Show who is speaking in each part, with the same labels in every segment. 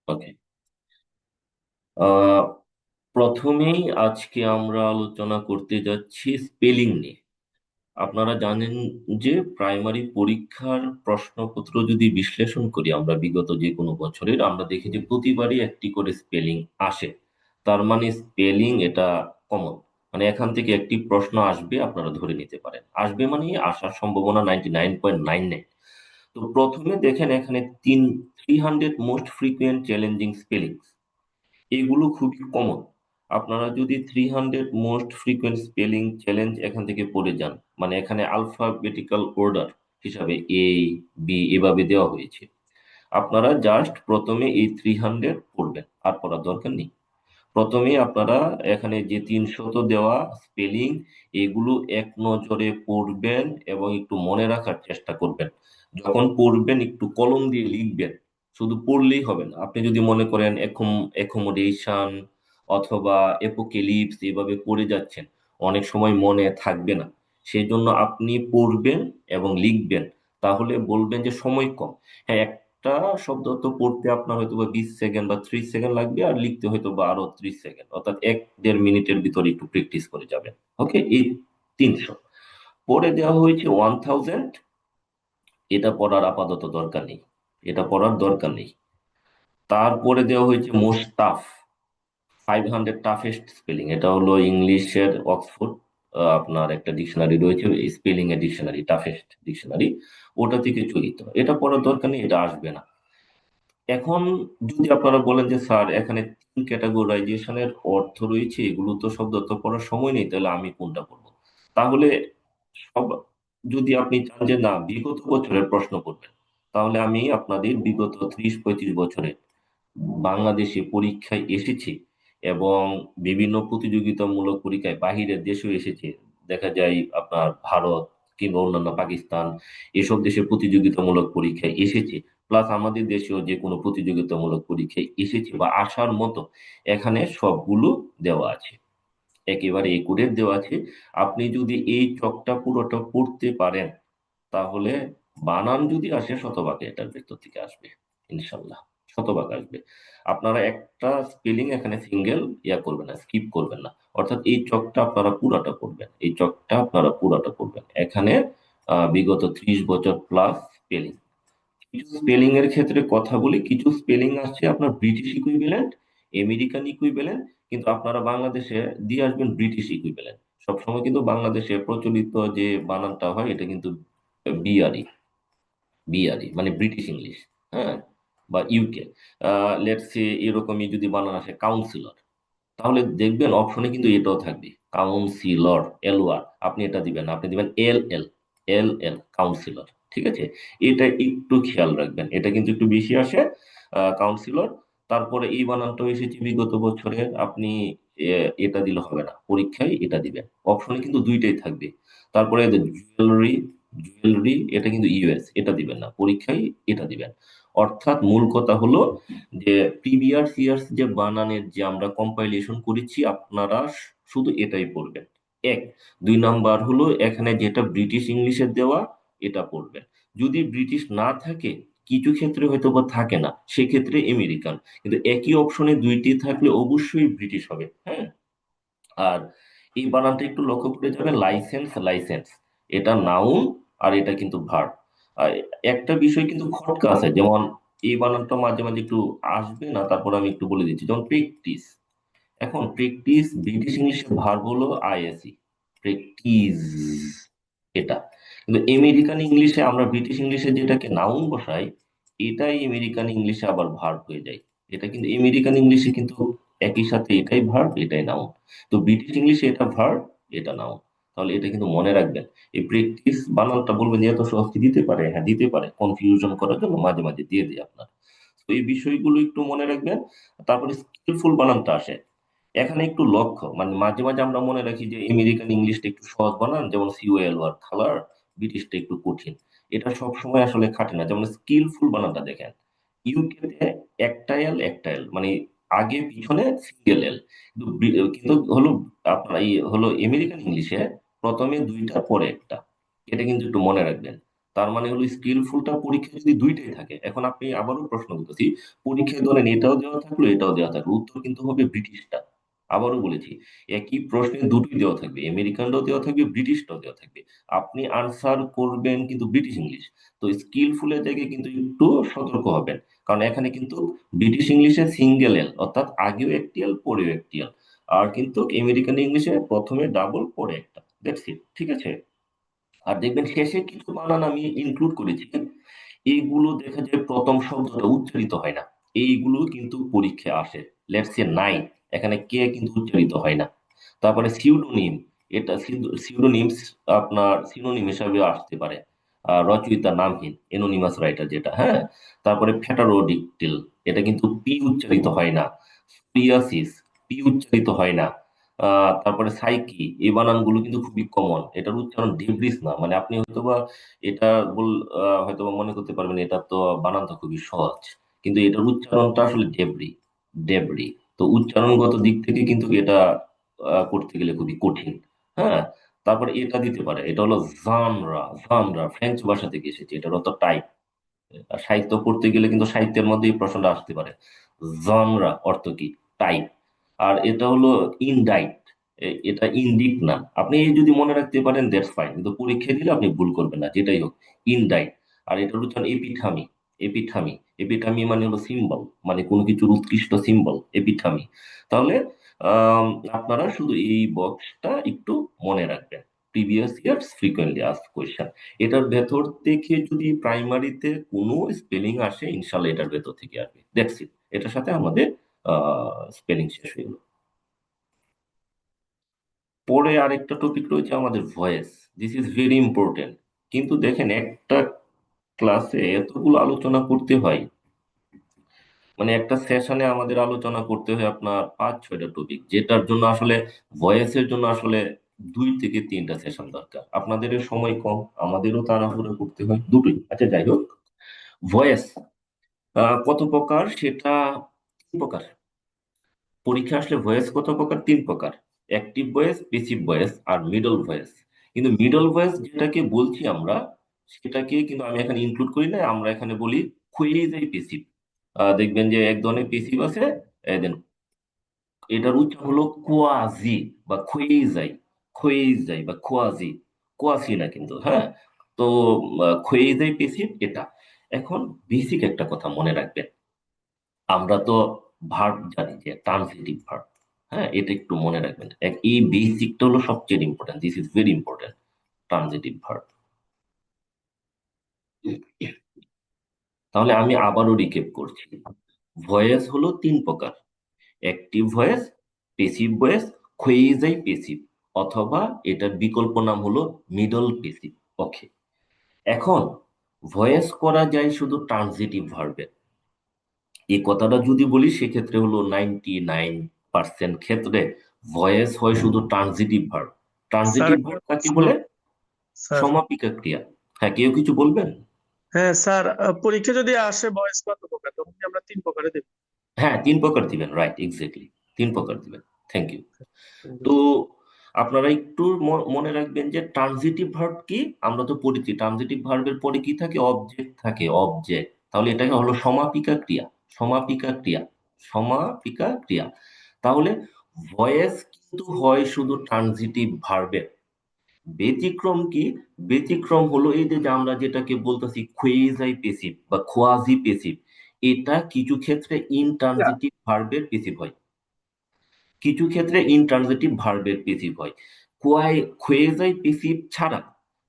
Speaker 1: ওকে। আহ প্রথমেই আজকে আমরা আলোচনা করতে যাচ্ছি স্পেলিং নিয়ে। আপনারা জানেন যে প্রাইমারি পরীক্ষার প্রশ্নপত্র যদি বিশ্লেষণ করি আমরা বিগত যে কোনো বছরের, আমরা দেখি যে প্রতিবারই একটি করে স্পেলিং আসে। তার মানে স্পেলিং এটা কমন, মানে এখান থেকে একটি প্রশ্ন আসবে, আপনারা ধরে নিতে পারেন আসবে, মানে আসার সম্ভাবনা 99.99। তো প্রথমে দেখেন এখানে 300 মোস্ট ফ্রিকুয়েন্ট চ্যালেঞ্জিং স্পেলিং, এগুলো খুবই কমন। আপনারা যদি 300 মোস্ট ফ্রিকোয়েন্ট স্পেলিং চ্যালেঞ্জ এখান থেকে পড়ে যান, মানে এখানে আলফাবেটিক্যাল অর্ডার হিসাবে বি এভাবে দেওয়া হয়েছে। আপনারা জাস্ট প্রথমে এই 300 পড়বেন, আর পড়ার দরকার নেই। প্রথমে আপনারা এখানে যে 300 দেওয়া স্পেলিং, এগুলো এক নজরে পড়বেন এবং একটু মনে রাখার চেষ্টা করবেন। যখন পড়বেন একটু কলম দিয়ে লিখবেন, শুধু পড়লেই হবে না। আপনি যদি মনে করেন অ্যাকোমোডেশন অথবা এপোকেলিপস এভাবে পড়ে যাচ্ছেন, অনেক সময় মনে থাকবে না। সেই জন্য আপনি পড়বেন এবং লিখবেন, তাহলে বলবেন যে সময় কম। হ্যাঁ, একটা শব্দ তো পড়তে আপনার হয়তো বা 20 সেকেন্ড বা 30 সেকেন্ড লাগবে, আর লিখতে হয়তো বা আরো 30 সেকেন্ড, অর্থাৎ 1-1.5 মিনিটের ভিতরে একটু প্র্যাকটিস করে যাবেন। ওকে, এই 300 পড়ে দেওয়া হয়েছে 1000। এটা পড়ার আপাতত দরকার নেই, এটা পড়ার দরকার নেই। তারপরে দেওয়া হয়েছে মোস্ট টাফ, 500 টাফেস্ট স্পেলিং। এটা হলো ইংলিশের অক্সফোর্ড, আপনার একটা ডিকশনারি রয়েছে, স্পেলিং এর ডিকশনারি, টাফেস্ট ডিকশনারি, ওটা থেকে চলিত। এটা পড়ার দরকার নেই, এটা আসবে না। এখন যদি আপনারা বলেন যে স্যার এখানে 3 ক্যাটাগরাইজেশনের অর্থ রয়েছে, এগুলো তো শব্দ অর্থ পড়ার সময় নেই, তাহলে আমি কোনটা পড়বো? তাহলে সব, যদি আপনি চান যে না বিগত বছরের প্রশ্ন করবেন, তাহলে আমি আপনাদের বিগত 30-35 বছরে বাংলাদেশে পরীক্ষায় এসেছে এবং বিভিন্ন প্রতিযোগিতামূলক পরীক্ষায় বাহিরের দেশেও এসেছে। দেখা যায় আপনার ভারত কিংবা অন্যান্য পাকিস্তান, এসব দেশে প্রতিযোগিতামূলক পরীক্ষায় এসেছে, প্লাস আমাদের দেশেও যে কোনো প্রতিযোগিতামূলক পরীক্ষায় এসেছে বা আসার মতো, এখানে সবগুলো দেওয়া আছে, একেবারে একুরেট দেওয়া আছে। আপনি যদি এই চকটা পুরোটা পড়তে পারেন, তাহলে বানান যদি আসে শতভাগ এটার ভেতর থেকে আসবে, ইনশাল্লাহ শতভাগ আসবে। আপনারা একটা স্পেলিং এখানে সিঙ্গেল করবেন না, স্কিপ করবেন না। অর্থাৎ এই চকটা আপনারা পুরাটা পড়বেন, এই চকটা আপনারা পুরাটা পড়বেন। এখানে বিগত 30 বছর প্লাস স্পেলিং। কিছু স্পেলিং এর ক্ষেত্রে কথা বলি, কিছু স্পেলিং আসছে আপনার ব্রিটিশ ইকুইভ্যালেন্ট, আমেরিকান ইকুইভ্যালেন্ট, কিন্তু আপনারা বাংলাদেশে দিয়ে আসবেন ব্রিটিশ ইকুইভ্যালেন্ট। সবসময় কিন্তু বাংলাদেশে প্রচলিত যে বানানটা হয় এটা কিন্তু বিআরই, বিআরই মানে ব্রিটিশ ইংলিশ। হ্যাঁ, বা ইউকে, লেটস সে এরকমই যদি বানান আসে কাউন্সিলর, তাহলে দেখবেন অপশনে কিন্তু এটাও থাকবে, কাউন্সিলর, এলওয়ার। আপনি এটা দিবেন না, আপনি দিবেন এল এল, এল এল, কাউন্সিলর। ঠিক আছে, এটা একটু খেয়াল রাখবেন, এটা কিন্তু একটু বেশি আসে, কাউন্সিলর। তারপরে এই বানানটা এসেছে বিগত বছরে, আপনি এটা দিলে হবে না, পরীক্ষায় এটা দিবেন। অপশনে কিন্তু দুইটাই থাকবে। তারপরে জুয়েলারি, জুয়েলারি এটা কিন্তু ইউএস, এটা দিবেন না, পরীক্ষায় এটা দিবেন। অর্থাৎ মূল কথা হলো যে প্রিভিয়াস ইয়ার্স যে বানানের যে আমরা কম্পাইলেশন করেছি, আপনারা শুধু এটাই পড়বেন। এক, 2 নাম্বার হলো এখানে যেটা ব্রিটিশ ইংলিশে দেওয়া, এটা পড়বেন। যদি ব্রিটিশ না থাকে, কিছু ক্ষেত্রে হয়তো বা থাকে না, সেক্ষেত্রে আমেরিকান, কিন্তু একই অপশনে দুইটি থাকলে অবশ্যই ব্রিটিশ হবে। হ্যাঁ, আর এই বানানটা একটু লক্ষ্য করে যাবেন, লাইসেন্স, লাইসেন্স, এটা নাউন আর এটা কিন্তু ভার্ব। আর একটা বিষয় কিন্তু খটকা আছে, যেমন এই বানানটা মাঝে মাঝে একটু আসবে না, তারপর আমি একটু বলে দিচ্ছি। যেমন প্র্যাকটিস, এখন প্র্যাকটিস ব্রিটিশ ইংলিশের ভার্ব হলো আইএসই, প্র্যাকটিস, এটা। কিন্তু আমেরিকান ইংলিশে আমরা ব্রিটিশ ইংলিশে যেটাকে নাউন বসাই, এটাই আমেরিকান ইংলিশে আবার ভার্ব হয়ে যায়। এটা কিন্তু আমেরিকান ইংলিশে কিন্তু একই সাথে এটাই ভার্ব এটাই নাউন। তো ব্রিটিশ ইংলিশে এটা ভার্ব এটা নাউন। তাহলে এটা কিন্তু মনে রাখবেন। এই প্র্যাকটিস বানানটা বলবেন যে এত সহজ কি দিতে পারে? হ্যাঁ দিতে পারে, কনফিউশন করার জন্য মাঝে মাঝে দিয়ে দিই আপনার। তো এই বিষয়গুলো একটু মনে রাখবেন। তারপরে স্কিলফুল বানানটা আসে, এখানে একটু লক্ষ্য, মানে মাঝে মাঝে আমরা মনে রাখি যে আমেরিকান ইংলিশটা একটু সহজ বানান, যেমন সিওএল ওয়ার্ড কালার, ব্রিটিশটা একটু কঠিন। এটা সব সময় আসলে খাটে না। যেমন স্কিলফুল বানানটা দেখেন, ইউকেতে একটা এল একটা এল, মানে আগে পিছনে সিঙ্গেল এল, কিন্তু হলো আপনার এই হলো আমেরিকান ইংলিশে প্রথমে দুইটা পরে একটা। এটা কিন্তু একটু মনে রাখবেন। তার মানে হলো স্কিলফুলটা পরীক্ষায় যদি দুইটাই থাকে, এখন আপনি আবারও প্রশ্ন করতেছি, পরীক্ষায় ধরেন এটাও দেওয়া থাকলো এটাও দেওয়া থাকলো, উত্তর কিন্তু হবে ব্রিটিশটা। আবারও বলেছি, একই প্রশ্নে দুটোই দেওয়া থাকবে, আমেরিকানটাও দেওয়া থাকবে, ব্রিটিশটাও দেওয়া থাকবে। আপনি আনসার করবেন কিন্তু ব্রিটিশ ইংলিশ। তো স্কিলফুলের জায়গায় কিন্তু একটু সতর্ক হবেন, কারণ এখানে কিন্তু ব্রিটিশ ইংলিশে সিঙ্গেল এল, অর্থাৎ আগেও একটি এল পরেও একটি এল। আর কিন্তু আমেরিকান ইংলিশে প্রথমে ডাবল পরে একটা, দ্যাটস ইট, ঠিক আছে। আর দেখবেন শেষে কিছু বানান আমি ইনক্লুড করেছি, এইগুলো দেখা যায় প্রথম শব্দটা উচ্চারিত হয় না, এইগুলো কিন্তু পরীক্ষায় আসে। লেটস সে নাই, এখানে কে কিন্তু উচ্চারিত হয় না। তারপরে সিউডোনিম, এটা সিউডোনিমস আপনার সিনোনিম হিসাবে আসতে পারে, রচয়িতা নামহীন, এনোনিমাস রাইটার যেটা, হ্যাঁ। তারপরে ফেটারোডিকটিল, এটা কিন্তু পি উচ্চারিত হয় না। পিয়াসিস, পি উচ্চারিত হয় না। তারপরে সাইকি, এই বানানগুলো কিন্তু খুবই কমন, এটার উচ্চারণ ডেব্রিস না, মানে আপনি হয়তোবা এটা বল হয়তোবা মনে করতে পারবেন এটা তো বানানটা খুবই সহজ, কিন্তু এটার উচ্চারণটা আসলে ডেব্রি, ডেব্রি। তো উচ্চারণগত দিক থেকে কিন্তু এটা করতে গেলে খুবই কঠিন, হ্যাঁ। তারপরে এটা দিতে পারে, এটা হলো জানরা, জানরা ফ্রেঞ্চ ভাষা থেকে এসেছে, এটার অর্থ টাইপ। আর সাহিত্য পড়তে গেলে কিন্তু সাহিত্যের মধ্যে এই প্রশ্নটা আসতে পারে, জনরা অর্থ কি, টাইপ। আর এটা হলো ইনডাইট, এটা ইনডিক না। আপনি এই যদি মনে রাখতে পারেন দ্যাটস ফাইন, কিন্তু পরীক্ষায় দিলে আপনি ভুল করবেন না, যেটাই হোক, ইনডাইট। আর এটা হচ্ছে এপিঠামি, এপিঠামি, এপিঠামি মানে হলো সিম্বল, মানে কোনো কিছুর উৎকৃষ্ট সিম্বল, এপিঠামি। তাহলে আহ আপনারা শুধু এই বক্সটা একটু মনে রাখবেন, previous years frequently asked question. এটার ভেতর থেকে যদি প্রাইমারিতে কোনো স্পেলিং আসে, ইনশাল্লাহ এটার ভেতর থেকে আসবে, দ্যাটস ইট। এটার সাথে আমাদের স্পেলিং শেষ হয়ে গেল। পরে আরেকটা টপিক রয়েছে আমাদের voice, this is very important. কিন্তু দেখেন একটা ক্লাসে এতগুলো আলোচনা করতে হয়, মানে একটা সেশনে আমাদের আলোচনা করতে হয় আপনার 5-6টা টপিক, যেটার জন্য আসলে ভয়েসের জন্য আসলে 2 থেকে 3টা সেশন দরকার। আপনাদেরও সময় কম, আমাদেরও তাড়াহুড়ো করতে হয়, দুটোই। আচ্ছা যাই হোক, ভয়েস কত প্রকার সেটা, 3 প্রকার। পরীক্ষা আসলে ভয়েস কত প্রকার, 3 প্রকার: অ্যাক্টিভ ভয়েস, প্যাসিভ ভয়েস, আর মিডল ভয়েস। কিন্তু মিডল ভয়েস যেটাকে বলছি আমরা, সেটাকে কিন্তু আমি এখানে ইনক্লুড করি না, আমরা এখানে বলি খুয়েজাই প্যাসিভ। দেখবেন যে এক ধরনের প্যাসিভ আছে, দেন এটার উচ্চারণ হলো কোয়াজি বা খুয়েজাই, খুয়েজাই বা কোয়াজি, কোয়াসি না কিন্তু, হ্যাঁ। তো খুয়েজাই প্যাসিভ এটা। এখন বেসিক একটা কথা মনে রাখবেন, আমরা তো ভার্ব জানি যে ট্রান্সিটিভ ভার্ব, হ্যাঁ, এটা একটু মনে রাখবেন। এই বেসিকটা হলো সবচেয়ে important, this is very important, transitive verb. তাহলে আমি আবারও রিকেপ করছি, ভয়েস হলো 3 প্রকার: active voice, passive voice, quasi passive, অথবা এটার বিকল্প নাম হলো মিডল পেসিভ। ওকে, এখন ভয়েস করা যায় শুধু ট্রানজিটিভ ভার্বে, এই কথাটা যদি বলি সেক্ষেত্রে হলো 99% ক্ষেত্রে ভয়েস হয় শুধু ট্রানজিটিভ ভার্ব।
Speaker 2: স্যার
Speaker 1: ট্রানজিটিভ
Speaker 2: একটা
Speaker 1: ভার্ব কাকে
Speaker 2: প্রশ্ন।
Speaker 1: বলে?
Speaker 2: স্যার,
Speaker 1: সমাপিকা ক্রিয়া। হ্যাঁ, কেউ কিছু বলবেন?
Speaker 2: হ্যাঁ স্যার, পরীক্ষা যদি আসে বয়স কত প্রকার, তখন কি আমরা 3 প্রকারে দেব?
Speaker 1: হ্যাঁ, 3 প্রকার দিবেন, রাইট, এক্স্যাক্টলি, 3 প্রকার দিবেন। Thank you. তো আপনারা একটু মনে রাখবেন যে ট্রানজিটিভ ভার্ব কি, আমরা তো পড়েছি ট্রানজিটিভ ভার্বের পরে কি থাকে, অবজেক্ট থাকে, অবজেক্ট। তাহলে এটাকে হলো সমাপিকা ক্রিয়া, সমাপিকা ক্রিয়া, সমাপিকা ক্রিয়া। তাহলে ভয়েস কিন্তু হয় শুধু ট্রানজিটিভ ভার্বের। ব্যতিক্রম কি? ব্যতিক্রম হলো এই যে যে আমরা যেটাকে বলতেছি কোয়েজাই পেসিভ বা কোয়াজি পেসিভ, এটা কিছু ক্ষেত্রে ইনট্রানজিটিভ ভার্বের পেসিভ হয়, কিছু ক্ষেত্রে ইনট্রানজিটিভ ভার্বের পেসিভ হয়। কোয়েজাই পেসিভ ছাড়া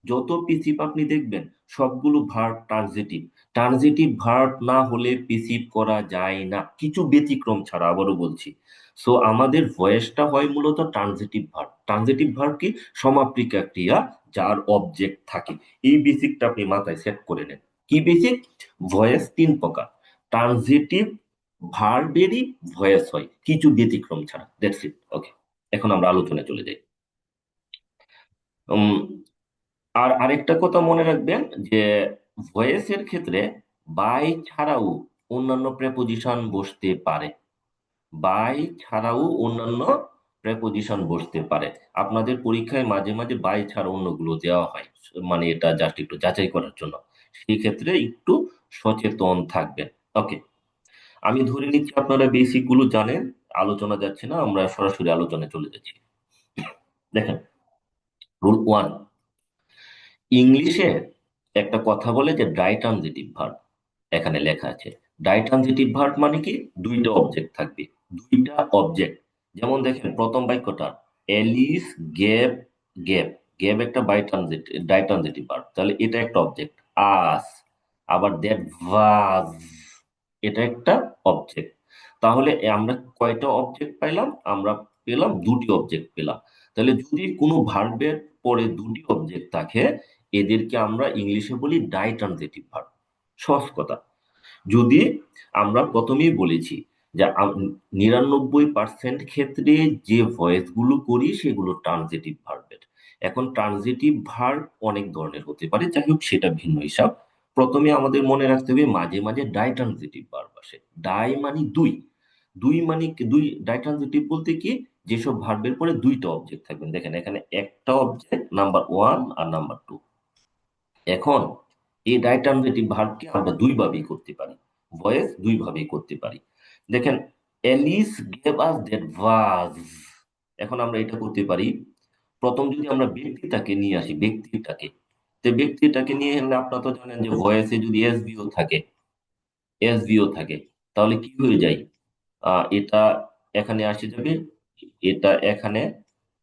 Speaker 1: যত পেসিভ আপনি দেখবেন সবগুলো ভার্ব ট্রানজিটিভ। ট্রানজিটিভ ভার্ব না হলে পেসিভ করা যায় না, কিছু ব্যতিক্রম ছাড়া, আবারও বলছি। সো আমাদের ভয়েসটা হয় মূলত ট্রানজিটিভ ভার্ব। ট্রানজিটিভ ভার্ব কি? সমাপিকা ক্রিয়া যার অবজেক্ট থাকে। এই বেসিকটা আপনি মাথায় সেট করে নেন। কি বেসিক? ভয়েস 3 প্রকার, ট্রানজিটিভ ভার্বেরই ভয়েস হয় কিছু ব্যতিক্রম ছাড়া, দ্যাটস ইট। ওকে, এখন আমরা আলোচনায় চলে যাই। উম, আর আরেকটা কথা মনে রাখবেন যে ভয়েসের ক্ষেত্রে বাই ছাড়াও অন্যান্য প্রেপোজিশন বসতে পারে, বাই ছাড়াও অন্যান্য প্রেপোজিশন বসতে পারে। আপনাদের পরীক্ষায় মাঝে মাঝে বাই ছাড়া অন্যগুলো দেওয়া হয়, মানে এটা জাস্ট একটু যাচাই করার জন্য। সেই ক্ষেত্রে একটু সচেতন থাকবেন। ওকে, আমি ধরে নিচ্ছি আপনারা বেসিক গুলো জানেন। আলোচনা যাচ্ছে না, আমরা সরাসরি আলোচনায় চলে যাচ্ছি। দেখেন, রুল 1, ইংলিশে একটা কথা বলে যে ডাই ট্রানজিটিভ ভার্ব। এখানে লেখা আছে ডাই ট্রানজিটিভ ভার্ব মানে কি, দুইটা অবজেক্ট থাকবে, দুইটা অবজেক্ট। যেমন দেখেন প্রথম বাক্যটা, এলিস গেভ, গেভ, গেভ একটা ডাই ট্রানজিটিভ ভার্ব, তাহলে এটা একটা অবজেক্ট। আস, আবার দ্যাট ভাজ, এটা একটা অবজেক্ট। তাহলে আমরা কয়টা অবজেক্ট পাইলাম? আমরা পেলাম দুটি অবজেক্ট পেলাম। তাহলে যদি কোনো ভার্বের পরে দুটি অবজেক্ট থাকে, এদেরকে আমরা ইংলিশে বলি ডাই ট্রানজিটিভ ভার্ব। সহজ কথা। যদি আমরা প্রথমেই বলেছি যে 99% ক্ষেত্রে যে ভয়েস গুলো করি সেগুলো ট্রানজিটিভ ভার্বের। এখন ট্রানজিটিভ ভার্ব অনেক ধরনের হতে পারে, যাই হোক সেটা ভিন্ন হিসাব। প্রথমে আমাদের মনে রাখতে হবে মাঝে মাঝে ডাই ট্রানজিটিভ ভার্ব আসে। ডাই মানে দুই, দুই মানে দুই, ডাই ট্রানজিটিভ বলতে কি, যেসব ভার্বের পরে দুইটা অবজেক্ট থাকবেন। দেখেন এখানে একটা অবজেক্ট নাম্বার 1 আর নাম্বার 2। এখন এই ডাই ট্রানজিটিভ ভার্বকে আমরা দুই ভাবেই করতে পারি, ভয়েস দুই ভাবেই করতে পারি। দেখেন, এলিস গেভ আস দ্যাট ভাজ। এখন আমরা এটা করতে পারি, প্রথম যদি আমরা ব্যক্তিটাকে নিয়ে আসি, ব্যক্তিটাকে, তো ব্যক্তিটাকে নিয়ে এলে আপনারা তো জানেন যে ভয়েসে যদি এসভিও থাকে, এসভিও থাকে, তাহলে কি হয়ে যায়? এটা এখানে আসে যাবে, এটা এখানে,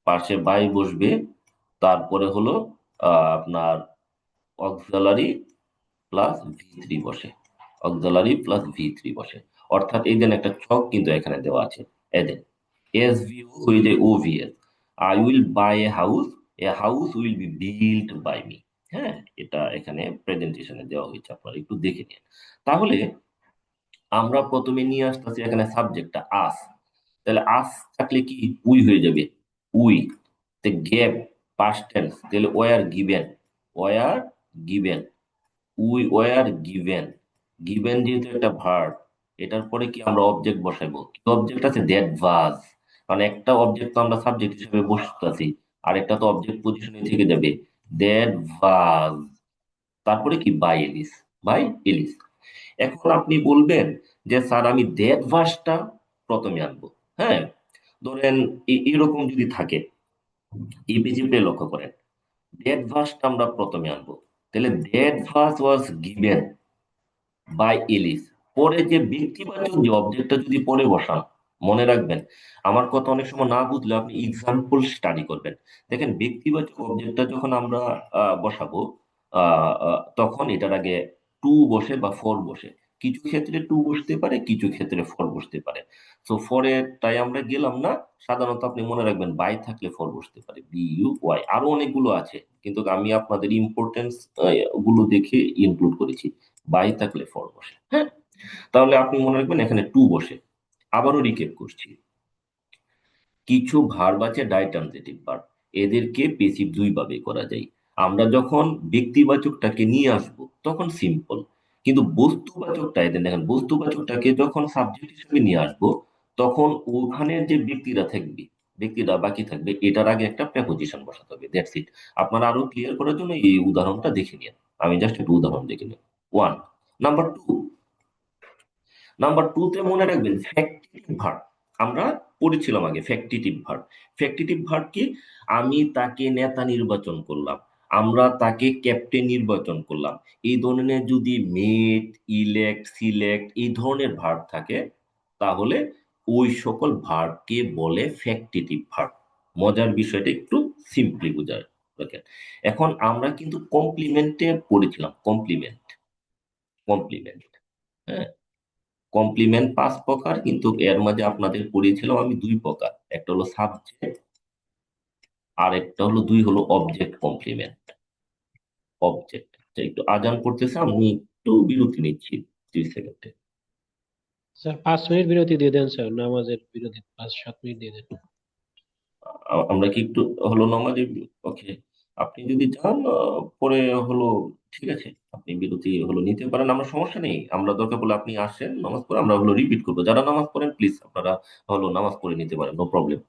Speaker 1: পাশে বাই বসবে, তারপরে হলো আপনার অক্সিলারি প্লাস ভি3 বসে, অক্সিলারি প্লাস ভি3 বসে। অর্থাৎ এই দেন একটা ছক কিন্তু এখানে দেওয়া আছে। এদের এস ভিউ হয়ে যায় OVS, I will buy a house will be built by me. হ্যাঁ, এটা এখানে প্রেজেন্টেশনে দেওয়া হয়েছে, আপনারা একটু দেখে নিন। তাহলে আমরা প্রথমে নিয়ে আসতেছি এখানে সাবজেক্টটা আস, তাহলে আস থাকলে কি উই হয়ে যাবে, উই। তে গেভ পাস্ট টেন্স, তাহলে were given, were given, we were given. Given যেহেতু একটা ভার্ব, এটার পরে কি আমরা অবজেক্ট বসাবো, কি অবজেক্ট আছে, দ্যাট ভাজ। মানে একটা অবজেক্ট তো আমরা সাবজেক্ট হিসেবে বসতেছি, আর একটা তো অবজেক্ট পজিশনে থেকে যাবে, দ্যাট ভাজ। তারপরে কি, বাই এলিস, বাই এলিস। এখন আপনি বলবেন যে স্যার আমি দ্যাট ভার্সটা প্রথমে আনবো। হ্যাঁ, ধরেন এরকম যদি থাকে, এই পেজে লক্ষ্য করেন, দ্যাট ভার্সটা আমরা প্রথমে আনবো, তাহলে that verse was given by Alice. পরে যে ব্যক্তিবাচক যে অবজেক্টটা যদি পরে বসান, মনে রাখবেন, আমার কথা অনেক সময় না বুঝলে আপনি এক্সাম্পল স্টাডি করবেন। দেখেন ব্যক্তিবাচক অবজেক্টটা যখন আমরা বসাবো, তখন এটার আগে টু বসে বা ফর বসে। কিছু ক্ষেত্রে টু বসতে পারে, কিছু ক্ষেত্রে ফর বসতে পারে। তো ফরের তাই আমরা গেলাম না। সাধারণত আপনি মনে রাখবেন বাই থাকলে ফর বসতে পারে, BUY। আরো অনেকগুলো আছে, কিন্তু আমি আপনাদের ইম্পর্টেন্স গুলো দেখে ইনক্লুড করেছি। বাই থাকলে ফর বসে। হ্যাঁ, তাহলে আপনি মনে রাখবেন এখানে টু বসে। আবারও রিকেপ করছি, কিছু ভার্ব আছে ডাই ট্রানজিটিভ ভার্ব, এদেরকে পেসিভ দুই ভাবে করা যায়। আমরা যখন ব্যক্তিবাচকটাকে নিয়ে আসব তখন সিম্পল, কিন্তু বস্তুবাচকটা, এদের দেখেন বস্তুবাচকটাকে যখন সাবজেক্ট হিসেবে নিয়ে আসব, তখন ওখানের যে ব্যক্তিরা থাকবে, ব্যক্তিরা বাকি থাকবে, এটার আগে একটা প্রেপোজিশন বসাতে হবে, দ্যাটস ইট। আপনারা আরো ক্লিয়ার করার জন্য এই উদাহরণটা দেখে নিন, আমি জাস্ট একটু উদাহরণ দেখে নিন। 1, নাম্বার 2, নাম্বার 2 তে মনে রাখবেন ফ্যাক্টিটিভ ভার্ব। আমরা পড়েছিলাম আগে ফ্যাক্টিটিভ ভার্ব। ফ্যাক্টিটিভ ভার্ব কি, আমি তাকে নেতা নির্বাচন করলাম, আমরা তাকে ক্যাপ্টেন নির্বাচন করলাম। এই ধরনের যদি মেট, ইলেক্ট, সিলেক্ট এই ধরনের ভার্ব থাকে, তাহলে ওই সকল ভার্বকে বলে ফ্যাক্টিটিভ ভার্ব। মজার বিষয়টা একটু সিম্পলি বোঝার রাখেন। এখন আমরা কিন্তু কমপ্লিমেন্টে পড়েছিলাম, কমপ্লিমেন্ট, কমপ্লিমেন্ট। হ্যাঁ, কমপ্লিমেন্ট 5 প্রকার, কিন্তু এর মাঝে আপনাদের পড়িয়েছিলাম আমি 2 প্রকার, একটা হলো সাবজেক্ট, আর একটা হলো অবজেক্ট কমপ্লিমেন্ট। অবজেক্ট, একটু আজান পড়তেছে, আমি একটু বিরতি নিচ্ছি 2 সেকেন্ডে।
Speaker 3: স্যার 5 মিনিট বিরতি দিয়ে দেন স্যার, নামাজের বিরতি 5-7 মিনিট দিয়ে দেন।
Speaker 1: আমরা কি একটু নামাজে, ওকে, আপনি যদি চান পরে হলো, ঠিক আছে, আপনি বিরতি নিতে পারেন, আমরা সমস্যা নেই। আমরা দরকার পড়লে আপনি আসেন নামাজ পড়ে, আমরা রিপিট করবো। যারা নামাজ পড়েন প্লিজ আপনারা নামাজ পড়ে নিতে পারেন, নো প্রবলেম।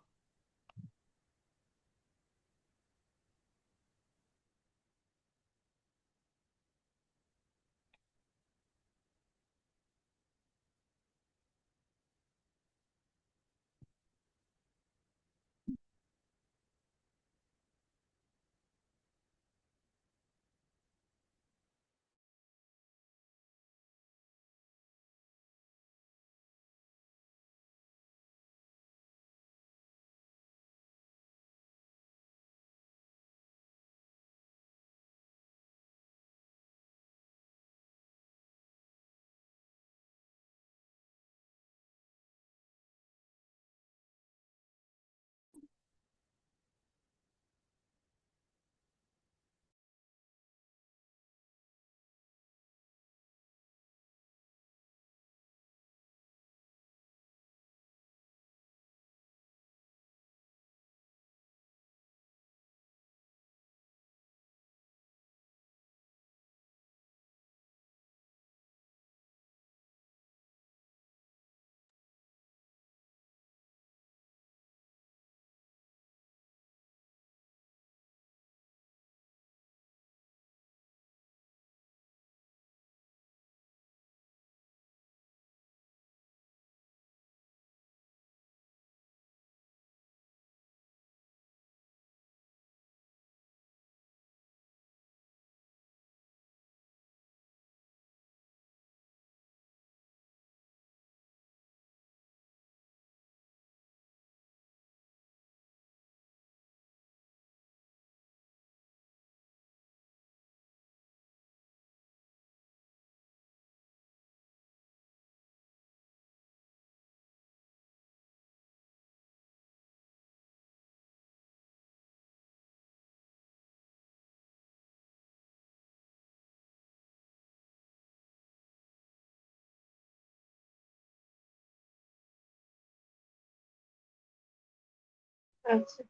Speaker 4: আচ্ছা।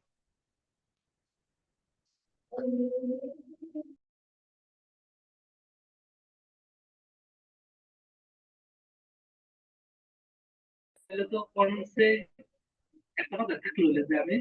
Speaker 5: তাহলে তো অনার্সে একটা কথা থাকলো যে আমি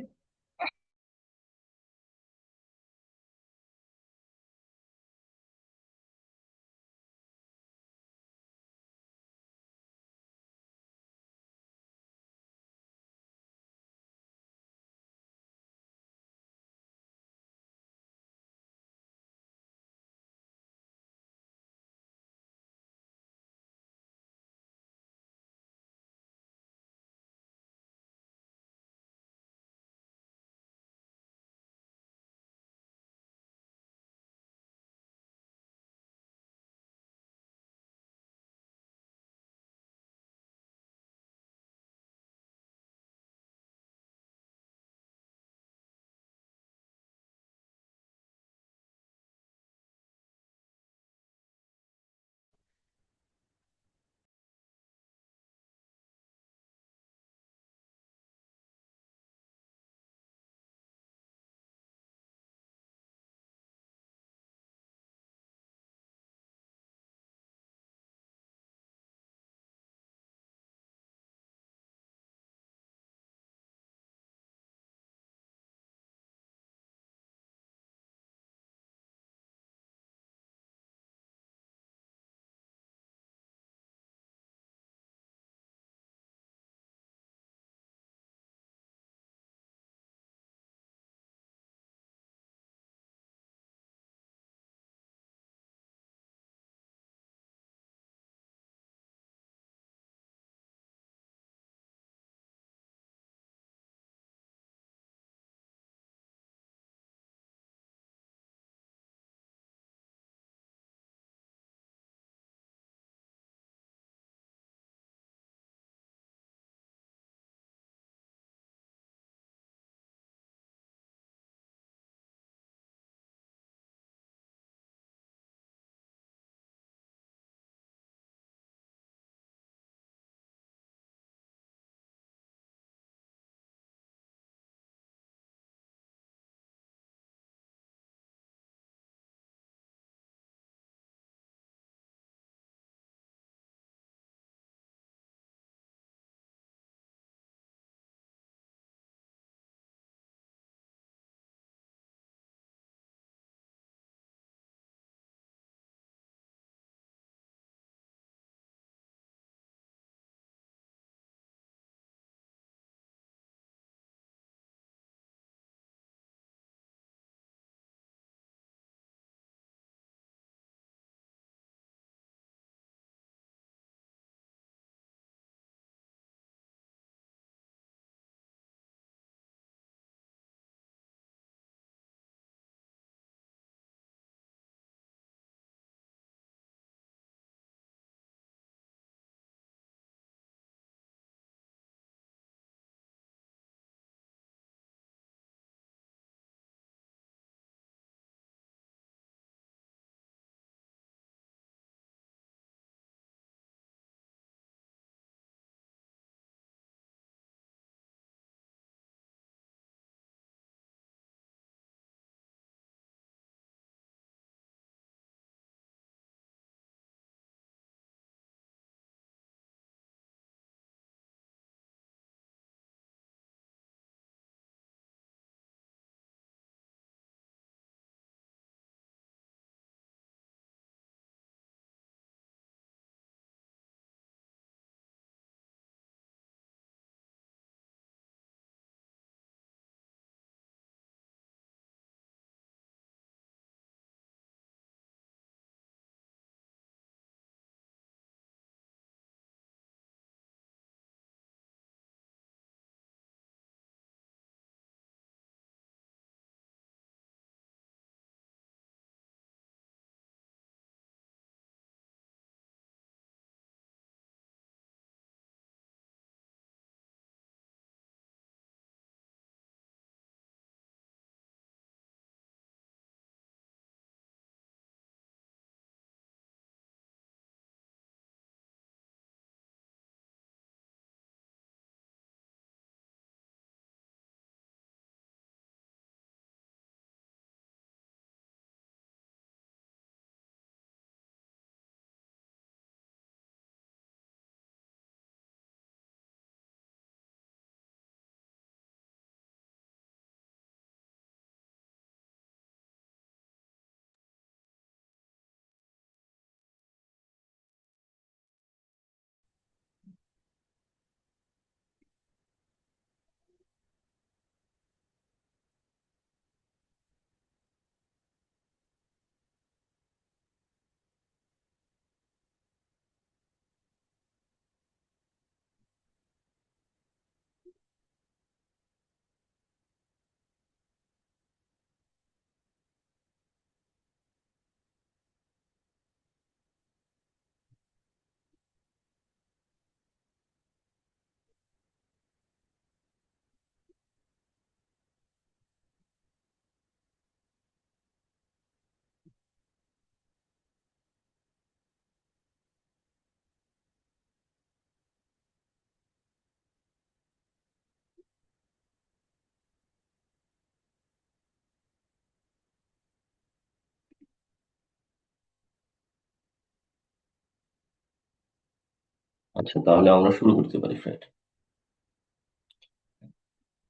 Speaker 1: আচ্ছা, তাহলে আমরা শুরু করতে পারি, ফ্রেন্ড।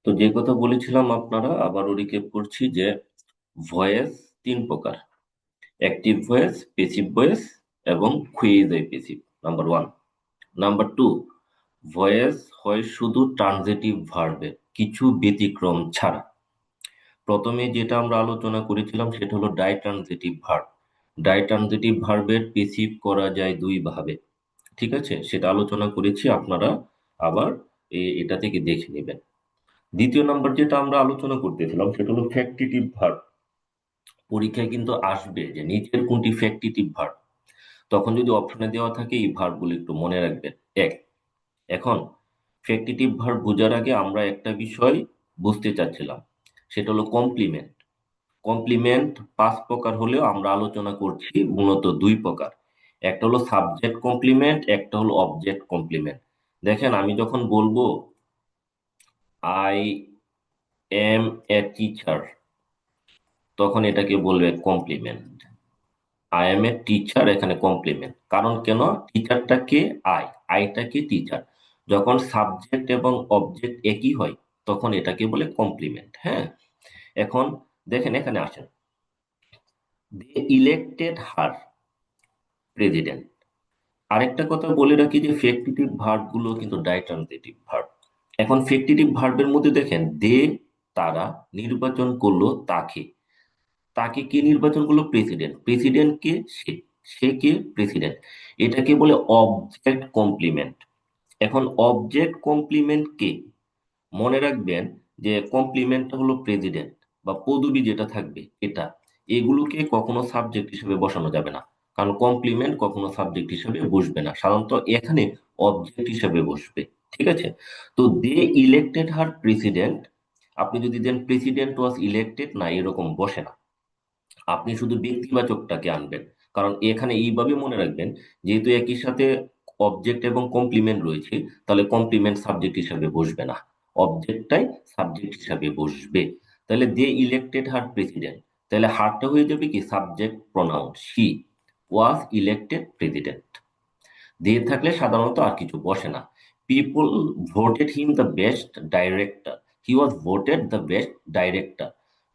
Speaker 1: তো যে কথা বলেছিলাম, আপনারা আবারও রিক্যাপ করছি যে ভয়েস তিন প্রকার: অ্যাক্টিভ ভয়েস, প্যাসিভ ভয়েস এবং quasi passive. Number one. Number two, voice হয় শুধু ট্রানজিটিভ ভার্বে, কিছু ব্যতিক্রম ছাড়া। প্রথমে যেটা আমরা আলোচনা করেছিলাম সেটা হলো ডাইট্রানজিটিভ ভার্ব। ডাইট্রানজিটিভ ভার্বের প্যাসিভ করা যায় দুই ভাবে, ঠিক আছে? সেটা আলোচনা করেছি, আপনারা আবার এটা থেকে দেখে নেবেন। দ্বিতীয় নাম্বার যেটা আমরা আলোচনা করতেছিলাম সেটা হলো ফ্যাক্টিটিভ ভার্ব। পরীক্ষায় কিন্তু আসবে যে নিচের কোনটি ফ্যাক্টিটিভ ভার্ব। তখন যদি অপশনে দেওয়া থাকে এই ভার্বগুলো একটু মনে রাখবেন। এক, এখন ফ্যাক্টিটিভ ভার্ব বোঝার আগে আমরা একটা বিষয় বুঝতে চাচ্ছিলাম, সেটা হলো কমপ্লিমেন্ট। কমপ্লিমেন্ট পাঁচ প্রকার হলেও আমরা আলোচনা করছি মূলত দুই প্রকার। একটা হলো সাবজেক্ট কমপ্লিমেন্ট, একটা হলো অবজেক্ট কমপ্লিমেন্ট। দেখেন, আমি যখন বলবো আই এম এ টিচার, তখন এটাকে বলবে complement. I am a teacher, এখানে কমপ্লিমেন্ট। কারণ কেন? টিচারটা কে? আইটা কে? টিচার। যখন সাবজেক্ট এবং অবজেক্ট একই হয় তখন এটাকে বলে কমপ্লিমেন্ট। হ্যাঁ, এখন দেখেন, এখানে আসেন, দে ইলেক্টেড হার প্রেসিডেন্ট। আরেকটা কথা বলে রাখি যে ফেক্টিটিভ ভার্ব গুলো কিন্তু ডাইট্রানজিটিভ ভার্ব। এখন ফেক্টিটিভ ভার্বের মধ্যে দেখেন, দে তারা নির্বাচন করলো তাকে। তাকে কে নির্বাচন করলো? প্রেসিডেন্ট। প্রেসিডেন্ট কে? সে। সে কে? প্রেসিডেন্ট। এটাকে বলে অবজেক্ট কমপ্লিমেন্ট। এখন অবজেক্ট কমপ্লিমেন্ট কে? মনে রাখবেন যে কমপ্লিমেন্টটা হলো প্রেসিডেন্ট বা পদবি যেটা থাকবে এটা, এগুলোকে কখনো সাবজেক্ট হিসেবে বসানো যাবে না। কারণ কমপ্লিমেন্ট কখনো সাবজেক্ট হিসেবে বসবে না, সাধারণত এখানে অবজেক্ট হিসেবে বসবে। ঠিক আছে? তো দে ইলেক্টেড হার প্রেসিডেন্ট, আপনি যদি দেন প্রেসিডেন্ট ওয়াজ ইলেক্টেড, না, এরকম বসে না। আপনি শুধু ব্যক্তিবাচকটাকে আনবেন। কারণ এখানে এইভাবে মনে রাখবেন, যেহেতু একই সাথে অবজেক্ট এবং কমপ্লিমেন্ট রয়েছে, তাহলে কমপ্লিমেন্ট সাবজেক্ট হিসাবে বসবে না, অবজেক্টটাই সাবজেক্ট হিসাবে বসবে। তাহলে দে ইলেক্টেড হার প্রেসিডেন্ট, তাহলে হারটা হয়ে যাবে কি subject pronoun, she was elected president. They থাকলে সাধারণত আর কিছু বসে না। People voted him the best director, he was voted the best director.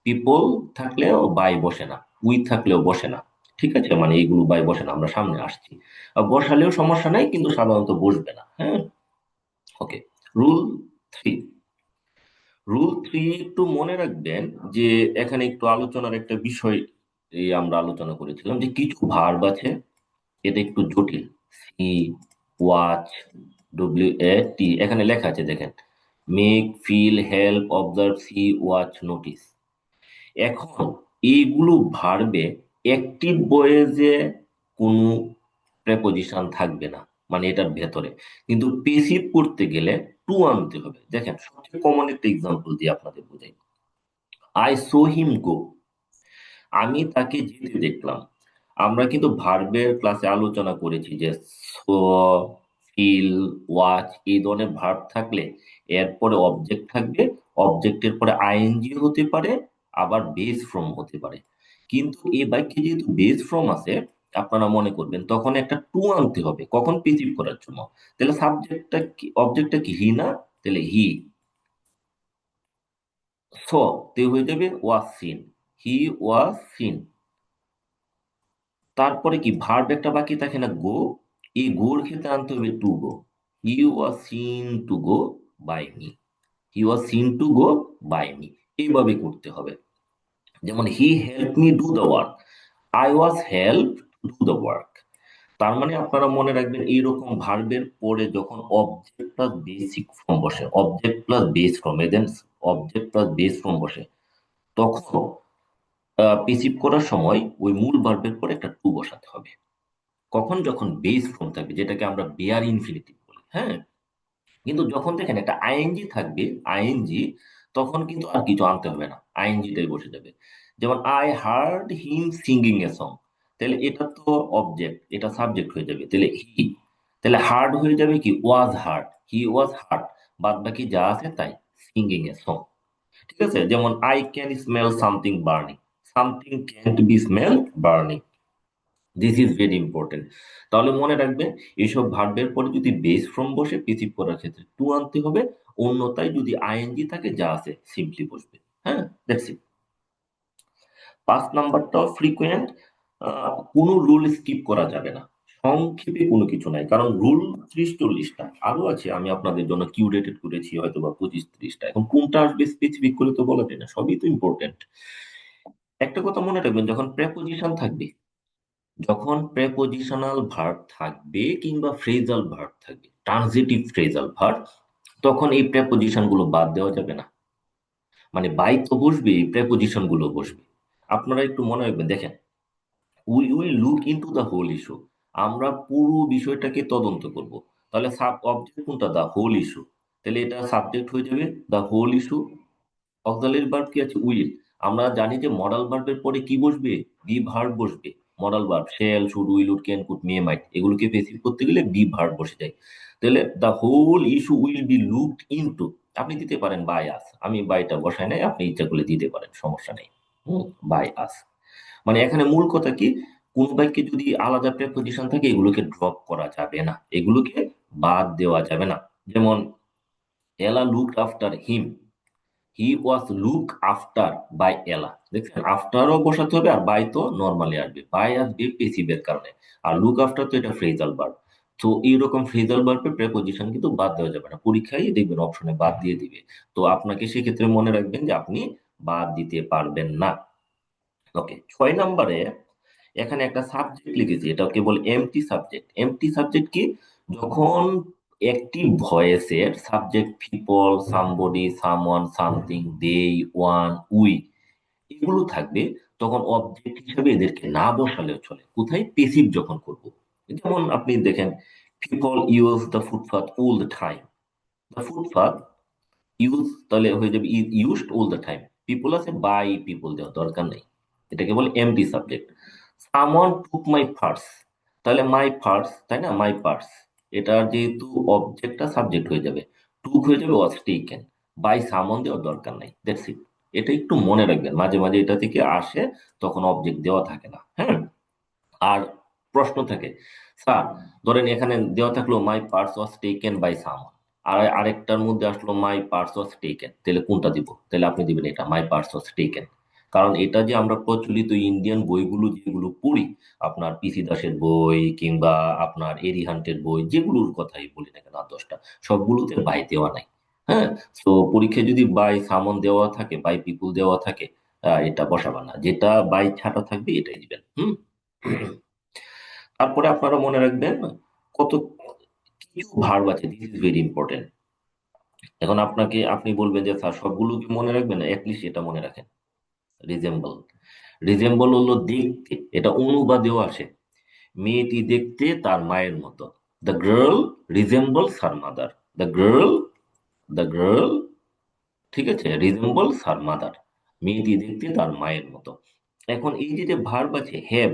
Speaker 1: People থাকলেও বাই বসে না, উই থাকলেও বসে না। ঠিক আছে, মানে এইগুলো বাই বসে না, আমরা সামনে আসছি। আর বসালেও সমস্যা নাই, কিন্তু সাধারণত বসবে না। হ্যাঁ, okay. Rule three. Rule three একটু মনে রাখবেন যে এখানে একটু আলোচনার একটা বিষয় আমরা আলোচনা করেছিলাম যে কিছু ভার্ব আছে, এটা একটু জটিল। সি, ওয়াচ, WAT, এখানে লেখা আছে দেখেন, make, feel, help, observe, see, watch, notice. এখন এইগুলো ভার্বে অ্যাক্টিভ ভয়েসে কোনো প্রেপোজিশন থাকবে না, মানে এটার ভেতরে। কিন্তু পেসিভ করতে গেলে টু আনতে হবে। দেখেন, সবচেয়ে কমন একটা এক্সাম্পল দিয়ে আপনাদের বোঝাই। আই সো হিম গো, আমি তাকে যেতে দেখলাম। আমরা কিন্তু ভার্বের ক্লাসে আলোচনা করেছি যে সো, ফিল, ওয়াচ এই ধরনের ভার্ব থাকলে এরপরে অবজেক্ট থাকবে, অবজেক্টের পরে আইএনজি হতে পারে, আবার বেস ফর্ম হতে পারে। কিন্তু এই বাক্যে যেহেতু বেস ফর্ম আছে, আপনারা মনে করবেন তখন একটা টু আনতে হবে, কখন? পেসিভ করার জন্য। তাহলে সাবজেক্টটা কি, অবজেক্টটা কি? হি না? তাহলে হি। সো তে হয়ে যাবে was seen, he was scene. তারপরে কি ভার্ব একটা বাকি থাকে না, গো। এই গোর ক্ষেত্রে আনতে হবে to go. He was seen to go by me, he was seen to go by me. এইভাবে করতে হবে। যেমন he help me do the work, I was help do the work. তার মানে আপনারা মনে রাখবেন, এইরকম ভার্বের পরে যখন অবজেক্ট প্লাস বেসিক ফর্ম বসে, অবজেক্ট প্লাস বেস ফর্ম, এদেন অবজেক্ট প্লাস বেস ফর্ম বসে, তখন পেসিভ করার সময় ওই মূল ভার্বের পরে একটা টু বসাতে হবে। কখন? যখন বেস ফর্ম থাকবে, যেটাকে আমরা বেয়ার ইনফিনিটিভ বলি। হ্যাঁ, কিন্তু যখন দেখেন একটা আইএনজি থাকবে, আইএনজি, তখন কিন্তু আর কিছু আনতে হবে না, আইএনজিটাই বসে যাবে। যেমন I hard him singing a song, তাহলে এটা তো অবজেক্ট, এটা সাবজেক্ট হয়ে যাবে, তাহলে হি। তাহলে হার্ড হয়ে যাবে কি? ওয়াজ হার্ড, হি ওয়াজ হার্ড। বাদ বাকি যা আছে তাই, সিঙ্গিং এ সং। ঠিক আছে? যেমন I can smell something burning, something can't B smell burning. This is very important. তাহলে মনে রাখবেন, এইসব ভার্বের পরে যদি বেস ফর্ম বসে পেসিভ করার ক্ষেত্রে টু আনতে হবে, অন্যথায় যদি আইএনজি থাকে যা আছে সিম্পলি বসবে। হ্যাঁ, দ্যাটস ইট। 5 নাম্বারটাও ফ্রিকোয়েন্ট। কোনো রুল স্কিপ করা যাবে না, সংক্ষেপে কোনো কিছু নাই, কারণ রুল 30-40টা আরো আছে, আমি আপনাদের জন্য কিউরেটেড করেছি হয়তো বা 25-30টা। এখন কোনটা আসবে স্পেসিফিক করে তো বলা যায় না, সবই তো ইম্পর্টেন্ট। একটা কথা মনে রাখবেন, যখন প্রেপোজিশনাল ভার্ব থাকবে কিংবা ফ্রেজাল ভার্ব থাকবে, ট্রানজিটিভ ফ্রেজাল ভার্ব, তখন এই প্রেপোজিশন গুলো বাদ দেওয়া যাবে না। মানে বাই তো বসবে, এই প্রেপোজিশন গুলো বসবে। আপনারা একটু মনে রাখবেন, দেখেন, we will look into the whole issue, আমরা পুরো বিষয়টাকে তদন্ত করব। তাহলে সাব অবজেক্ট কোনটা? The whole issue. তাহলে এটা সাবজেক্ট হয়ে যাবে the whole issue. Auxiliary verb কি আছে? উইল। আমরা জানি যে মডাল ভার্বের পরে কি বসবে? বি ভার্ব বসবে। Modal verb shall, should, will, would, can, could, may, might, এগুলোকে পেসিভ করতে গেলে বি ভার্ব বসে যায়। তাহলে the whole issue will be looked into, আপনি দিতে পারেন বাই আস, আমি বাইটা বসাই নাই, আপনি ইচ্ছা করলে দিতে পারেন, সমস্যা নেই। By us. মানে এখানে মূল কথা কি, কোন বাক্যে যদি আলাদা প্রেপোজিশন থাকে এগুলোকে ড্রপ করা যাবে না, এগুলোকে বাদ দেওয়া যাবে না। যেমন Ella looked after him, he was look after by Ella. দেখছেন, আফটারও বসাতে হবে, আর বাই তো নর্মালি আসবে, বাই আসবে পেসিভের কারণে, আর লুক আফটার তো এটা ফ্রেজাল ভার্ব। তো এইরকম ফ্রেজাল ভার্বের প্রেপোজিশন কিন্তু বাদ দেওয়া যাবে না, পরীক্ষায় দেখবেন অপশনে বাদ দিয়ে দিবে। তো আপনাকে সেক্ষেত্রে মনে রাখবেন যে আপনি বাদ দিতে পারবেন না। ওকে, 6 নম্বরে এখানে একটা সাবজেক্ট লিখেছি, এটা কেবল এমটি সাবজেক্ট। এমটি সাবজেক্ট কি? যখন একটি ভয়েসের subject people, somebody, someone, something, they, one, we এগুলো থাকবে, তখন অবজেক্ট হিসেবে এদেরকে না বসালেও চলে। কোথায়? পেসিভ যখন করব। যেমন আপনি দেখেন, people use the footpath all the time. The footpath use, তাহলে হয়ে যাবে used all the time. People আছে, বাই পিপল দেওয়ার দরকার নেই, এটা কেবল empty subject. Someone took my purse, তাহলে মাই পার্স, তাই না, মাই পার্স, এটার যেহেতু অবজেক্টটা সাবজেক্ট হয়ে যাবে, টুক হয়ে যাবে ওয়াজ টেকেন, বাই সামওয়ান দেওয়ার দরকার নাই, দ্যাটস ইট। এটা একটু মনে রাখবেন, মাঝে মাঝে এটা থেকে আসে, তখন অবজেক্ট দেওয়া থাকে না। হ্যাঁ, আর প্রশ্ন থাকে, স্যার ধরেন এখানে দেওয়া থাকলো my purse was taken by someone, আর আরেকটার মধ্যে আসলো মাই পার্স ওয়াজ টেকেন, তাহলে কোনটা দিব? তাহলে আপনি দিবেন এটা, মাই পার্স ওয়াজ টেকেন। কারণ এটা যে আমরা প্রচলিত ইন্ডিয়ান বইগুলো যেগুলো পড়ি, আপনার পিসি দাসের বই কিংবা আপনার এরি হান্টের বই, যেগুলোর কথাই বলি না কেন, 10টা, সবগুলোতে বাই দেওয়া নাই। হ্যাঁ, তো পরীক্ষায় যদি বাই সামন দেওয়া থাকে, বাই পিপুল দেওয়া থাকে, এটা বসাবেন না, যেটা বাই ছাড়া থাকবে এটাই দিবেন। তারপরে আপনারা মনে রাখবেন, কত কিছু ভার্ব আছে, দিস ইজ ভেরি ইম্পর্টেন্ট। এখন আপনি বলবেন যে স্যার সবগুলো কি মনে রাখবেন না, অ্যাটলিস্ট এটা মনে রাখেন। রিজেম্বল, রিজেম্বল হলো দেখতে, এটা অনুবাদেও আসে, মেয়েটি দেখতে তার মায়ের মতো। The girl resembles her mother. The girl, the girl, ঠিক আছে, রিজেম্বলস হার মাদার, মেয়েটি দেখতে তার মায়ের মতো। এখন এই যে যে ভার্ব আছে হ্যাভ,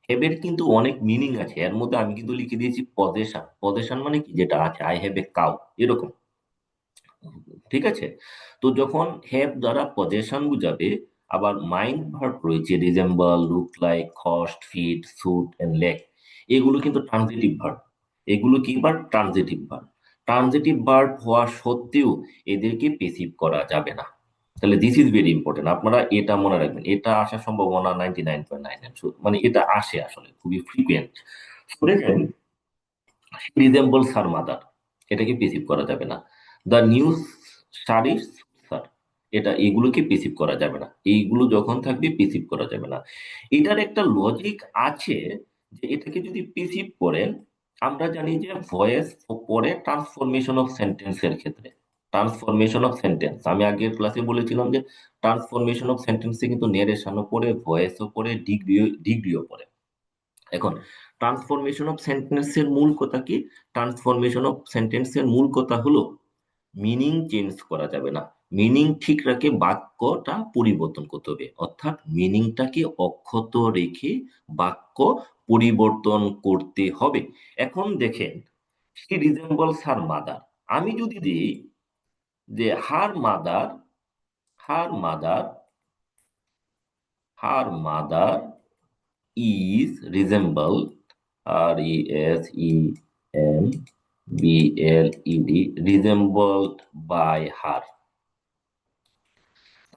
Speaker 1: হ্যাভের কিন্তু অনেক মিনিং আছে, এর মধ্যে আমি কিন্তু লিখে দিয়েছি পজেশন। পজেশন মানে কি? যেটা আছে, আই হ্যাভ এ কাউ, এরকম, ঠিক আছে। তো যখন হ্যাভ দ্বারা পজেশন বুঝাবে, আবার মাইন্ড ভার্ব রয়েছে, resemble, look like, cost, fit, suit and lack, এগুলো কিন্তু ট্রানজিটিভ ভার্ব। এগুলো কি ভার্ব? Transitive verb. ট্রানজিটিভ ভার্ব হওয়া সত্ত্বেও এদেরকে পেসিভ করা যাবে না। তাহলে দিস ইজ ভেরি ইম্পর্টেন্ট, আপনারা এটা মনে রাখবেন, এটা আসার সম্ভাবনা 99.99, মানে এটা আসে আসলে খুবই ফ্রিকুয়েন্ট। দেখেন, রিজেম্বল সার মাদার, এটাকে পেসিভ করা যাবে না। দ্য নিউজ শাড়ি স্যার, এগুলোকে পেসিভ করা যাবে না, এইগুলো যখন থাকবে পেসিভ করা যাবে না। এটার একটা লজিক আছে, যে এটাকে যদি পেসিভ করেন, আমরা জানি যে ভয়েস পরে ট্রান্সফরমেশন অফ সেন্টেন্সের ক্ষেত্রে, ট্রান্সফরমেশন অফ সেন্টেন্স, আমি আগের ক্লাসে বলেছিলাম যে ট্রান্সফরমেশন অফ সেন্টেন্সে কিন্তু নেরেশনও পড়ে, ভয়েসও পড়ে, ডিগ্রিও পড়ে। এখন ট্রান্সফরমেশন অফ সেন্টেন্সের মূল কথা কি? ট্রান্সফরমেশন অফ সেন্টেন্সের মূল কথা হলো মিনিং চেঞ্জ করা যাবে না, মিনিং ঠিক রেখে বাক্যটা পরিবর্তন করতে হবে, অর্থাৎ মিনিংটাকে অক্ষত রেখে বাক্য পরিবর্তন করতে হবে। এখন দেখেন, সি রিজেম্বলস হার মাদার, আমি যদি দিই যে her mother, her mother, her mother is resembled, resembled by her,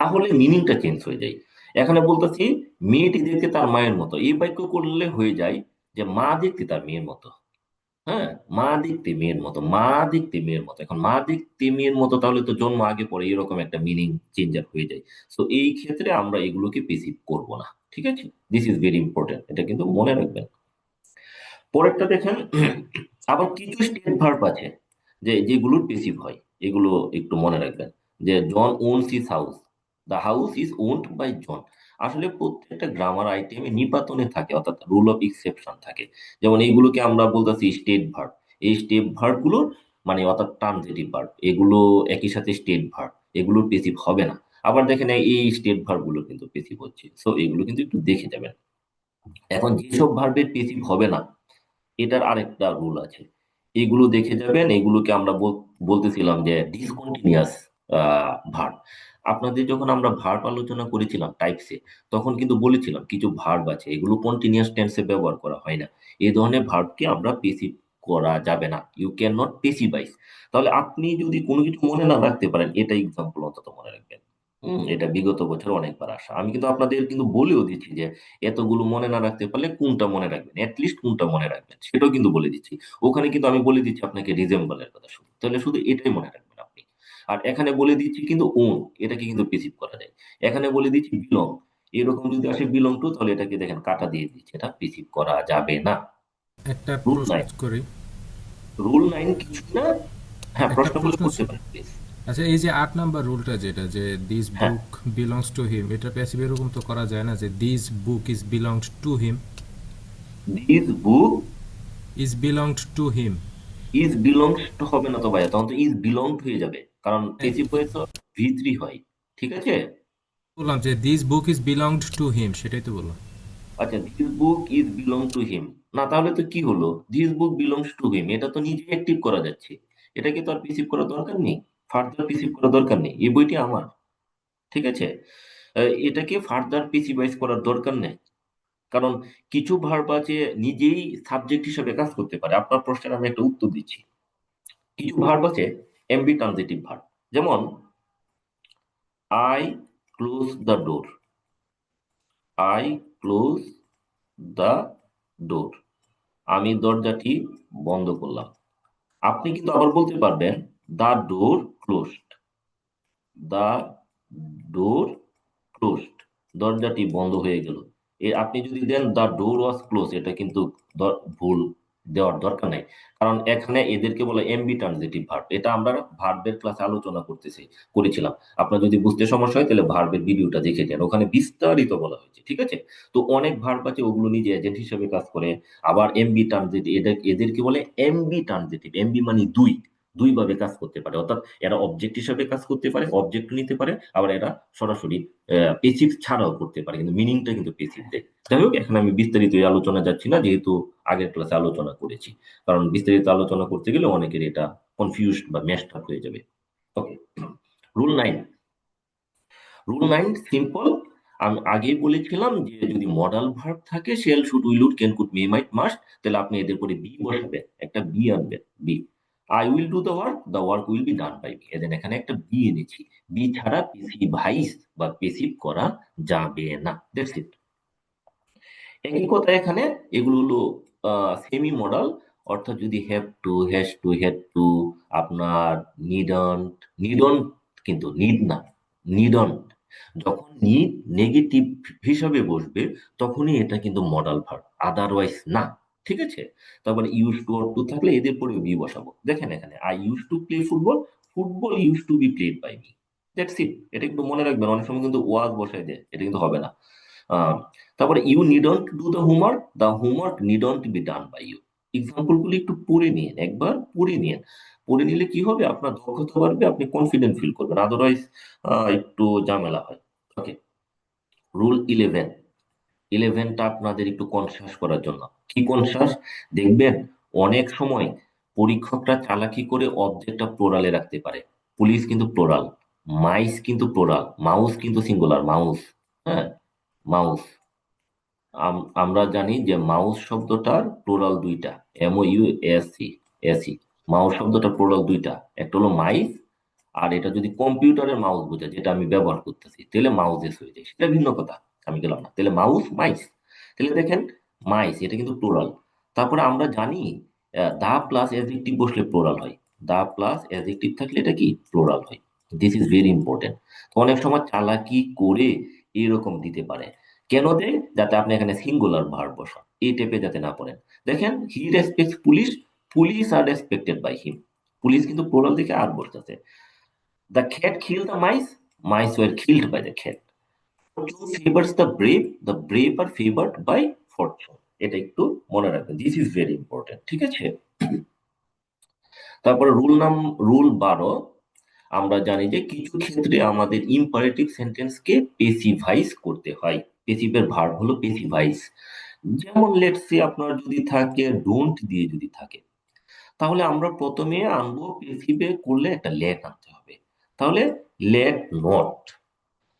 Speaker 1: তাহলে মিনিংটা চেঞ্জ হয়ে যায়। এখানে বলতেছি মেয়েটি দেখতে তার মায়ের মতো, এই বাক্য করলে হয়ে যায় যে মা দেখতে তার মেয়ের মতো। হ্যাঁ, মা দেখতে মেয়ের মতো, মা দেখতে মেয়ের মতো। এখন মা দেখতে মেয়ের মতো, তাহলে তো জন্ম আগে পরে এরকম একটা মিনিং চেঞ্জার হয়ে যায়। তো এই ক্ষেত্রে আমরা এগুলোকে পেসিভ করব না। ঠিক আছে, দিস ইজ ভেরি ইম্পর্টেন্ট, এটা কিন্তু মনে রাখবেন। পরেরটা দেখেন, আবার কিছু স্টেট ভার্ব আছে যেগুলোর পেসিভ হয়, এগুলো একটু মনে রাখবেন। যে John owns his house, the house is owned by John. আসলে প্রত্যেকটা গ্রামার আইটেমে নিপাতনে থাকে, অর্থাৎ রুল অফ এক্সেপশন থাকে। যেমন এইগুলোকে আমরা বলতেছি স্টেট ভার্ব। এই স্টেট ভার্ব গুলোর মানে অর্থাৎ ট্রানজিটিভ ভার্ব, এগুলো একই সাথে স্টেট ভার্ব, এগুলো পেসিভ হবে না। আবার দেখেন এই স্টেট ভার্ব গুলো কিন্তু পেসিভ হচ্ছে, সো এগুলো কিন্তু একটু দেখে যাবেন। এখন যেসব ভার্বের পেসিভ হবে না, এটার আরেকটা রুল আছে, এগুলো দেখে যাবেন। এগুলোকে আমরা বলতেছিলাম যে ডিসকন্টিনিউয়াস ভার্ব। আপনাদের যখন আমরা ভার্ব আলোচনা করেছিলাম টাইপসে, তখন কিন্তু বলেছিলাম কিছু ভার্ব আছে এগুলো কন্টিনিউয়াস টেন্সে ব্যবহার করা হয় না। এই ধরনের ভার্বকে আমরা পেসিভ করা যাবে না, ইউ ক্যান নট পেসিভাইজ। তাহলে আপনি যদি কোনো কিছু মনে না রাখতে পারেন, এটা এক্সাম্পল অন্তত মনে রাখবেন। এটা বিগত বছর অনেকবার আসা, আমি কিন্তু আপনাদের কিন্তু বলেও দিচ্ছি যে এতগুলো মনে না রাখতে পারলে কোনটা মনে রাখবেন, অ্যাটলিস্ট কোনটা মনে রাখবেন সেটাও কিন্তু বলে দিচ্ছি। ওখানে কিন্তু আমি বলে দিচ্ছি আপনাকে রিজেম্বলের কথা, শুধু তাহলে শুধু এটাই মনে রাখবেন আপনি। আর এখানে বলে দিচ্ছি কিন্তু ওন, এটাকে কিন্তু পেসিভ করা যায়। এখানে বলে দিচ্ছি বিলং, এরকম যদি আসে বিলং টু, তাহলে এটাকে দেখেন কাটা দিয়ে দিচ্ছে, এটা পেসিভ করা যাবে না।
Speaker 4: একটা
Speaker 1: রুল
Speaker 4: প্রশ্ন
Speaker 1: নাইন,
Speaker 4: করি।
Speaker 1: রুল নাইন কিছু না। হ্যাঁ,
Speaker 4: একটা
Speaker 1: প্রশ্ন করলে
Speaker 4: প্রশ্ন
Speaker 1: করতে
Speaker 4: ছিল।
Speaker 1: পারেন প্লিজ।
Speaker 4: আচ্ছা, এই যে 8 নাম্বার রুলটা, যেটা যে দিস
Speaker 1: হ্যাঁ,
Speaker 4: বুক বিলংস টু হিম, এটা প্যাসিভ এরকম তো করা যায় না যে this book is belonged to him.
Speaker 1: This book
Speaker 4: is belonged to him.
Speaker 1: Is belongs to হবে না তো ভাইয়া, তখন তো ইজ বিলংড হয়ে যাবে, কারণ পেসিভ ভয়েস ভি3 হয়। ঠিক আছে।
Speaker 4: বললাম যে this book is belonged to him, সেটাই তো বললাম।
Speaker 1: আচ্ছা, this book is belong to him, না তাহলে তো কি হলো, this book belongs to him, এটা তো নিজে অ্যাক্টিভ করা যাচ্ছে। এটাকে তো আর পিসিভ করার দরকার নেই, ফার্দার পিসিভ করার দরকার নেই, এই বইটি আমার। ঠিক আছে। এটাকে ফার্দার পিসিভাইজ করার দরকার নেই, কারণ কিছু ভার্ব আছে নিজেই সাবজেক্ট হিসেবে কাজ করতে পারে। আপনার প্রশ্নের আমি একটা উত্তর দিচ্ছি। কিছু ভার্ব আছে এমবি ট্রানজিটিভ ভার্ব, যেমন I close the door, I close the door, আমি দরজাটি বন্ধ করলাম। আপনি কিন্তু আবার বলতে পারবেন the door closed, the door closed, দরজাটি বন্ধ হয়ে গেল। আপনি যদি দেন দ্য ডোর ওয়াজ ক্লোজ, এটা কিন্তু ভুল, দেওয়ার দরকার নাই। কারণ এখানে এদেরকে বলে এমবি ট্রানজিটিভ ভার্ব, এটা আমরা ভার্বের ক্লাসে আলোচনা করেছিলাম। আপনার যদি বুঝতে সমস্যা হয় তাহলে ভার্বের ভিডিওটা দেখে যান, ওখানে বিস্তারিত বলা হয়েছে। ঠিক আছে। তো অনেক ভার্ব আছে ওগুলো নিজে এজেন্ট হিসেবে কাজ করে। আবার এমবি ট্রানজিটিভ, এদেরকে বলে এমবি ট্রানজিটিভ। এমবি মানে দুই, দুই ভাবে কাজ করতে পারে, অর্থাৎ এরা অবজেক্ট হিসেবে কাজ করতে পারে, অবজেক্ট নিতে পারে, আবার এরা সরাসরি পেসিভ ছাড়াও করতে পারে, কিন্তু মিনিংটা কিন্তু পেসিভ দেয়। যাই হোক, এখানে আমি বিস্তারিত এই আলোচনা যাচ্ছি না, যেহেতু আগের ক্লাসে আলোচনা করেছি। কারণ বিস্তারিত আলোচনা করতে গেলে অনেকের এটা কনফিউজড বা ম্যাশড আপ হয়ে যাবে। Okay, rule nine. Rule nine simple. আমি আগেই বলেছিলাম যে যদি মডাল ভার্ব থাকে shall, should, will, would, can, could, may, might, must, তাহলে আপনি এদের পরে বি বসাবেন, একটা বি আনবেন। Be, I will do the work will be done by me, এখানে একটা বি এনেছি। বি ছাড়া পেসিভাইজ বা পেসিভ করা যাবে না, দ্যাটস ইট। একই কথা এখানে, এগুলো হলো সেমি মডাল, অর্থাৎ যদি have to, has to, had to, আপনার নিডন্ট, নিডন্ট কিন্তু নিড না, নিডন্ট, যখন নিড নেগেটিভ হিসাবে বসবে তখনই এটা কিন্তু মডাল ভার্ব, আদারওয়াইজ না। ঠিক আছে। তারপরে ইউজ টু অর টু থাকলে এদের পরে বি বসাবো। দেখেন এখানে I use to play football, football use to be played by me, that's it. এটা একটু মনে রাখবেন, অনেক সময় কিন্তু ওয়াজ বসায় দেয়, এটা কিন্তু হবে না। আহ, তারপরে you needn't do the homework needn't be done by you. Example গুলো একটু পড়ে নিন, একবার পড়ে নিন। পড়ে নিলে কি হবে, আপনার দক্ষতা বাড়বে, আপনি কনফিডেন্ট ফিল করবেন, আদারওয়াইজ একটু ঝামেলা হয়। ওকে, রুল 11। 11টা আপনাদের একটু কনসাস করার জন্য। কি কনসাস? দেখবেন অনেক সময় পরীক্ষকরা চালাকি করে অবজেক্টটা প্লোরালে রাখতে পারে। পুলিশ কিন্তু প্লোরাল, মাইস কিন্তু প্লোরাল, মাউস কিন্তু সিঙ্গুলার, মাউস। হ্যাঁ, মাউস। আমরা জানি যে মাউস শব্দটার প্লুরাল দুইটা, MOUSE, এসি। মাউস শব্দটা প্লুরাল দুইটা, একটা হলো মাইস, আর এটা যদি কম্পিউটারের মাউস বোঝায় যেটা আমি ব্যবহার করতেছি তাহলে মাউসেস হয়ে যায়, সেটা ভিন্ন কথা, আমি গেলাম না। তাহলে মাউস মাইস, তাহলে দেখেন মাইস এটা কিন্তু প্লুরাল। তারপরে আমরা জানি দা প্লাস অ্যাডজেক্টিভ বসলে প্লুরাল হয়, দা প্লাস অ্যাডজেক্টিভ থাকলে এটা কি প্লুরাল হয়। This is very important. তো অনেক সময় চালাকি করে এরকম দিতে পারে, কেন দেয়? যাতে আপনি এখানে সিঙ্গুলার ভার্ব বসান, এই টাইপে যাতে না পড়েন। দেখেন he respects police, police are respected by him, police কিন্তু প্লুরাল দিকে আর বসতেছে। The cat killed the mice, mice were killed by the cat. Fortune favors the brave are favored by fortune. এটা একটু মনে রাখবেন, দিস ইজ ভেরি ইম্পর্টেন্ট, ঠিক আছে? তারপরে রুল 12, আমরা জানি যে কিছু ক্ষেত্রে আমাদের ইম্পারেটিভ সেন্টেন্সকে পেসিভাইজ করতে হয়। পেসিভের ভার্ব হলো পেসিভাইজ। যেমন লেটস সে আপনার যদি থাকে ডোন্ট দিয়ে যদি থাকে, তাহলে আমরা প্রথমে আনবো পেসিভে করলে একটা লেট আনতে হবে। তাহলে লেট নট,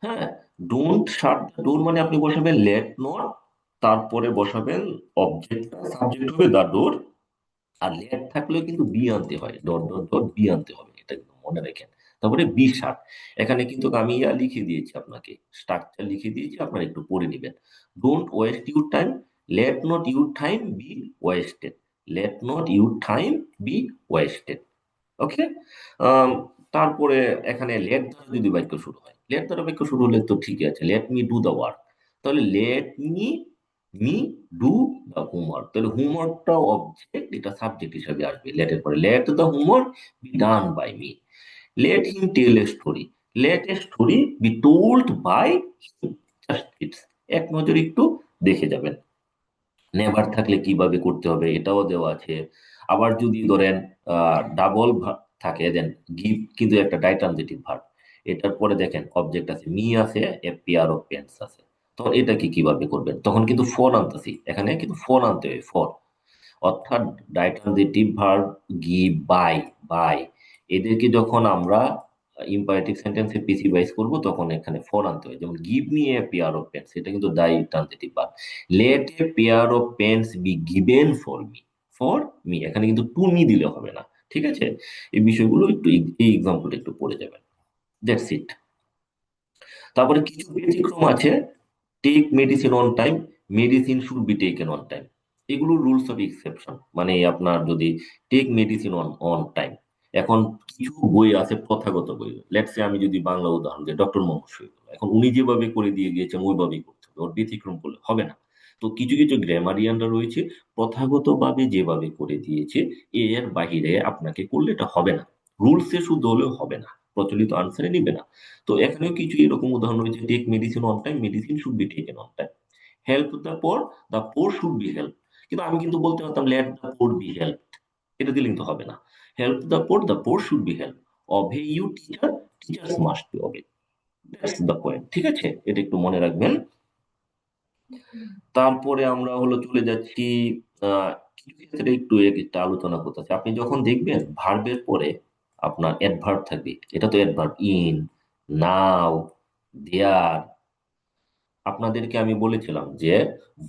Speaker 1: হ্যাঁ, ডোন্ট শাট দ্য ডোর মানে আপনি বসাবেন লেট নট, তারপরে বসাবেন অবজেক্ট, সাবজেক্ট হবে দা ডোর, আর লেট থাকলেও কিন্তু বি আনতে হয়, ডট ডট ডট বি আনতে হবে, এটা কিন্তু মনে রাখেন। তারপরে বি শার্ট, এখানে কিন্তু আমি লিখে দিয়েছি আপনাকে, স্ট্রাকচার লিখে দিয়েছি, আপনারা একটু পড়ে নেবেন। Don't waste your time, let not your time be wasted, let not your time be wasted. Okay. তারপরে এখানে লেট দ্বারা যদি বাক্য শুরু হয়, লেট দ্বারা বাক্য শুরু হলে তো ঠিকই আছে, let me do the work, তাহলে let me do the homework, তাহলে হোমওয়ার্কটা অবজেক্ট, এটা সাবজেক্ট হিসাবে আসবে লেটের পরে, let the homework be done by me. Let him tell a story, let a story be told by him. Just it's, এক নজরে একটু দেখে যাবেন। নেভার থাকলে কিভাবে করতে হবে এটাও দেওয়া আছে। আবার যদি ধরেন ডাবল থাকে, দেন গিভ কিন্তু একটা ডাইট্রানজিটিভ ভার্ব, এটার পরে দেখেন অবজেক্ট আছে, মি আছে, এ পেয়ার অফ পেন্স আছে, তখন এটা কি কিভাবে করবেন? তখন কিন্তু ফর আনতেছি, এখানে কিন্তু ফর আনতে হবে, ফর। অর্থাৎ ডাইট্রানজিটিভ ভার্ব গিভ, বাই, বাই, এদেরকে যখন আমরা ইম্পারেটিভ সেন্টেন্সে পেসিভাইজ করব তখন এখানে ফর আনতে হয়। যেমন give me a pair of pens, এটা কিন্তু ditransitive verb. Let a pair of pens be given for me, for me, এখানে কিন্তু টু মি দিলে হবে না, ঠিক আছে? এই বিষয়গুলো একটু, এই এক্সাম্পলটা একটু পড়ে যাবেন। That's it. তারপরে কিছু ব্যতিক্রম আছে, take medicine on time, medicine should be taken on time, এগুলো রুলস অফ এক্সেপশন। মানে আপনার যদি take medicine on on time, এখন কিছু বই আছে প্রথাগত বই, লেটস সে আমি যদি বাংলা উদাহরণ দিই, ডক্টর মোহাম্মদ শহীদুল্লাহ, এখন উনি যেভাবে করে দিয়ে গিয়েছেন ওইভাবেই করতে হবে, ওর ব্যতিক্রম করলে হবে না। তো কিছু কিছু গ্রামারিয়ানরা রয়েছে প্রথাগত ভাবে যেভাবে করে দিয়েছে এর বাহিরে আপনাকে করলে এটা হবে না, রুলসে শুদ্ধ হলেও হবে না, প্রচলিত আনসারে নিবে না। তো এখানেও কিছু এরকম উদাহরণ রয়েছে, take medicine on time, medicine should be taken on time. Help the poor should be help, কিন্তু আমি কিন্তু বলতে পারতাম let the poor be help, এটা দিলে কিন্তু হবে না। Help the poor should be help, obey you teacher, teachers must be obey, that's the point, ঠিক আছে? এটা একটু মনে রাখবেন। তারপরে আমরা হলো চলে যাচ্ছি কিছু ক্ষেত্রে একটু একটা আলোচনা করতেছি। আপনি যখন দেখবেন ভার্বের পরে আপনার অ্যাডভার্ব থাকবে, এটা তো অ্যাডভার্ব, ইন, নাও, দেয়ার, আপনাদেরকে আমি বলেছিলাম যে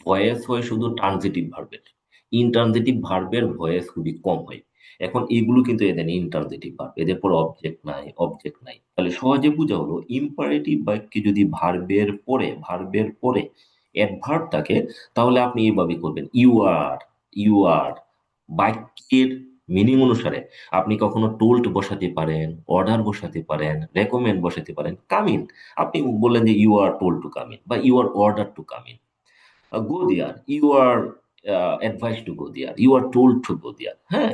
Speaker 1: ভয়েস হয় শুধু ট্রানজিটিভ ভার্বের, ইনট্রানজিটিভ ভার্বের ভয়েস খুবই কম হয়। এখন এগুলো কিন্তু এদের ইনট্রানজিটিভ ভার্ব, এদের পর অবজেক্ট নাই, অবজেক্ট নাই, তাহলে সহজে বোঝা হলো ইম্পারেটিভ বাক্যে যদি ভার্বের পরে অ্যাডভার্ব থাকে, তাহলে আপনি এইভাবে করবেন, ইউ আর বাক্যের মিনিং অনুসারে আপনি কখনো টোল্ড বসাতে পারেন, অর্ডার বসাতে পারেন, রেকমেন্ড বসাতে পারেন, কাম ইন, আপনি বললেন যে you are told to come in বা you are order to come in, go there, you are advise to go there, you are told to go there, হ্যাঁ,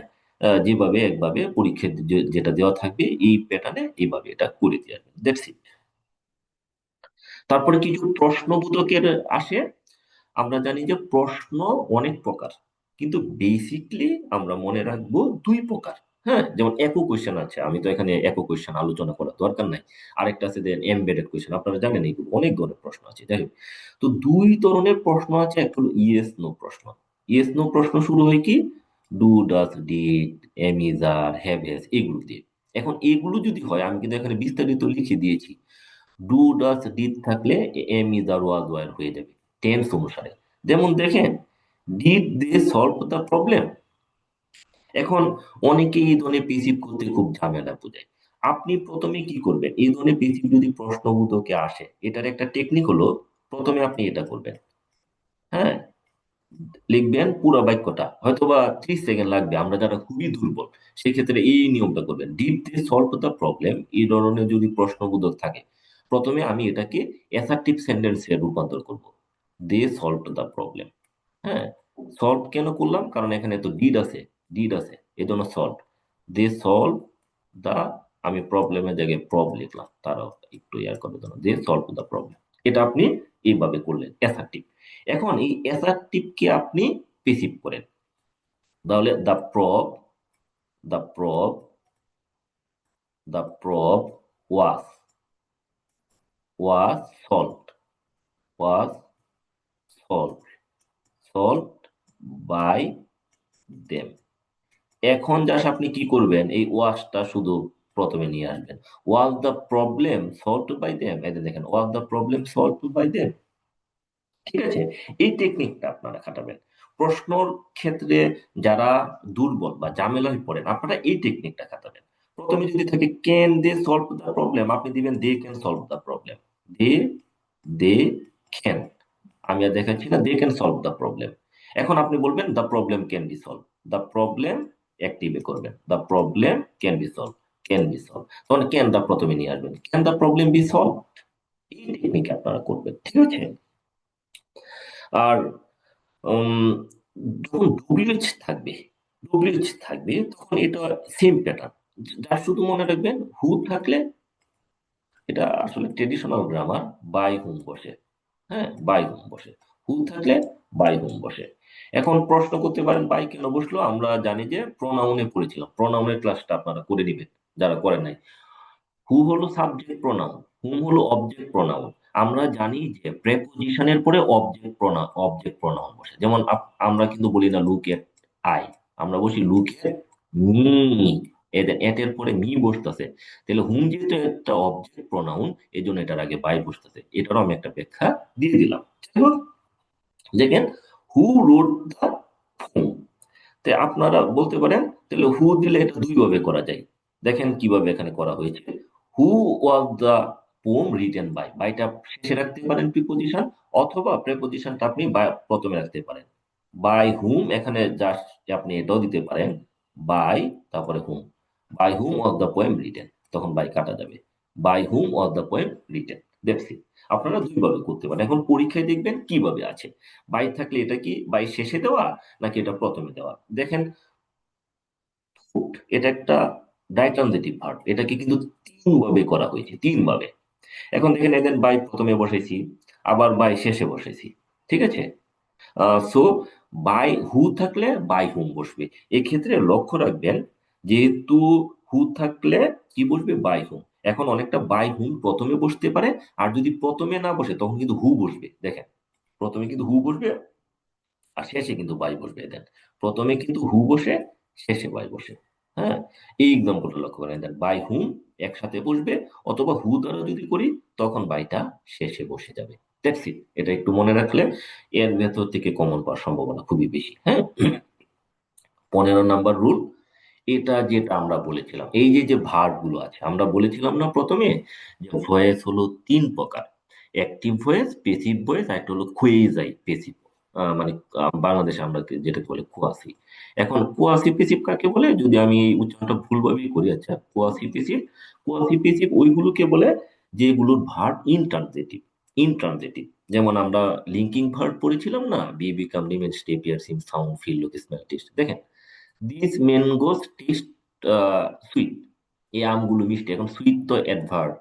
Speaker 1: যেভাবে একভাবে পরীক্ষায় যেটা দেওয়া থাকবে এই প্যাটার্নে এইভাবে এটা করে দেওয়া, দ্যাটস ইট। তারপরে কিছু প্রশ্নবোধকের আসে। আমরা জানি যে প্রশ্ন অনেক প্রকার, কিন্তু বেসিকলি আমরা মনে রাখবো দুই প্রকার। হ্যাঁ, যেমন একো কোয়েশ্চেন আছে, আমি তো এখানে একো কোয়েশ্চেন আলোচনা করার দরকার নাই। আরেকটা আছে যে এমবেডেড কোয়েশ্চেন, আপনারা জানেন এগুলো অনেক ধরনের প্রশ্ন আছে, যাই হোক। তো দুই ধরনের প্রশ্ন আছে, একটা হলো ইয়েস নো প্রশ্ন। ইয়েস নো প্রশ্ন শুরু হয় কি do, does, did, am, is, are, have, has, এগুলো দিয়ে। এখন এগুলো যদি হয়, আমি কিন্তু এখানে বিস্তারিত লিখে দিয়েছি, ডু, ডাজ, ডিড থাকলে am, is, are, was, were হয়ে যাবে টেন্স অনুসারে। যেমন দেখেন, did they solve the problem. এখন অনেকেই এই ধরনের পেসিভ করতে খুব ঝামেলা বোঝায়। আপনি প্রথমে কি করবেন, এই ধরনের পেসিভ যদি প্রশ্নবোধকে আসে, এটার একটা টেকনিক হলো, প্রথমে আপনি এটা করবেন, হ্যাঁ, লিখবেন পুরো বাক্যটা, হয়তোবা 30 সেকেন্ড লাগবে আমরা যারা খুবই দুর্বল, সেক্ষেত্রে এই নিয়মটা করবেন। Did they solve the problem, এই ধরনের যদি প্রশ্নবোধক থাকে, প্রথমে আমি এটাকে অ্যাসার্টিভ সেন্টেন্সে রূপান্তর করব। দে সলভ দ্য প্রবলেম। হ্যাঁ, সলভ কেন করলাম, কারণ এখানে তো ডিড আছে, এই জন্য সলভ। দে সলভ দা, আমি প্রবলেমের জায়গায় প্রব লিখলাম, তারাও একটু ইয়ার করার জন্য, দে সলভ দা প্রবলেম। এটা আপনি এইভাবে করলেন অ্যাসার্টিভ। এখন এই অ্যাসার্টিভ কে আপনি পেসিভ করেন, তাহলে the prob the prob was was solved was solved solved by them. এখন জাস্ট আপনি কি করবেন, এই ওয়াজটা শুধু প্রথমে নিয়ে আসবেন। Was the problem solved by them, এই যে দেখেন, was the problem solved by them. ঠিক আছে, এই টেকনিকটা আপনারা খাটাবেন। প্রশ্নর ক্ষেত্রে যারা দুর্বল বা ঝামেলায় পড়েন, আপনারা এই টেকনিকটা খাটাবেন। প্রথমে যদি থাকে can they solve the problem, আপনি দিবেন they can solve the problem. They they can, আমি আর দেখাচ্ছি না, they can solve the problem. এখন আপনি বলবেন the problem can be solve, the problem অ্যাক্টিভে করবেন, the problem can be solve, তখন ক্যান দা প্রথমে নিয়ে আসবেন, can the problem be solve. এই টেকনিক আপনারা করবেন, ঠিক আছে। আর উম, যখন ডব্লিউএইচ থাকবে তখন এটা সেম প্যাটার্ন। যা শুধু মনে রাখবেন, হু থাকলে এটা আসলে ট্রেডিশনাল গ্রামার, বাই হুম বসে, হ্যাঁ, বাই হুম বসে। হু থাকলে বাই হুম বসে। এখন প্রশ্ন করতে পারেন বাই কেন বসলো, আমরা জানি যে প্রোনাউনে পড়েছিলাম, প্রোনাউনের ক্লাসটা আপনারা করে নেবেন যারা করেন নাই। হু হলো সাবজেক্ট প্রোনাউন, হুম হলো অবজেক্ট প্রোনাউন। আমরা জানি যে প্রেপোজিশনের পরে অবজেক্ট প্রোনাউন বসে। যেমন আমরা কিন্তু বলি না লুক এট আই, আমরা বসি লুক এট মি। এর পরে মি বসতেছে, তাহলে হুম যেহেতু একটা অবজেক্ট প্রোনাউন, এই জন্য এটার আগে বাই বসতেছে। এটারও আমি একটা ব্যাখ্যা দিয়ে দিলাম। এখন দেখেন, হু রোড দ্য হোম, তে আপনারা বলতে পারেন তাহলে হু দিলে এটা দুই ভাবে করা যায়। দেখেন কিভাবে এখানে করা হয়েছে। Who was the poem written by, বাইটা শেষে রাখতে পারেন প্রিপোজিশন, অথবা প্রেপোজিশনটা আপনি প্রথমে রাখতে পারেন। বাই হুম, এখানে জাস্ট আপনি এটাও দিতে পারেন, বাই তারপরে whom, by whom was the poem written, তখন বাই কাটা যাবে, by whom was the poem written. দেখছি আপনারা দুইভাবে করতে পারেন। এখন পরীক্ষায় দেখবেন কিভাবে আছে। বাই থাকলে এটা কি বাই শেষে দেওয়া নাকি এটা প্রথমে দেওয়া। দেখেন, ফুট এটা একটা ডাইট্রানজিটিভ ভার্ব, এটাকে কিন্তু তিন ভাবে করা হয়েছে, তিন ভাবে। এখন দেখেন, এদের বাই প্রথমে বসাইছি, আবার বাই শেষে বসাইছি, ঠিক আছে। সো বাই হু থাকলে বাই হুম বসবে। এক্ষেত্রে লক্ষ্য রাখবেন, যেহেতু হু থাকলে কি বসবে, বাই হুম। এখন অনেকটা বাই হুম প্রথমে বসতে পারে, আর যদি প্রথমে না বসে তখন কিন্তু হু বসবে। দেখেন, প্রথমে কিন্তু হু বসবে আর শেষে কিন্তু বাই বসবে। দেন প্রথমে কিন্তু হু বসে, শেষে বাই বসে। হ্যাঁ, এই এক্সাম্পলটা লক্ষ্য করেন, দেন বাই হুম একসাথে বসবে, অথবা হু দ্বারা যদি করি তখন বাইটা শেষে বসে যাবে। That's it. এটা একটু মনে রাখলে এর ভেতর থেকে কমন পাওয়ার সম্ভাবনা খুবই বেশি। হ্যাঁ, 15 নাম্বার রুল, এটা যেটা আমরা বলেছিলাম, এই যে যে ভার্ব গুলো আছে, আমরা বলেছিলাম না প্রথমে যে ভয়েস হলো তিন প্রকার, অ্যাক্টিভ ভয়েস, পেসিভ ভয়েস, আর একটা হলো খুয়েজাই পেসিভ, মানে বাংলাদেশে আমরা যেটাকে বলে কুয়াসি। এখন কুয়াসি পেসিভ কাকে বলে, যদি আমি এই উচ্চারণটা ভুলভাবেই করি, আচ্ছা, কুয়াসি পেসিভ ওইগুলোকে বলে যেগুলোর ভার্ব ইনট্রানজিটিভ। যেমন আমরা লিঙ্কিং ভার্ব পড়েছিলাম না, be become remain stay appear seem sound feel look smell taste. দেখেন, দিস ম্যাঙ্গোস টেস্ট সুইট, এই আমগুলো মিষ্টি। এখন সুইট তো অ্যাডভার্ব,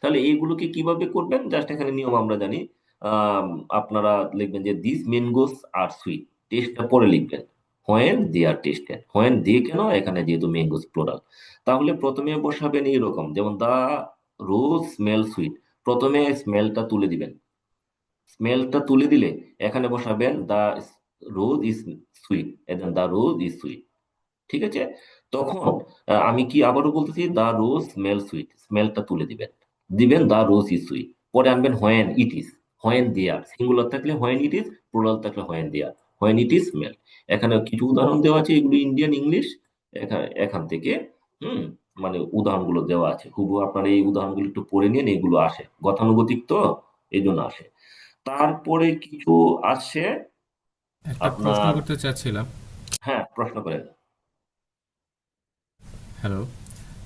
Speaker 1: তাহলে এইগুলোকে কিভাবে করবেন, জাস্ট এখানে নিয়ম আমরা জানি। আম, আপনারা লিখবেন যে দিস ম্যাঙ্গোস আর সুইট, টেস্টটা পরে লিখবেন, when they are tested. When they কেন, এখানে যেহেতু ম্যাঙ্গোস প্লোরাল, তাহলে প্রথমে বসাবেন এইরকম, যেমন দা রোজ স্মেল সুইট, প্রথমে স্মেলটা তুলে দিবেন। স্মেলটা তুলে দিলে এখানে বসাবেন the rose is sweet, the rose is sweet, ঠিক আছে। তখন আমি কি আবারও বলতেছি, দা রোজ স্মেল সুইট, স্মেলটা তুলে দিবেন, দা রোজ ইজ সুইট, পরে আনবেন when it is, when there, singular থাকলে হোয়েন ইট ইজ, প্লুরাল থাকলে when there, when it is male. এখানে কিছু উদাহরণ দেওয়া আছে, এগুলো ইন্ডিয়ান ইংলিশ, এখান থেকে হুম মানে উদাহরণগুলো দেওয়া আছে। হুবহু আপনারা এই উদাহরণগুলো একটু পড়ে নিন, এগুলো আসে গতানুগতিক তো, এই জন্য আসে। তারপরে কিছু আসে
Speaker 4: একটা প্রশ্ন
Speaker 1: আপনার।
Speaker 4: করতে চাচ্ছিলাম।
Speaker 1: হ্যাঁ, প্রশ্ন করেন।
Speaker 4: হ্যালো,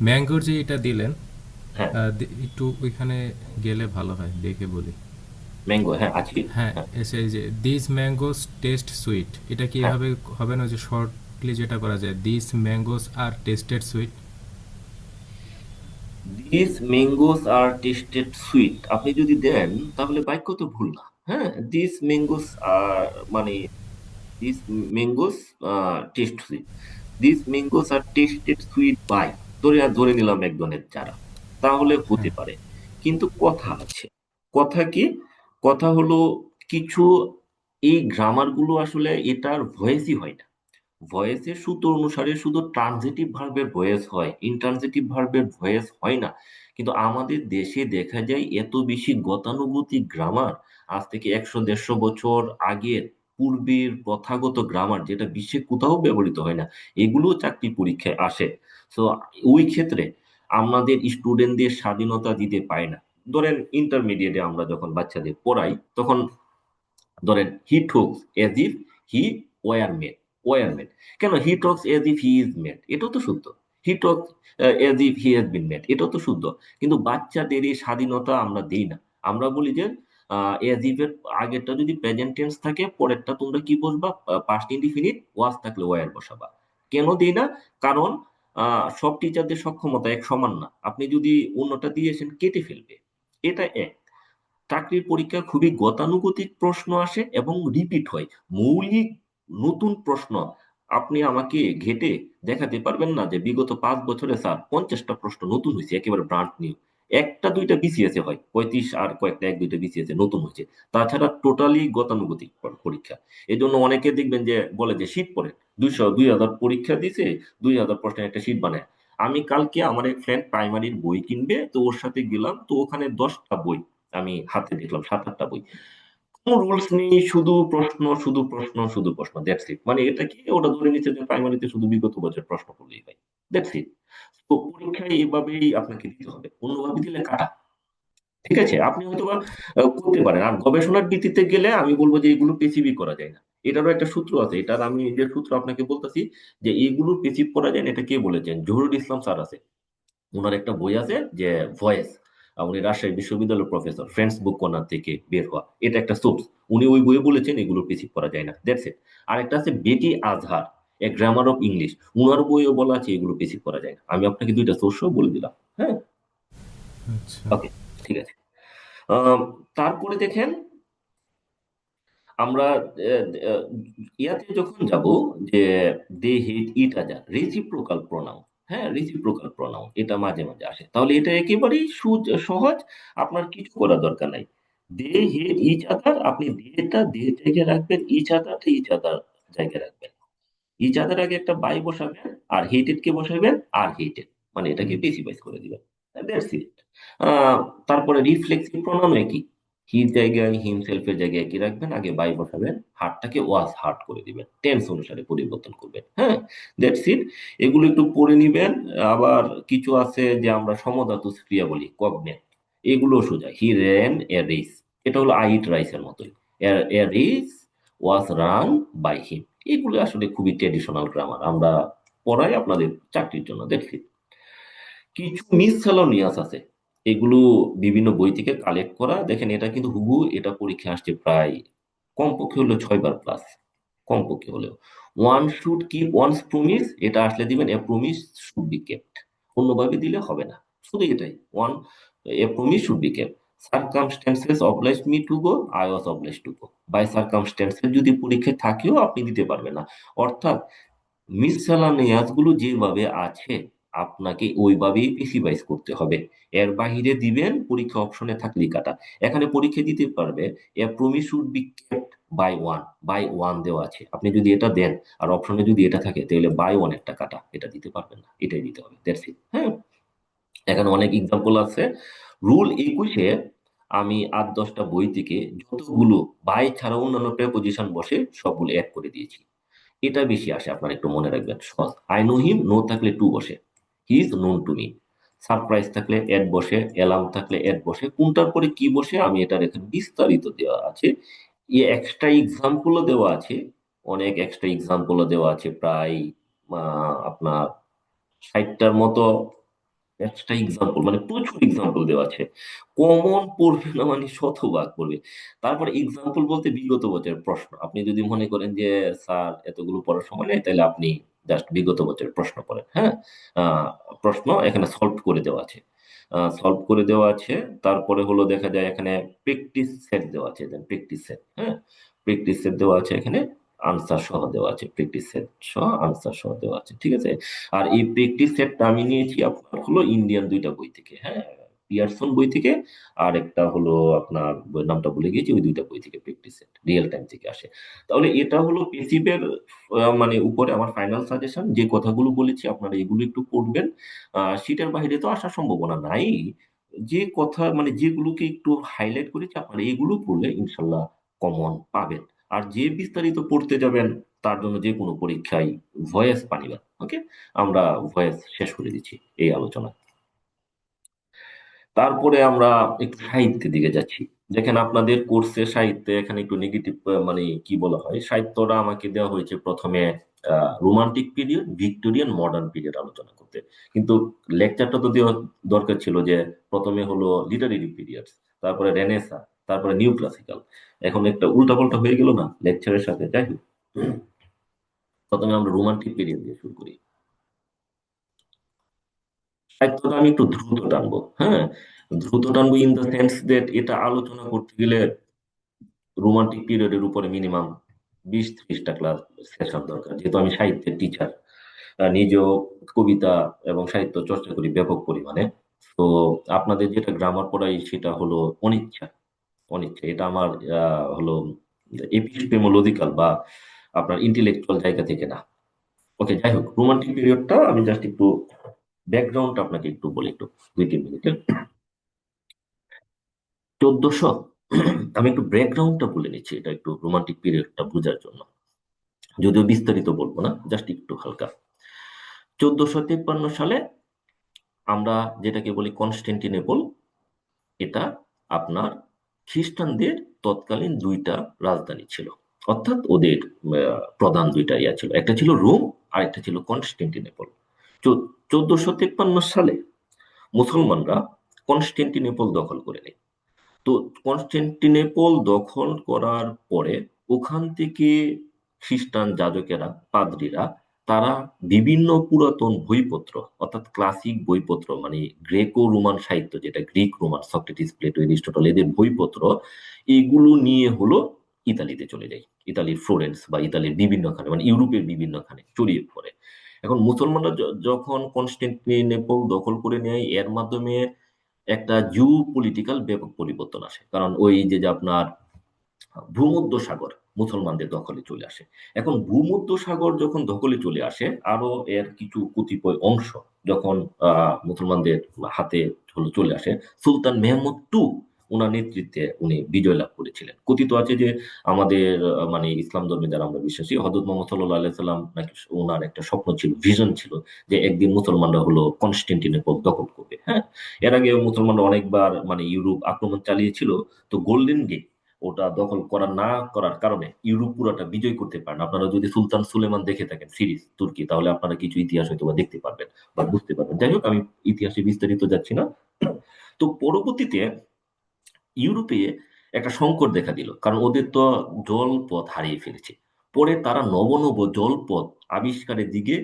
Speaker 4: ম্যাঙ্গোর যে এটা দিলেন,
Speaker 1: হ্যাঁ,
Speaker 4: একটু ওইখানে গেলে ভালো হয়, দেখে বলি।
Speaker 1: ম্যাঙ্গো, হ্যাঁ আজকে।
Speaker 4: হ্যাঁ,
Speaker 1: হ্যাঁ,
Speaker 4: এসে এই যে দিস ম্যাঙ্গোস টেস্ট সুইট, এটা কি
Speaker 1: হ্যাঁ,
Speaker 4: এভাবে হবে না যে শর্টলি যেটা করা যায়, this mangoes are tested sweet?
Speaker 1: This mangoes are tested sweet আপনি যদি দেন তাহলে বাক্য তো ভুল না। হ্যাঁ, দিস ম্যাঙ্গোস আর মানে this mangoes taste sweet, this mangoes are tested sweet by, ধরে নিলাম একজনের চারা, তাহলে হতে
Speaker 4: হ্যাঁ,
Speaker 1: পারে। কিন্তু কথা আছে। কথা কি? কথা হলো কিছু, এই গ্রামার গুলো আসলে এটার ভয়েসই হয় না। ভয়েসের সূত্র অনুসারে শুধু ট্রানজিটিভ ভার্বের ভয়েস হয়, ইনট্রানজিটিভ ভার্বের ভয়েস হয় না। কিন্তু আমাদের দেশে দেখা যায় এত বেশি গতানুগতিক গ্রামার, আজ থেকে 100-150 বছর আগের পূর্বের প্রথাগত গ্রামার, যেটা বিশ্বে কোথাও ব্যবহৃত হয় না, এগুলো চাকরি পরীক্ষায় আসে। তো ওই ক্ষেত্রে আমাদের স্টুডেন্টদের স্বাধীনতা দিতে পারে না। ধরেন ইন্টারমিডিয়েটে আমরা যখন বাচ্চাদের পড়াই, তখন ধরেন he talks as if he were mad, were mad, কেন he talks as if he is mad, এটাও তো শুদ্ধ। He talks as if he has been mad, এটাও তো শুদ্ধ। কিন্তু বাচ্চাদের এই স্বাধীনতা আমরা দিই না। আমরা বলি যে এজ ইফ এর আগেরটা যদি প্রেজেন্ট টেন্স থাকে, পরেরটা তোমরা কি বসবা, পাস্ট ইনডিফিনিট, ওয়াজ থাকলে ওয়ার বসাবা। কেন দিই না? কারণ সব টিচারদের সক্ষমতা এক সমান না। আপনি যদি অন্যটা দিয়েছেন কেটে ফেলবে, এটা এক। চাকরির পরীক্ষা খুবই গতানুগতিক প্রশ্ন আসে এবং রিপিট হয়। মৌলিক নতুন প্রশ্ন আপনি আমাকে ঘেটে দেখাতে পারবেন না যে বিগত 5 বছরে স্যার 50টা প্রশ্ন নতুন হয়েছে, একেবারে ব্রান্ড নিউ। একটা দুইটা বিসিএস হয় 35, আর কয়েকটা এক দুইটা বিসিএস নতুন হয়েছে। তাছাড়া টোটালি গতানুগতিক পরীক্ষা। এই জন্য অনেকে দেখবেন যে বলে যে শীট পড়ে, 200-2000 পরীক্ষা দিছে, 2000 প্রশ্নের একটা শীট বানায়। আমি কালকে আমার এক ফ্রেন্ড প্রাইমারির বই কিনবে, তো ওর সাথে গেলাম, তো ওখানে 10টা বই আমি হাতে দেখলাম, 7-8টা বই, কোনো রুলস নেই, শুধু প্রশ্ন, শুধু প্রশ্ন, শুধু প্রশ্ন, দ্যাটস ইট। মানে এটা কি, ওটা ধরে নিচ্ছে যে প্রাইমারিতে শুধু বিগত বছর প্রশ্ন করলেই হয়, দ্যাটস ইট। তো পরীক্ষায় এভাবেই আপনাকে দিতে হবে, অন্যভাবে দিলে কাটা। ঠিক আছে, আপনি হয়তো বা করতে পারেন। আর গবেষণার ভিত্তিতে গেলে আমি বলবো যে এগুলো পেচিবি করা যায় না। এটারও একটা সূত্র আছে, এটার আমি যে সূত্র আপনাকে বলতেছি, যে এইগুলো পেচিব করা যায় না, এটা কে বলেছেন? জহুরুল ইসলাম স্যার আছে, ওনার একটা বই আছে যে ভয়েস, উনি রাজশাহী বিশ্ববিদ্যালয়ের প্রফেসর, ফ্রেন্ডস বুক কর্নার থেকে বের হওয়া, এটা একটা সোর্স। উনি ওই বইয়ে বলেছেন এগুলো রিসিভ করা যায় না, দ্যাটস ইট। আর একটা আছে বেটি আজহার, এ গ্রামার অফ ইংলিশ, উনার বইও বলা আছে এগুলো রিসিভ করা যায় না। আমি আপনাকে দুইটা সোর্সও বলে দিলাম। হ্যাঁ,
Speaker 4: আচ্ছা।
Speaker 1: ওকে, ঠিক আছে। তারপরে দেখেন আমরা আহ, আহ, ইয়াতে যখন যাব, যে দে হেট ইট আদার, রেসিপ্রোকাল প্রোনাউন। হ্যাঁ, রেসিপ্রোকাল প্রোনাউন এটা মাঝে মাঝে আসে, তাহলে এটা একেবারেই সহজ, আপনার কিছু করার দরকার নাই। দে হেট ইচ আদার, আপনি দেটা দে জায়গায় রাখবেন, ইচ আদারটা ইচ আদার জায়গায় রাখবেন। ইচ আদার আগে একটা বাই বসাবেন, আর হেটেড কে বসাবেন আর হেটেড, মানে এটাকে বেসিফাইজ করে দিবেন। That's it. তারপরে রিফ্লেক্সিভ প্রোনাউন একই, হির জায়গায় হিমসেলফ এর জায়গায় একই রাখবেন, আগে বাই বসাবেন, হার্টটাকে ওয়াজ হার্ট করে দিবেন, টেন্স অনুসারে পরিবর্তন করবেন। হ্যাঁ, দ্যাটস ইট। এগুলো একটু পড়ে নিবেন। আবার কিছু আছে যে আমরা সমধাতু ক্রিয়া বলি, কগনেট, এগুলো সোজা, হি রেন এ রেস, এটা হলো আই ইট রাইসের মতোই। A race was run by him. এগুলো আসলে খুবই ট্রেডিশনাল গ্রামার, আমরা পড়াই আপনাদের চাকরির জন্য, দেখছি। কিছু মিসসেলেনিয়াস আছে, এগুলো বিভিন্ন বই থেকে কালেক্ট করা। দেখেন এটা কিন্তু হুবহু, এটা পরীক্ষা আসছে প্রায় কমপক্ষে হলো 6 বার প্লাস, কমপক্ষে হলেও। One should keep one's promise, এটা আসলে দিবেন a promise should be kept, অন্যভাবে দিলে হবে না, শুধু এটাই, one a promise should be kept. Circumstances oblige me to go, I was oblige to go. By circumstances যদি পরীক্ষায় থাকেও আপনি দিতে পারবেন না। অর্থাৎ মিসসেলানিয়াস গুলো যেভাবে আছে আপনাকে ওইভাবেই প্রিসাইজ করতে হবে। এর বাহিরে দিবেন পরীক্ষা অপশনে থাকলেই কাটা। এখানে পরীক্ষা দিতে পারবে a promise should be kept by one, by one দেওয়া আছে, আপনি যদি এটা দেন আর অপশনে যদি এটা থাকে তাহলে বাই ওয়ান একটা কাটা, এটা দিতে পারবেন না, এটাই দিতে হবে, দ্যাটস ইট। হ্যাঁ, এখানে অনেক এক্সাম্পল আছে। রুল 21-এ আমি 8-10টা বই থেকে যতগুলো বাই ছাড়া অন্যান্য প্রেপোজিশন বসে সবগুলো অ্যাড করে দিয়েছি। এটা বেশি আসে, আপনারা একটু মনে রাখবেন। আই নো হিম, নো থাকলে টু বসে, he is known to me. Surprise থাকলে এড বসে, অ্যালার্ম থাকলে এড বসে, কোনটার পরে কি বসে আমি এটার এখানে বিস্তারিত দেওয়া আছে। এক্সট্রা এক্সাম্পলও দেওয়া আছে, অনেক এক্সট্রা এক্সাম্পলও দেওয়া আছে, প্রায় আপনার 60টার মতো এক্সট্রা এক্সাম্পল, মানে প্রচুর এক্সাম্পল দেওয়া আছে। কমন পড়বে না মানে শতভাগ পড়বে। তারপরে এক্সাম্পল বলতে বিগত বছরের প্রশ্ন। আপনি যদি মনে করেন যে স্যার এতগুলো পড়ার সময় নেই, তাহলে আপনি জাস্ট বিগত বছরের প্রশ্ন পড়েন। হ্যাঁ, আহ, প্রশ্ন এখানে সলভ করে দেওয়া আছে, সলভ করে দেওয়া আছে। তারপরে হলো দেখা যায় এখানে প্র্যাকটিস সেট দেওয়া আছে, প্র্যাকটিস সেট। হ্যাঁ, প্র্যাকটিস সেট দেওয়া আছে এখানে, আনসার সহ দেওয়া আছে, প্র্যাকটিস সেট সহ আনসার সহ দেওয়া আছে, ঠিক আছে। আর এই প্র্যাকটিস সেটটা আমি নিয়েছি আপনার হলো ইন্ডিয়ান 2টা বই থেকে। হ্যাঁ, পিয়ারসন বই থেকে, আর একটা হলো আপনার বইয়ের নামটা ভুলে গেছি, ওই 2টা বই থেকে প্র্যাকটিস সেট রিয়েল টাইম থেকে আসে। তাহলে এটা হলো পেসিভের মানে উপরে আমার ফাইনাল সাজেশন। যে কথাগুলো বলেছি আপনারা এগুলো একটু পড়বেন। সেটার বাইরে তো আসার সম্ভাবনা নাই। যে কথা মানে যেগুলোকে একটু হাইলাইট করেছি আপনারা এগুলো পড়লে ইনশাল্লাহ কমন পাবেন। আর যে বিস্তারিত পড়তে যাবেন তার জন্য যে কোনো পরীক্ষায় ভয়েস পানিবা। ওকে, আমরা ভয়েস শেষ করে দিচ্ছি এই আলোচনা। তারপরে আমরা একটু সাহিত্যের দিকে যাচ্ছি। দেখেন আপনাদের কোর্সে সাহিত্যে এখানে একটু নেগেটিভ, মানে কি বলা হয়, সাহিত্যটা আমাকে দেওয়া হয়েছে প্রথমে romantic period, Victorian, modern period আলোচনা করতে। কিন্তু লেকচারটা তো দেওয়া দরকার ছিল যে প্রথমে হলো লিটারেরি পিরিয়ড, তারপরে রেনেসা, তারপরে নিউ ক্লাসিক্যাল। এখন একটা উল্টাপাল্টা হয়ে গেল না লেকচারের সাথে? যাই হোক, প্রথমে আমরা রোমান্টিক পিরিয়ড দিয়ে শুরু করি। সাহিত্যটা আমি একটু দ্রুত টানবো। হ্যাঁ, দ্রুত টানবো ইন দ্য সেন্স দ্যাট এটা আলোচনা করতে গেলে রোমান্টিক পিরিয়ডের উপরে মিনিমাম 20-30টা ক্লাস সেশন দরকার, যেহেতু আমি সাহিত্যের টিচার, নিজেও কবিতা এবং সাহিত্য চর্চা করি ব্যাপক পরিমাণে। তো আপনাদের যেটা গ্রামার পড়াই সেটা হলো অনিচ্ছা, অনিচ্ছা। এটা আমার হলো এপিস্টেমোলজিক্যাল বা আপনার ইন্টেলেকচুয়াল জায়গা থেকে না। ওকে, যাই হোক, রোমান্টিক পিরিয়ডটা আমি জাস্ট একটু ব্যাকগ্রাউন্ড আপনাকে একটু বলি, একটু 2-3 মিনিটের। 1400, আমি একটু ব্যাকগ্রাউন্ডটা বলে নিচ্ছি, এটা একটু রোমান্টিক পিরিয়ডটা বোঝার জন্য, যদিও বিস্তারিত বলবো না, জাস্ট একটু হালকা। 1453 সালে আমরা যেটাকে বলি কনস্টান্টিনোপল, এটা আপনার খ্রিস্টানদের তৎকালীন 2টা রাজধানী ছিল, অর্থাৎ ওদের প্রধান 2টা ইয়া ছিল, একটা ছিল রোম আর একটা ছিল কনস্টান্টিনোপল। 1453 সালে মুসলমানরা কনস্টান্টিনোপল দখল করে নেয়। তো কনস্টান্টিনোপল দখল করার পরে ওখান থেকে খ্রিস্টান যাজকেরা, পাদ্রীরা, তারা বিভিন্ন পুরাতন বইপত্র, অর্থাৎ ক্লাসিক বইপত্র, মানে গ্রেকো রোমান সাহিত্য, যেটা Greek Roman, Socrates, Plato, Aristotle, এদের বইপত্র, এগুলো নিয়ে হলো ইতালিতে চলে যায়। ইতালির ফ্লোরেন্স বা ইতালির বিভিন্নখানে, মানে ইউরোপের বিভিন্নখানে ছড়িয়ে পড়ে। এখন মুসলমানরা যখন কনস্টান্টিনোপল দখল করে নেয়, এর মাধ্যমে একটা জিও পলিটিক্যাল ব্যাপক পরিবর্তন আসে। কারণ ওই যে আপনার ভূমধ্য সাগর মুসলমানদের দখলে চলে আসে। এখন ভূমধ্য সাগর যখন দখলে চলে আসে, আরো এর কিছু কতিপয় অংশ যখন মুসলমানদের হাতে চলে আসে, সুলতান মেহমুদ ওনার নেতৃত্বে উনি বিজয় লাভ করেছিলেন। কথিত আছে যে আমাদের মানে ইসলাম ধর্মে যারা আমরা বিশ্বাসী, হযরত মুহাম্মদ সাল্লাল্লাহু আলাইহি সাল্লাম নাকি ওনার একটা স্বপ্ন ছিল, ভিশন ছিল, যে একদিন মুসলমানরা হলো কনস্টান্টিনোপল দখল করবে। হ্যাঁ, এর আগে মুসলমানরা অনেকবার মানে ইউরোপ আক্রমণ চালিয়েছিল। তো গোল্ডেন গেট ওটা দখল করা না করার কারণে ইউরোপ পুরোটা বিজয় করতে পারেন। আপনারা যদি সুলতান সুলেমান দেখে থাকেন সিরিজ তুর্কি, তাহলে আপনারা কিছু ইতিহাস হয়তো বা দেখতে পারবেন বা বুঝতে পারবেন। যাই হোক, আমি ইতিহাসে বিস্তারিত যাচ্ছি না। তো পরবর্তীতে ইউরোপে একটা সংকট দেখা দিল, কারণ ওদের তো জলপথ হারিয়ে ফেলেছে। পরে তারা নব নব জলপথ আবিষ্কারের দিকে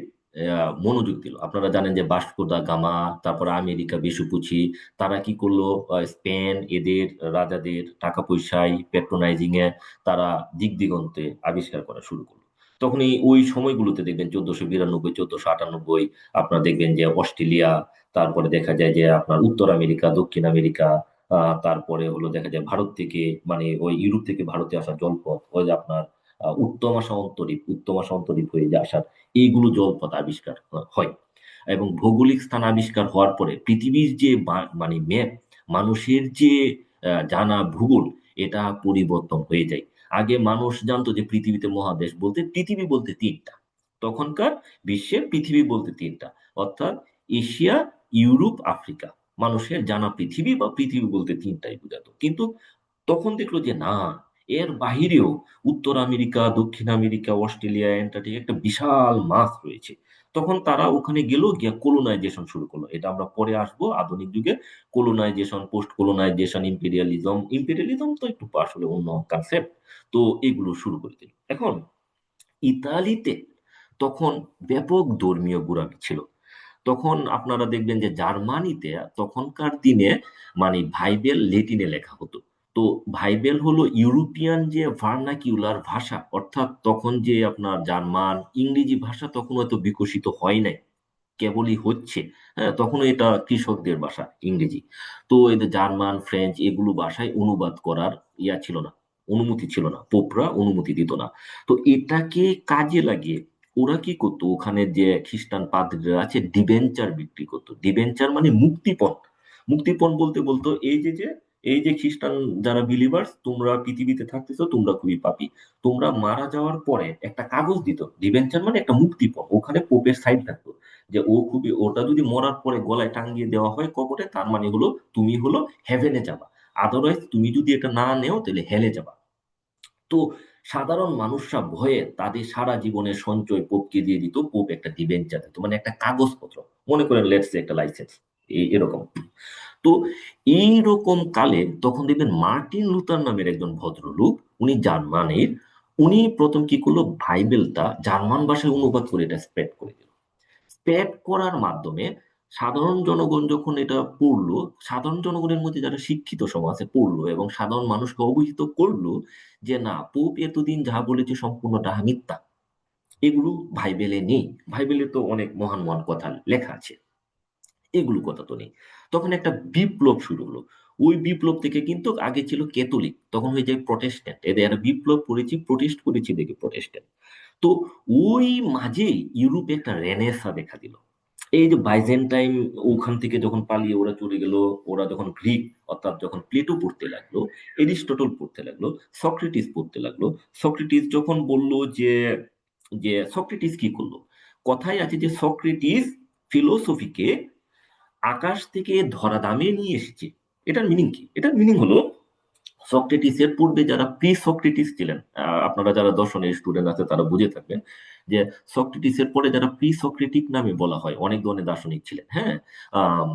Speaker 1: মনোযোগ দিল। আপনারা জানেন যে বাস্কো দা গামা, তারপরে আমেরিকা ভেসুপুচি, তারা কি করলো, স্পেন এদের রাজাদের টাকা পয়সায় প্যাট্রোনাইজিং এ তারা দিক দিগন্তে আবিষ্কার করা শুরু করলো। তখন ওই সময়গুলোতে দেখবেন 1492, 1498, আপনার দেখবেন যে অস্ট্রেলিয়া, তারপরে দেখা যায় যে আপনার উত্তর আমেরিকা, দক্ষিণ আমেরিকা, তারপরে হলো দেখা যায় ভারত থেকে, মানে ওই ইউরোপ থেকে ভারতে আসা জলপথ, ওই যে আপনার উত্তমা সন্তরীপ হয়ে যে আসার, এইগুলো জলপথ আবিষ্কার হয়। এবং ভৌগোলিক স্থান আবিষ্কার হওয়ার পরে পৃথিবীর যে মানে ম্যাপ, মানুষের যে জানা ভূগোল এটা পরিবর্তন হয়ে যায়। আগে মানুষ জানতো যে পৃথিবীতে মহাদেশ বলতে পৃথিবী বলতে তিনটা। তখনকার বিশ্বে পৃথিবী বলতে তিনটা, অর্থাৎ এশিয়া, ইউরোপ, আফ্রিকা। মানুষের জানা পৃথিবী বা পৃথিবী বলতে তিনটাই বোঝাতো। কিন্তু তখন দেখলো যে না, এর বাহিরেও উত্তর আমেরিকা, দক্ষিণ আমেরিকা, অস্ট্রেলিয়া, অ্যান্টার্কটিকা একটা বিশাল মাছ রয়েছে। তখন তারা ওখানে গেল, গিয়ে কলোনাইজেশন শুরু করলো। এটা আমরা পরে আসবো আধুনিক যুগে। Colonisation, post colonisation, imperialism. Imperialism তো একটু আসলে অন্য কনসেপ্ট। তো এগুলো শুরু করে দিল। এখন ইতালিতে তখন ব্যাপক ধর্মীয় গোঁড়ামি ছিল। তখন আপনারা দেখবেন যে জার্মানিতে তখনকার দিনে মানে ভাইবেল লেটিনে লেখা হতো। তো ভাইবেল হলো ইউরোপিয়ান যে ভার্নাকিউলার ভাষা, অর্থাৎ তখন যে আপনার জার্মান, ইংরেজি ভাষা তখন হয়তো বিকশিত হয় নাই, কেবলই হচ্ছে। হ্যাঁ, তখন এটা কৃষকদের ভাষা ইংরেজি। তো এদের জার্মান, ফ্রেঞ্চ এগুলো ভাষায় অনুবাদ করার ছিল না, অনুমতি ছিল না, পোপরা অনুমতি দিত না। তো এটাকে কাজে লাগিয়ে ওরা কি করতো, ওখানে যে খ্রিস্টান পাদ্রীরা আছে ডিবেঞ্চার বিক্রি করতো। ডিবেঞ্চার মানে মুক্তিপণ। মুক্তিপণ বলতে বলতো এই যে খ্রিস্টান যারা বিলিভার্স, তোমরা পৃথিবীতে থাকতেছো, তোমরা খুবই পাপী, তোমরা মারা যাওয়ার পরে একটা কাগজ দিত। ডিবেঞ্চার মানে একটা মুক্তিপণ, ওখানে পোপের সাইন থাকতো যে ওটা যদি মরার পরে গলায় টাঙ্গিয়ে দেওয়া হয় কবরে, তার মানে হলো তুমি হলো হেভেনে যাবা। আদারওয়াইজ তুমি যদি এটা না নেও তাহলে হেলে যাবা। তো সাধারণ মানুষরা ভয়ে তাদের সারা জীবনের সঞ্চয় পোপকে দিয়ে দিত। পোপ একটা ডিবেঞ্চার দিত, মানে একটা কাগজপত্র, মনে করেন লেটস একটা লাইসেন্স, এরকম। তো এইরকম কালে তখন দেখবেন মার্টিন লুথার নামের একজন ভদ্রলোক, উনি জার্মানির, উনি প্রথম কি করলো, বাইবেলটা জার্মান ভাষায় অনুবাদ করে এটা স্প্রেড করে দিল। স্প্রেড করার মাধ্যমে সাধারণ জনগণ যখন এটা পড়লো, সাধারণ জনগণের মধ্যে যারা শিক্ষিত সমাজে পড়লো এবং সাধারণ মানুষকে অবহিত করলো যে না, পোপ এতদিন যা বলেছে সম্পূর্ণটা মিথ্যা, এগুলো বাইবেলে নেই। বাইবেলে তো অনেক মহান মহান কথা লেখা আছে, এগুলো কথা তো নেই। তখন একটা বিপ্লব শুরু হলো। ওই বিপ্লব থেকে কিন্তু আগে ছিল ক্যাথলিক, তখন হয়ে যায় প্রটেস্ট্যান্ট। এদের একটা বিপ্লব করেছি, প্রোটেস্ট করেছি দেখে প্রটেস্ট্যান্ট। তো ওই মাঝেই ইউরোপে একটা রেনেসা দেখা দিল। এই যে বাইজেন্টাইন, ওখান থেকে যখন পালিয়ে ওরা চলে গেল, ওরা যখন গ্রিক, অর্থাৎ যখন প্লেটো পড়তে লাগলো, এরিস্টটল পড়তে লাগলো, সক্রেটিস পড়তে লাগলো। সক্রেটিস যখন বলল যে যে সক্রেটিস কি করলো, কথাই আছে যে সক্রেটিস ফিলোসফিকে আকাশ থেকে ধরা দামে নিয়ে এসেছে। এটার মিনিং কি? এটার মিনিং হলো সক্রেটিসের পূর্বে যারা প্রি সক্রেটিস ছিলেন, আপনারা যারা দর্শনের স্টুডেন্ট আছে তারা বুঝে থাকবেন যে সক্রেটিসের পরে যারা প্রি সক্রেটিক নামে বলা হয়, অনেক ধরনের দার্শনিক ছিলেন। হ্যাঁ, আম,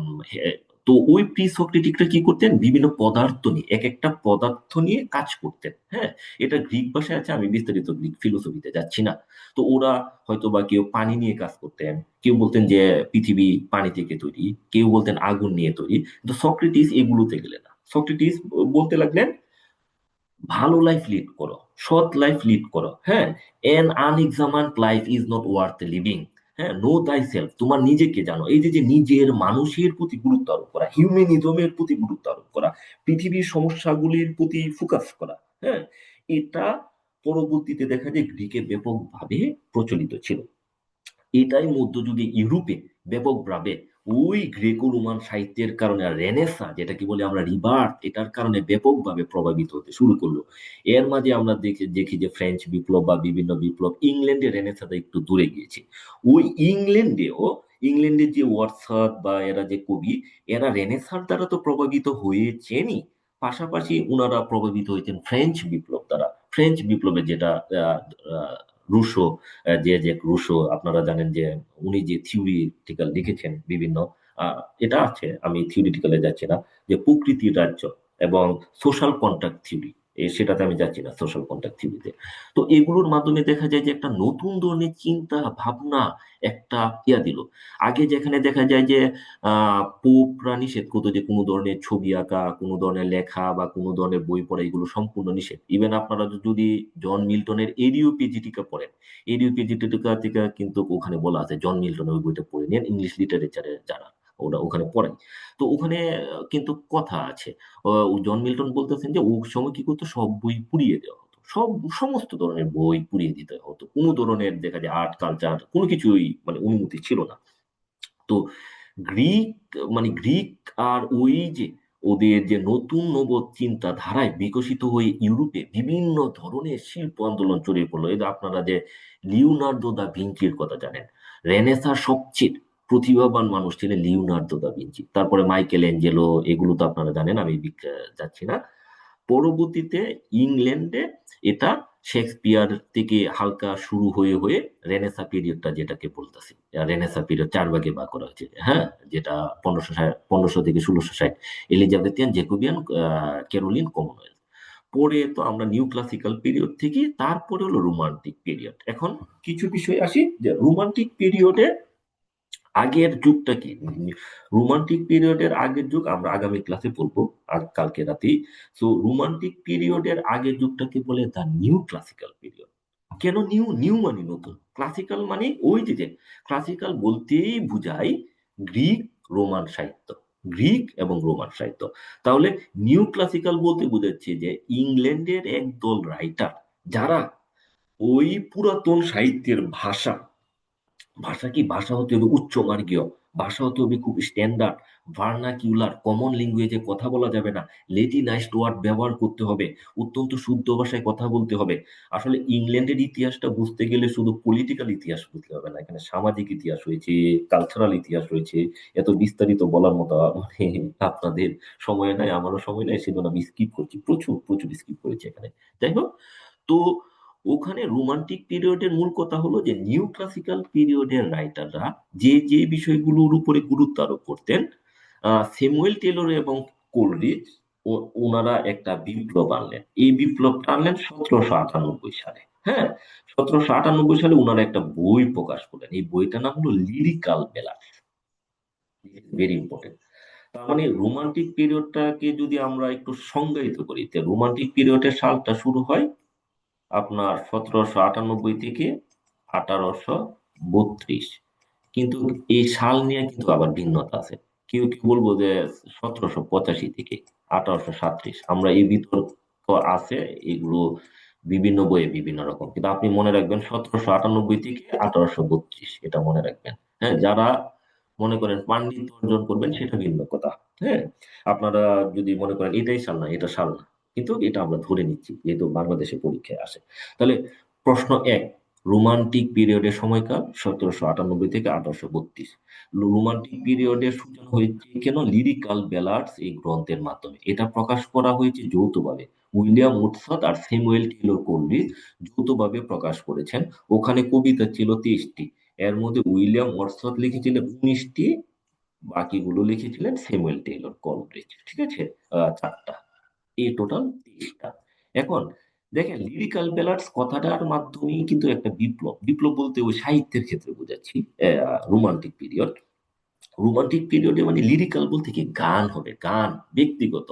Speaker 1: তো ওই প্রি সক্রেটিকরা কি করতেন, বিভিন্ন পদার্থ নিয়ে, এক একটা পদার্থ নিয়ে কাজ করতেন। হ্যাঁ, এটা গ্রিক ভাষায় আছে, আমি বিস্তারিত গ্রিক ফিলোসফিতে যাচ্ছি না। তো ওরা হয়তো বা কেউ পানি নিয়ে কাজ করতেন, কেউ বলতেন যে পৃথিবী পানি থেকে তৈরি, কেউ বলতেন আগুন নিয়ে তৈরি। কিন্তু সক্রেটিস এগুলোতে গেলেন না। সক্রেটিস বলতে লাগলেন ভালো লাইফ লিড করো, সৎ লাইফ লিড করো। হ্যাঁ, an unexamined life is not worth living. হ্যাঁ, নো দাই সেলফ, তোমার নিজেকে জানো। এই যে যে নিজের, মানুষের প্রতি গুরুত্ব আরোপ করা, হিউম্যানিজমের প্রতি গুরুত্ব আরোপ করা, পৃথিবীর সমস্যাগুলির প্রতি ফোকাস করা। হ্যাঁ, এটা পরবর্তীতে দেখা যায় গ্রিকে ব্যাপকভাবে প্রচলিত ছিল। এটাই মধ্যযুগে ইউরোপে ব্যাপকভাবে ওই গ্রেকো রোমান সাহিত্যের কারণে, আর রেনেসা যেটাকে বলে আমরা রিবার্থ, এটার কারণে ব্যাপকভাবে প্রভাবিত হতে শুরু করলো। এর মাঝে আমরা দেখি যে ফ্রেঞ্চ বিপ্লব বা বিভিন্ন বিপ্লব, ইংল্যান্ডে রেনেসাটা একটু দূরে গিয়েছে। ওই ইংল্যান্ডের যে ওয়ার্ডসওয়ার্থ বা এরা যে কবি, এরা রেনেসার দ্বারা তো প্রভাবিত হয়েছেনই, পাশাপাশি উনারা প্রভাবিত হয়েছেন ফ্রেঞ্চ বিপ্লব দ্বারা। ফ্রেঞ্চ বিপ্লবে যেটা আহ, আহ, রুশো, যে রুশো, আপনারা জানেন যে উনি যে থিওরিটিক্যাল লিখেছেন বিভিন্ন, আহ, এটা আছে, আমি থিওরিটিক্যালে যাচ্ছি না, যে প্রকৃতির রাজ্য এবং সোশ্যাল কন্ট্রাক্ট থিওরি, সেটাতে আমি যাচ্ছি না, সোশ্যাল কন্ট্রাক্ট থিওরিতে। তো এগুলোর মাধ্যমে দেখা যায় যে একটা নতুন ধরনের চিন্তা ভাবনা একটা দিল। আগে যেখানে দেখা যায় যে পোপরা নিষেধ করতো যে কোনো ধরনের ছবি আঁকা, কোনো ধরনের লেখা বা কোনো ধরনের বই পড়া, এগুলো সম্পূর্ণ নিষেধ। ইভেন আপনারা যদি জন মিল্টনের এরিওপেজিটিকা পড়েন, এরিওপেজিটিকা থেকে কিন্তু ওখানে বলা আছে, জন মিল্টনের ওই বইটা পড়ে নিন, ইংলিশ লিটারেচারে যারা ওরা ওখানে পড়েন। তো ওখানে কিন্তু কথা আছে, জন মিল্টন বলতেছেন যে ওই সময় কি করতো, সব বই পুড়িয়ে দেওয়া হতো, সমস্ত ধরনের বই পুড়িয়ে দিতে হতো। কোনো ধরনের দেখা যায় আর্ট কালচার কোনো কিছুই মানে অনুমতি ছিল না। তো গ্রিক, মানে গ্রিক আর ওই যে ওদের যে নতুন নব চিন্তাধারায় বিকশিত হয়ে ইউরোপে বিভিন্ন ধরনের শিল্প আন্দোলন ছড়িয়ে পড়লো। এই যে আপনারা যে লিওনার্দো দা ভিঞ্চির কথা জানেন, রেনেসাঁর সবচেয়ে প্রতিভাবান মানুষ ছিলেন লিওনার্দো দা ভিঞ্চি, তারপরে মাইকেল অ্যাঞ্জেলো, এগুলো তো আপনারা জানেন, আমি যাচ্ছি না। পরবর্তীতে ইংল্যান্ডে এটা শেক্সপিয়ার থেকে হালকা শুরু হয়ে হয়ে রেনেসা পিরিয়ডটা যেটাকে বলতেছি, রেনেসা পিরিয়ড 4 ভাগে ভাগ করা হয়েছে, হ্যাঁ, যেটা 1500 থেকে 1660, এলিজাবেথিয়ান, জেকোবিয়ান, ক্যারোলিন, কমনওয়েলথ। পরে তো আমরা নিউ ক্লাসিক্যাল পিরিয়ড থেকে, তারপরে হলো রোমান্টিক পিরিয়ড। এখন কিছু বিষয় আসি যে রোমান্টিক পিরিয়ডে আগের যুগটা কি। রোমান্টিক পিরিয়ডের আগের যুগ আমরা আগামী ক্লাসে পড়বো, আর কালকে রাতেই। তো রোমান্টিক পিরিয়ডের আগের যুগটাকে বলে দ্য নিউ ক্লাসিক্যাল পিরিয়ড। কেন নিউ? নিউ মানে নতুন, ক্লাসিক্যাল মানে ওই যে ক্লাসিক্যাল বলতেই বুঝায় গ্রিক রোমান সাহিত্য, গ্রিক এবং রোমান সাহিত্য। তাহলে নিউ ক্লাসিক্যাল বলতে বোঝাচ্ছে যে ইংল্যান্ডের একদল রাইটার যারা ওই পুরাতন সাহিত্যের ভাষা, ভাষা কি, ভাষা হতে হবে উচ্চমার্গীয়, ভাষা হতে হবে খুব স্ট্যান্ডার্ড, ভার্নাকিউলার, কমন ল্যাঙ্গুয়েজে কথা বলা যাবে না, লেটিনাইজড ওয়ার্ড ব্যবহার করতে হবে, অত্যন্ত শুদ্ধ ভাষায় কথা বলতে হবে। আসলে ইংল্যান্ডের ইতিহাসটা বুঝতে গেলে শুধু পলিটিক্যাল ইতিহাস বুঝতে হবে না, এখানে সামাজিক ইতিহাস রয়েছে, কালচারাল ইতিহাস রয়েছে। এত বিস্তারিত বলার মতো মানে আপনাদের সময় নাই, আমারও সময় নাই, সেজন্য আমি স্কিপ করছি, প্রচুর প্রচুর স্কিপ করেছি এখানে। যাই হোক, তো ওখানে রোমান্টিক পিরিয়ডের মূল কথা হলো যে নিউ ক্লাসিক্যাল পিরিয়ডের রাইটাররা যে যে বিষয়গুলোর উপরে গুরুত্ব আরোপ করতেন, স্যামুয়েল টেলর এবং কোলরিজ, ওনারা একটা বিপ্লব আনলেন। এই বিপ্লবটা আনলেন 1798 সালে। হ্যাঁ, 1798 সালে ওনারা একটা বই প্রকাশ করলেন, এই বইটার নাম হলো লিরিক্যাল বেলাস। Very important. তার মানে রোমান্টিক পিরিয়ডটাকে যদি আমরা একটু সংজ্ঞায়িত করি, রোমান্টিক পিরিয়ডের সালটা শুরু হয় আপনার 1798 থেকে 1832। কিন্তু এই সাল নিয়ে কিন্তু আবার ভিন্নতা আছে। কেউ কেউ বলবো যে 1785 থেকে 1837, আমরা এই বিতর্ক আছে, এগুলো বিভিন্ন বইয়ে বিভিন্ন রকম, কিন্তু আপনি মনে রাখবেন 1798 থেকে 1832, এটা মনে রাখবেন। হ্যাঁ, যারা মনে করেন পাণ্ডিত্য অর্জন করবেন সেটা ভিন্ন কথা। হ্যাঁ, আপনারা যদি মনে করেন এটাই সাল না, এটা সাল না, কিন্তু এটা আমরা ধরে নিচ্ছি যেহেতু বাংলাদেশে পরীক্ষায় আসে। তাহলে প্রশ্ন 1, রোমান্টিক পিরিয়ডের সময়কাল 1798 থেকে 1832। রোমান্টিক পিরিয়ডের সূচনা হয়েছে কেন? লিরিক্যাল ব্যালাডস এই গ্রন্থের মাধ্যমে। এটা প্রকাশ করা হয়েছে যৌথভাবে, উইলিয়াম উডসওয়ার্থ আর স্যামুয়েল টেলর কোলরিজ যৌথভাবে প্রকাশ করেছেন। ওখানে কবিতা ছিল 23টি, এর মধ্যে উইলিয়াম ওয়ার্ডসওয়ার্থ লিখেছিলেন 19টি, বাকিগুলো লিখেছিলেন স্যামুয়েল টেলর কোলরিজ। ঠিক আছে, 4টা, এই টোটাল 23টা। এখন দেখেন, লিরিক্যাল ব্যালাডস কথাটার মাধ্যমেই কিন্তু একটা বিপ্লব, বিপ্লব বলতে ওই সাহিত্যের ক্ষেত্রে বোঝাচ্ছি। রোমান্টিক পিরিয়ড, রোমান্টিক পিরিয়ডে মানে লিরিক্যাল বলতে কি, গান হবে, গান ব্যক্তিগত।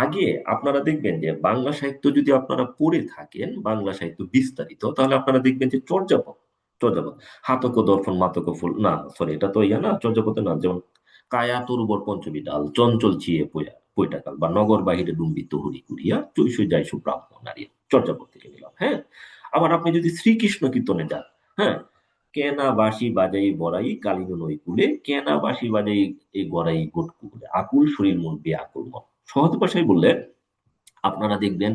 Speaker 1: আগে আপনারা দেখবেন যে বাংলা সাহিত্য যদি আপনারা পড়ে থাকেন, বাংলা সাহিত্য বিস্তারিত, তাহলে আপনারা দেখবেন যে চর্যাপদ, চর্যাপদ, হাতক দর্পণ মাতক ফুল, না সরি, এটা তো ইয়া না, চর্যাপদের নাম, যেমন কায়া তরুবর পঞ্চমী ডাল, চঞ্চল চিয়ে পৈটাকাল, বা নগর বাহিরে ডুম্বিত হরি কুড়িয়া, চৈশই যাইসু ব্রাহ্মণ নারী, চর্যাপদ থেকে নিলাম। হ্যাঁ, আবার আপনি যদি শ্রীকৃষ্ণ কীর্তনে যান, হ্যাঁ, কেনা বাঁশি বাজাই বড়াই কালিঙ্গ নই কুলে, কেনা বাঁশি বাজাই এই গড়াই গোট কুলে, আকুল শরীর মন বেআকুল মন। সহজ ভাষায় বললে আপনারা দেখবেন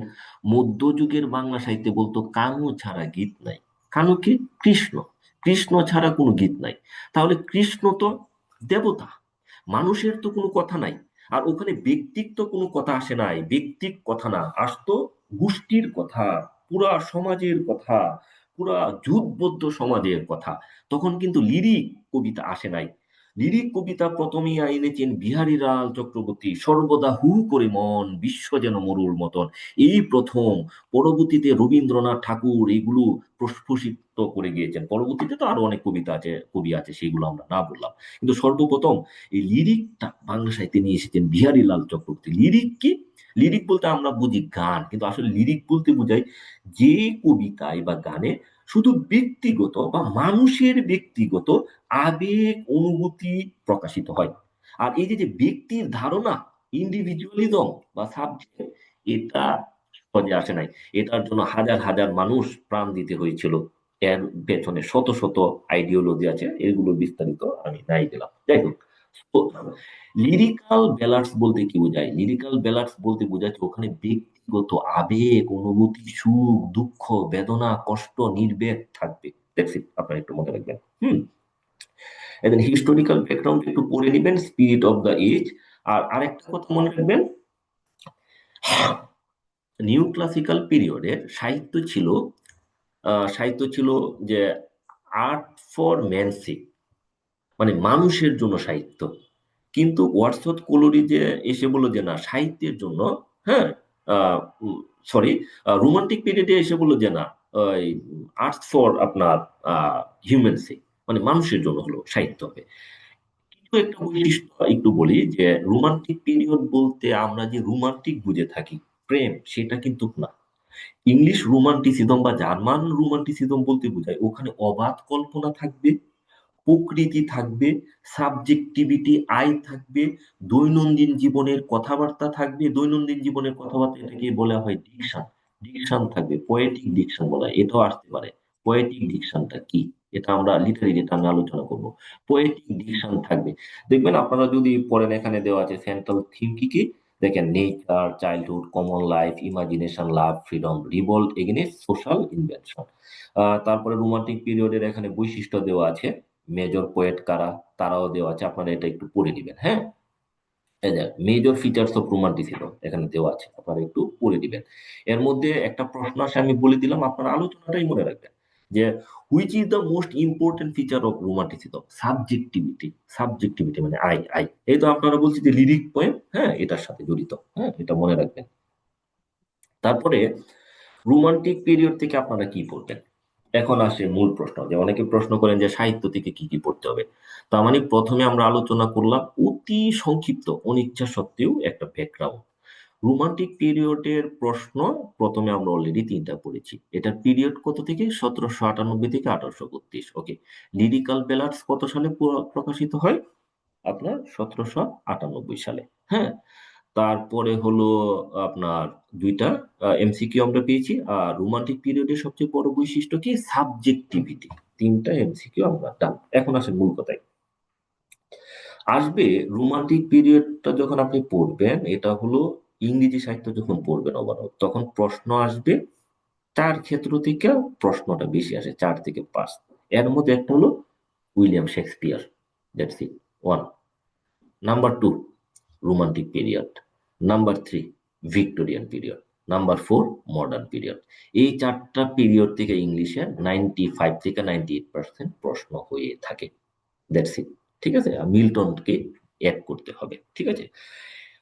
Speaker 1: মধ্যযুগের বাংলা সাহিত্যে বলতো কানু ছাড়া গীত নাই। কানু কি? কৃষ্ণ, কৃষ্ণ ছাড়া কোনো গীত নাই। তাহলে কৃষ্ণ তো দেবতা, মানুষের তো কোনো কথা নাই। আর ওখানে ব্যক্তিক তো কোনো কথা আসে নাই, ব্যক্তিক কথা না, আসতো গোষ্ঠীর কথা, পুরা সমাজের কথা, পুরা যুথবদ্ধ সমাজের কথা। তখন কিন্তু লিরিক কবিতা আসে নাই। লিরিক কবিতা প্রথমেই এনেছেন বিহারীলাল চক্রবর্তী, সর্বদা হু করে মন বিশ্ব যেন মরুর মতন, এই প্রথম। পরবর্তীতে রবীন্দ্রনাথ ঠাকুর এগুলো প্রস্ফুটিত করে গিয়েছেন। পরবর্তীতে তো আরো অনেক কবিতা আছে, কবি আছে, সেগুলো আমরা না বললাম, কিন্তু সর্বপ্রথম এই লিরিকটা বাংলা সাহিত্যে নিয়ে এসেছেন বিহারীলাল চক্রবর্তী। লিরিক কি? লিরিক বলতে আমরা বুঝি গান, কিন্তু আসলে লিরিক বলতে বোঝায় যে কবিতায় বা গানে শুধু ব্যক্তিগত বা মানুষের ব্যক্তিগত আবেগ অনুভূতি প্রকাশিত হয়। আর এই যে ব্যক্তির ধারণা, ইন্ডিভিজুয়ালিজম বা সাবজেক্ট, এটা সহজে আসে নাই। এটার জন্য হাজার হাজার মানুষ প্রাণ দিতে হয়েছিল, এর পেছনে শত শত আইডিওলজি আছে, এগুলো বিস্তারিত আমি নাই দিলাম। যাই হোক, লিরিক্যাল ব্যালান্স বলতে কি বোঝায়? লিরিক্যাল ব্যালান্স বলতে বোঝাচ্ছে ওখানে ব্যক্তিগত আবেগ, অনুভূতি, সুখ, দুঃখ, বেদনা, কষ্ট, নির্বেগ থাকবে। দ্যাটস ইট, আপনারা একটু মনে রাখবেন। এবং হিস্টোরিক্যাল ব্যাকগ্রাউন্ড একটু পড়ে নেবেন, স্পিরিট অফ দ্য এজ। আর আরেকটা কথা মনে রাখবেন, নিউ ক্লাসিক্যাল পিরিয়ডের সাহিত্য ছিল যে আর্ট ফর ম্যানসিপ, মানে মানুষের জন্য সাহিত্য। কিন্তু ওয়াটসওয়ার্থ কোলোরিজে এসে বললো যে না, সাহিত্যের জন্য। হ্যাঁ, সরি, রোমান্টিক পিরিয়ডে এসে বললো যে না, আর্টস ফর আপনার হিউম্যানসি, মানে মানুষের জন্য হলো সাহিত্য হবে। কিন্তু একটা বৈশিষ্ট্য একটু বলি যে রোমান্টিক পিরিয়ড বলতে আমরা যে রোমান্টিক বুঝে থাকি, প্রেম, সেটা কিন্তু না। ইংলিশ রোমান্টিসিজম বা জার্মান রোমান্টিসিজম বলতে বোঝায় ওখানে অবাধ কল্পনা থাকবে, প্রকৃতি থাকবে, সাবজেক্টিভিটি আই থাকবে, দৈনন্দিন জীবনের কথাবার্তা থাকবে। দৈনন্দিন জীবনের কথাবার্তা এটাকে বলা হয় ডিকশন। ডিকশন থাকবে, পোয়েটিক ডিকশন বলা হয়, এটাও আসতে পারে। পোয়েটিক ডিকশনটা কি, এটা আমরা লিটারেরি টার্মে আলোচনা করব। পোয়েটিক ডিকশন থাকবে। দেখবেন আপনারা যদি পড়েন, এখানে দেওয়া আছে সেন্ট্রাল থিম কি কি। দেখেন, nature, childhood, common life, imagination, love, freedom, revolt against social invention. তারপরে রোমান্টিক পিরিয়ডের এখানে বৈশিষ্ট্য দেওয়া আছে, মেজর পোয়েট কারা, তারাও দেওয়া আছে, আপনারা এটা একটু পড়ে দিবেন। হ্যাঁ, এই যে মেজর ফিচার্স অফ রোমান্টিসিজম এখানে দেওয়া আছে, আপনারা একটু পড়ে দিবেন। এর মধ্যে একটা প্রশ্ন আসে, আমি বলে দিলাম, আপনারা আলোচনাটাই মনে রাখবেন যে which is the most important feature of romanticism. Subjectivity. Subjectivity মানে আই আই, এই তো আপনারা বলছি যে লিরিক পোয়েম, হ্যাঁ, এটার সাথে জড়িত। হ্যাঁ, এটা মনে রাখবেন। তারপরে রোমান্টিক পিরিয়ড থেকে আপনারা কি পড়বেন? এখন আসে মূল প্রশ্ন, যে অনেকে প্রশ্ন করেন যে সাহিত্য থেকে কি কি পড়তে হবে। তার মানে প্রথমে আমরা আলোচনা করলাম অতি সংক্ষিপ্ত, অনিচ্ছা সত্ত্বেও একটা ব্যাকগ্রাউন্ড। রোমান্টিক পিরিয়ডের প্রশ্ন প্রথমে আমরা অলরেডি তিনটা পড়েছি। এটার পিরিয়ড কত থেকে? 1798 থেকে 1832। ওকে। লিরিক্যাল ব্যালান্স কত সালে প্রকাশিত হয়? আপনার 1798 সালে। হ্যাঁ। তারপরে হলো আপনার দুইটা এমসিকিউ আমরা পেয়েছি। আর রোমান্টিক পিরিয়ডের সবচেয়ে বড় বৈশিষ্ট্য কি? সাবজেক্টিভিটি। তিনটা এমসিকিউ আমরা ডান। এখন আসে মূল কথায় আসবে। রোমান্টিক পিরিয়ডটা যখন আপনি পড়বেন, এটা হলো ইংরেজি সাহিত্য যখন পড়বেন ওভারঅল, তখন প্রশ্ন আসবে চার ক্ষেত্র থেকে। প্রশ্নটা বেশি আসে 4 থেকে 5। এর মধ্যে একটা হলো William Shakespeare. That's it, one. Number 2, romantic period. Number 3, Victorian period. Number 4, modern period. এই 4টা পিরিয়ড থেকে ইংলিশে 95 থেকে 98% প্রশ্ন হয়ে থাকে। That's it. ঠিক আছে, আর মিল্টনকে অ্যাড করতে হবে। ঠিক আছে।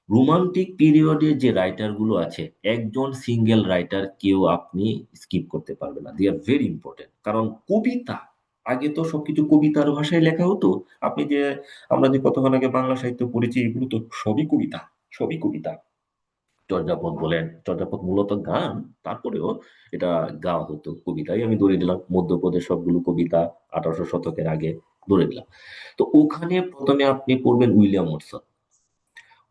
Speaker 1: রোমান্টিক পিরিয়ডে যে রাইটার গুলো আছে, একজন সিঙ্গেল রাইটার কেউ আপনি স্কিপ করতে পারবেন না। দে আর ভেরি ইম্পর্টেন্ট। কারণ কবিতা, আগে তো সবকিছু কবিতার ভাষায় লেখা হতো। আপনি যে, আমরা যে কতক্ষণ আগে বাংলা সাহিত্য পড়েছি, এগুলো তো সবই কবিতা। সবই কবিতা। চর্যাপদ বলেন, চর্যাপদ মূলত গান, তারপরেও এটা গাওয়া হতো কবিতাই। আমি ধরে দিলাম মধ্যপদের সবগুলো কবিতা 1800 শতকের আগে ধরে দিলাম। তো ওখানে প্রথমে আপনি পড়বেন উইলিয়াম ওয়াটসন।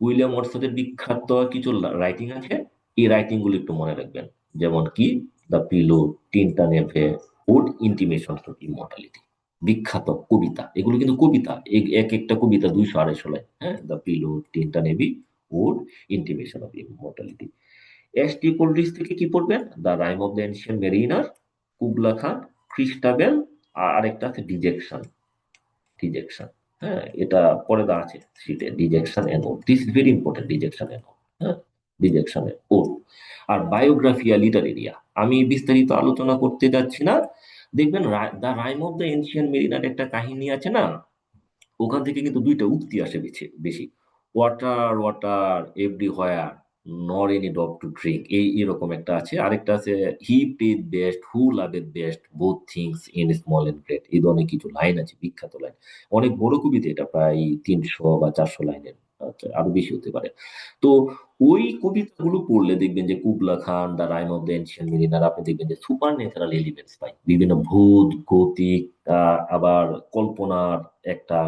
Speaker 1: উইলিয়াম ওয়াটসনের বিখ্যাত কিছু রাইটিং আছে, এই রাইটিং গুলো একটু মনে রাখবেন। যেমন কি, the prelude, Tintern Abbey, ode intimation of immortality. বিখ্যাত কবিতা, এগুলো কিন্তু কবিতা। এক একটা কবিতা 200-250 লাইন। হ্যাঁ, the prelude, Tintern Abbey, ode intimation of immortality. S T. Coleridge থেকে কি পড়বেন? The rhyme of the ancient mariner, Kubla Khan, Christabel, আর আরেকটা আছে ডিজেকশন। ডিজেকশন, হ্যাঁ, এটা পরে দেওয়া আছে শীটে। Dejection and ode, this is very important. Dejection and ode, হ্যাঁ, ডিজেকশন এন্ড ওড। আর বায়োগ্রাফিয়া লিটারেরিয়া আমি বিস্তারিত আলোচনা করতে যাচ্ছি না। দেখবেন the rhyme of the ancient mariner একটা কাহিনী আছে না, ওখান থেকে কিন্তু দুইটা উক্তি আসে বেশি বেশি। Water water everywhere, nor any ডগ টু ড্রিঙ্ক, এই এরকম একটা আছে। আরেকটা আছে, he prayed best who loved best both things in small and great. এই ধরনের কিছু লাইন আছে, বিখ্যাত লাইন। অনেক বড় কবিতা এটা, প্রায় 300 বা 400 লাইনের, আচ্ছা, আরো বেশি হতে পারে। তো ওই কবিতাগুলো পড়লে দেখবেন যে Kubla Khan, the rhyme of the ancient Mariner, আপনি দেখবেন যে সুপার ন্যাচারাল এলিমেন্টস পাই, বিভিন্ন ভূত গতিক, আবার কল্পনার একটা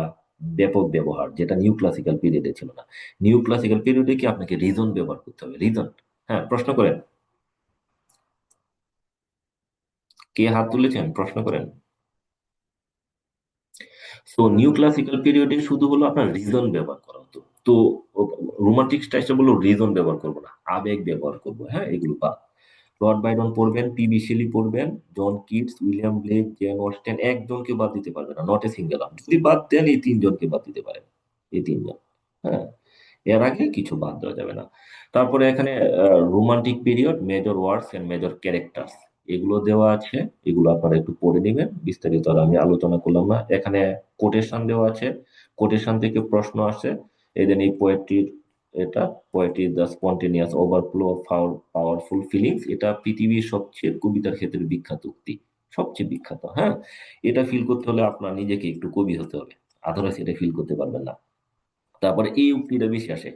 Speaker 1: ব্যাপক ব্যবহার, যেটা নিউ ক্লাসিক্যাল পিরিয়ডে ছিল না। নিউ ক্লাসিক্যাল পিরিয়ডে কি আপনাকে রিজন ব্যবহার করতে হবে, রিজন। হ্যাঁ, প্রশ্ন করেন। কে হাত তুলেছেন? প্রশ্ন করেন। সো নিউ ক্লাসিক্যাল পিরিয়ডে শুধু হলো আপনার রিজন ব্যবহার করা হতো। তো রোমান্টিক স্টাইলটা বললো রিজন ব্যবহার করবো না, আবেগ ব্যবহার করবো, হ্যাঁ এগুলো বাদ। লর্ড বাইরন পড়বেন, পিবি শেলি পড়বেন, John Keats, William Blake, Jane Austen, একজনকে বাদ দিতে পারবেন না, নট এ সিঙ্গেল। যদি বাদ দেন এই তিনজনকে বাদ দিতে পারেন, এই তিনজন। হ্যাঁ, এর আগে কিছু বাদ দেওয়া যাবে না। তারপরে এখানে romantic period, major words and major characters, এগুলো দেওয়া আছে। এগুলো আপনারা একটু পড়ে নেবেন, বিস্তারিত আর আমি আলোচনা করলাম না। এখানে কোটেশন দেওয়া আছে, কোটেশন থেকে প্রশ্ন আসে। এই দেন এই পোয়েট্রির, এটা poetry the spontaneous overflow of powerful feelings, এটা পৃথিবীর সবচেয়ে কবিতার ক্ষেত্রে বিখ্যাত উক্তি, সবচেয়ে বিখ্যাত। হ্যাঁ, এটা ফিল করতে হলে আপনার নিজেকে একটু কবি হতে হবে, আদারওয়াইজ এটা ফিল করতে পারবেন না। তারপরে এই উক্তিটা বেশি আসে,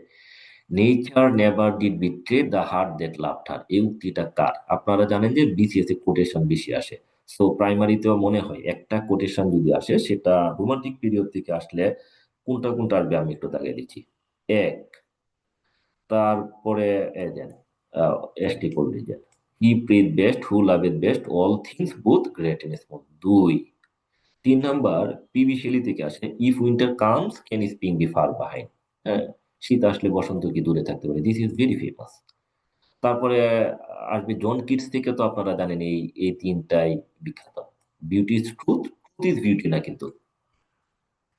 Speaker 1: nature never did betray the heart that loved her. এই উক্তিটা কার? আপনারা জানেন যে বিসিএস এ কোটেশন বেশি আসে। সো প্রাইমারিতেও মনে হয় একটা কোটেশন যদি আসে সেটা রোমান্টিক পিরিয়ড থেকে আসলে কোনটা কোনটা আসবে আমি একটু দাগিয়ে দিচ্ছি। এক, তারপরে again S T Coleridge, he prayed best who loved best all things both great and small. দুই, তিন নাম্বার পিবি শেলি থেকে আসে, if winter comes can spring be far behind. হ্যাঁ, শীত আসলে বসন্ত কি দূরে থাকতে পারে, দিস ইজ ভেরি ফেমাস। তারপরে আসবে জন কিটস থেকে, তো আপনারা জানেন এই এই তিনটাই বিখ্যাত। Beauty is truth, truth is beauty না কিন্তু,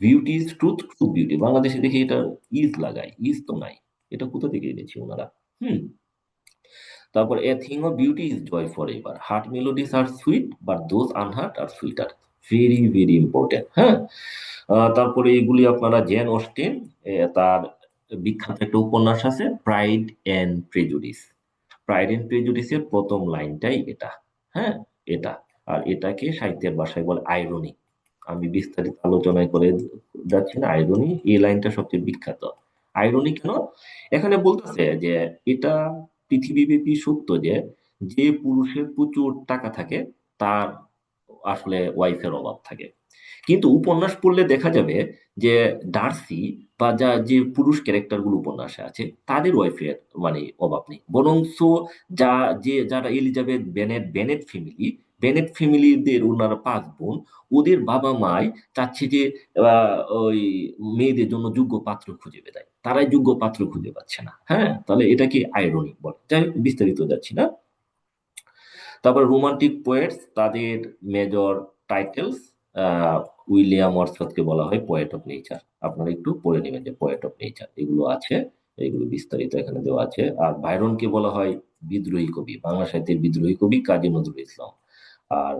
Speaker 1: beauty is truth, truth beauty. বাংলাদেশে দেখি এটা ইজ লাগায়, ইজ তো নাই, এটা কোথা থেকে এনেছি ওনারা। হুম। তারপর a thing of beauty is joy for ever, heard melodies are sweet but those unheard are sweeter. Very very important. হ্যাঁ, তারপরে এগুলি আপনারা জেন অস্টেন, তার বিখ্যাত একটা উপন্যাস আছে pride and prejudice. Pride and প্রেজুডিসের প্রথম লাইনটাই এটা। হ্যাঁ, এটা। আর এটাকে সাহিত্যের ভাষায় বলে আইরনি। আমি বিস্তারিত আলোচনায় করে যাচ্ছি না, আইরনি এই লাইনটা সবচেয়ে বিখ্যাত। আইরনি কেন? এখানে বলতেছে যে এটা পৃথিবীব্যাপী সত্য যে যে পুরুষের প্রচুর টাকা থাকে তার আসলে ওয়াইফের অভাব থাকে। কিন্তু উপন্যাস পড়লে দেখা যাবে যে ডার্সি বা যা যে পুরুষ ক্যারেক্টার গুলো উপন্যাসে আছে তাদের ওয়াইফের মানে অভাব নেই, বরং যা যে যারা এলিজাবেথ বেনেট, বেনেট ফ্যামিলিদের ওনারা পাঁচ বোন, ওদের বাবা মাই চাচ্ছে যে ওই মেয়েদের জন্য যোগ্য পাত্র খুঁজে বেড়ায়, তারাই যোগ্য পাত্র খুঁজে পাচ্ছে না। হ্যাঁ, তাহলে এটাকে আইরনিক বলে। যাই হোক, বিস্তারিত যাচ্ছি না। তারপর রোমান্টিক পোয়েটস, তাদের মেজর টাইটেলস, উইলিয়াম ওয়ার্ডসওয়ার্থকে বলা হয় পোয়েট অফ নেচার। আপনারা একটু পড়ে নেবেন যে পোয়েট অফ নেচার এগুলো আছে, এগুলো বিস্তারিত এখানে দেওয়া আছে। আর বাইরনকে বলা হয় বিদ্রোহী কবি, বাংলা সাহিত্যের বিদ্রোহী কবি কাজী নজরুল ইসলাম। আর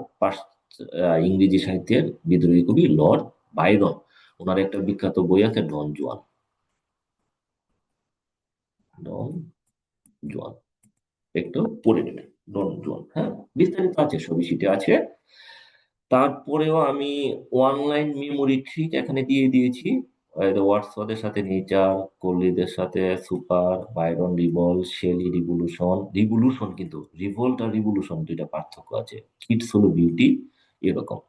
Speaker 1: ইংরেজি সাহিত্যের বিদ্রোহী কবি লর্ড বাইরন। ওনার একটা বিখ্যাত বই আছে ডন জুয়ান, ডন জুয়ান, একটু পড়ে নেবেন ডন জুয়ান। হ্যাঁ, বিস্তারিত আছে, সবই সিটে আছে। তারপরেও আমি অনলাইন মেমোরি ট্রিক এখানে দিয়ে দিয়েছি। ওয়াটসনের সাথে নেচার, কোহলিদের সাথে super, Byron revolt, Shelley revolution, revolution কিন্তু রিভোল্ট আর রিভলিউশন দুইটা পার্থক্য আছে। কিডস হলো বিউটি, এরকম।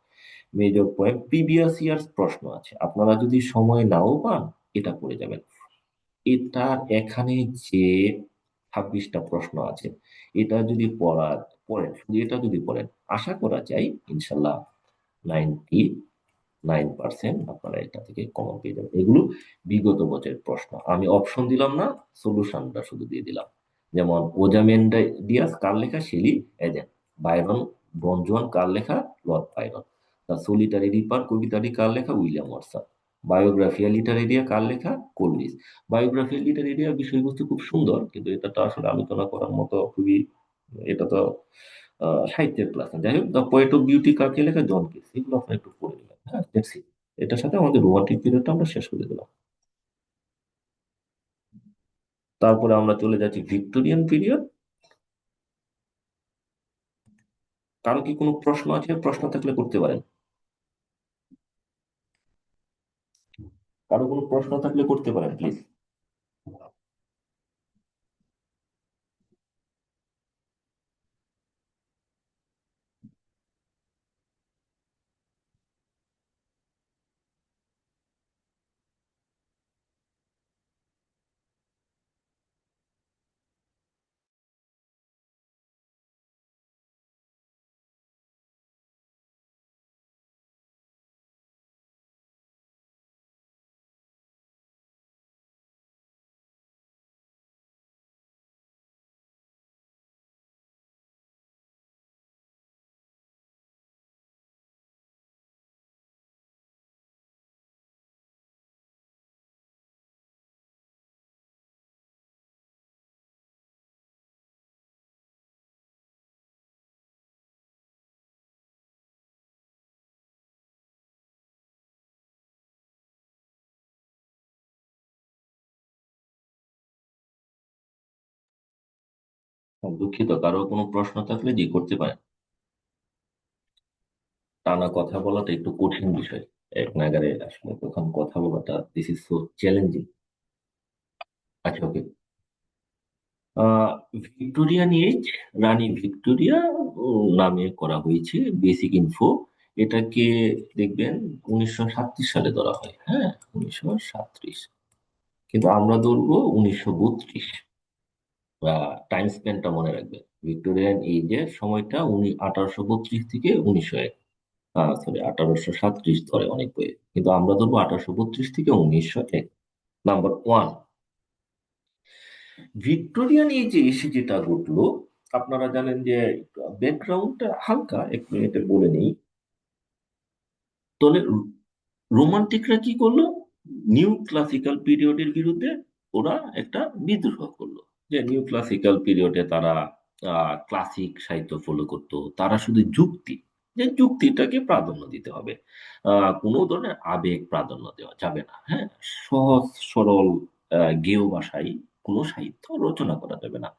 Speaker 1: মেজর পয়েন্ট, প্রিভিয়াস ইয়ার্স প্রশ্ন আছে, আপনারা যদি সময় নাও পান এটা পড়ে যাবেন। এটার এখানে যে 26টা প্রশ্ন আছে, এটা যদি পড়েন, শুধু এটা যদি পড়েন, আশা করা যায় ইনশাল্লাহ 99% আপনারা এটা থেকে কমন পেয়ে যাবেন। এগুলো বিগত বছরের প্রশ্ন, আমি অপশন দিলাম না, সলিউশনটা শুধু দিয়ে দিলাম। যেমন ওজামেন্ডা ডিয়াস কার লেখা? শেলি। এজেন বাইরন ব্রনজুয়ান কার লেখা? Lord Byron. The solitary reaper কবিতাটি কার লেখা? William Watson. বায়োগ্রাফিয়া লিটারেরিয়া কার লেখা? কোলরিজ। বায়োগ্রাফিয়া লিটারেরিয়া বিষয়বস্তু খুব সুন্দর, কিন্তু এটা তো আসলে আলোচনা করার মতো খুবই, এটা তো সাহিত্যের ক্লাস না। যাই হোক, দ্য পোয়েট অফ বিউটি কাকে লেখা? John Keats. এগুলো আপনি একটু পড়ে নেবেন। হ্যাঁ, দেখছি এটার সাথে আমাদের রোমান্টিক পিরিয়ডটা আমরা শেষ করে দিলাম। তারপরে আমরা চলে যাচ্ছি ভিক্টোরিয়ান পিরিয়ড। কারো কি কোনো প্রশ্ন আছে? প্রশ্ন থাকলে করতে পারেন, কারো কোনো প্রশ্ন থাকলে করতে পারেন প্লিজ। দুঃখিত, কারো কোনো প্রশ্ন থাকলে জি করতে পারেন। টানা কথা বলাটা একটু কঠিন বিষয়, এক নাগারে আসলে তখন কথা বলাটা, দিস ইজ সো চ্যালেঞ্জিং। আচ্ছা, ওকে। আহ ভিক্টোরিয়ান এজ, রানী ভিক্টোরিয়া নামে করা হয়েছে বেসিক ইনফো। এটাকে দেখবেন 1937 সালে ধরা হয়, হ্যাঁ, 1937। কিন্তু আমরা ধরবো 1932। টাইম স্পেনটা মনে রাখবেন, ভিক্টোরিয়ান এজের সময়টা 1832 থেকে 1901, সরি 1837 ধরে অনেক বইয়ে, কিন্তু আমরা ধরবো 1832 থেকে 1901। নাম্বার ওয়ান, ভিক্টোরিয়ান এজে এসে যেটা ঘটলো, আপনারা জানেন যে ব্যাকগ্রাউন্ডটা হালকা এক মিনিটে বলে নেই। তাহলে রোমান্টিকরা কি করলো? নিউ ক্লাসিক্যাল পিরিয়ডের বিরুদ্ধে ওরা একটা বিদ্রোহ করলো, যে নিউ ক্লাসিক্যাল পিরিয়ডে তারা ক্লাসিক সাহিত্য ফলো করতো। তারা শুধু যুক্তি, যে যুক্তিটাকে প্রাধান্য দিতে হবে, কোনো ধরনের আবেগ প্রাধান্য দেওয়া যাবে না, হ্যাঁ, সহজ সরল গেয় ভাষায় কোনো সাহিত্য রচনা করা যাবে না।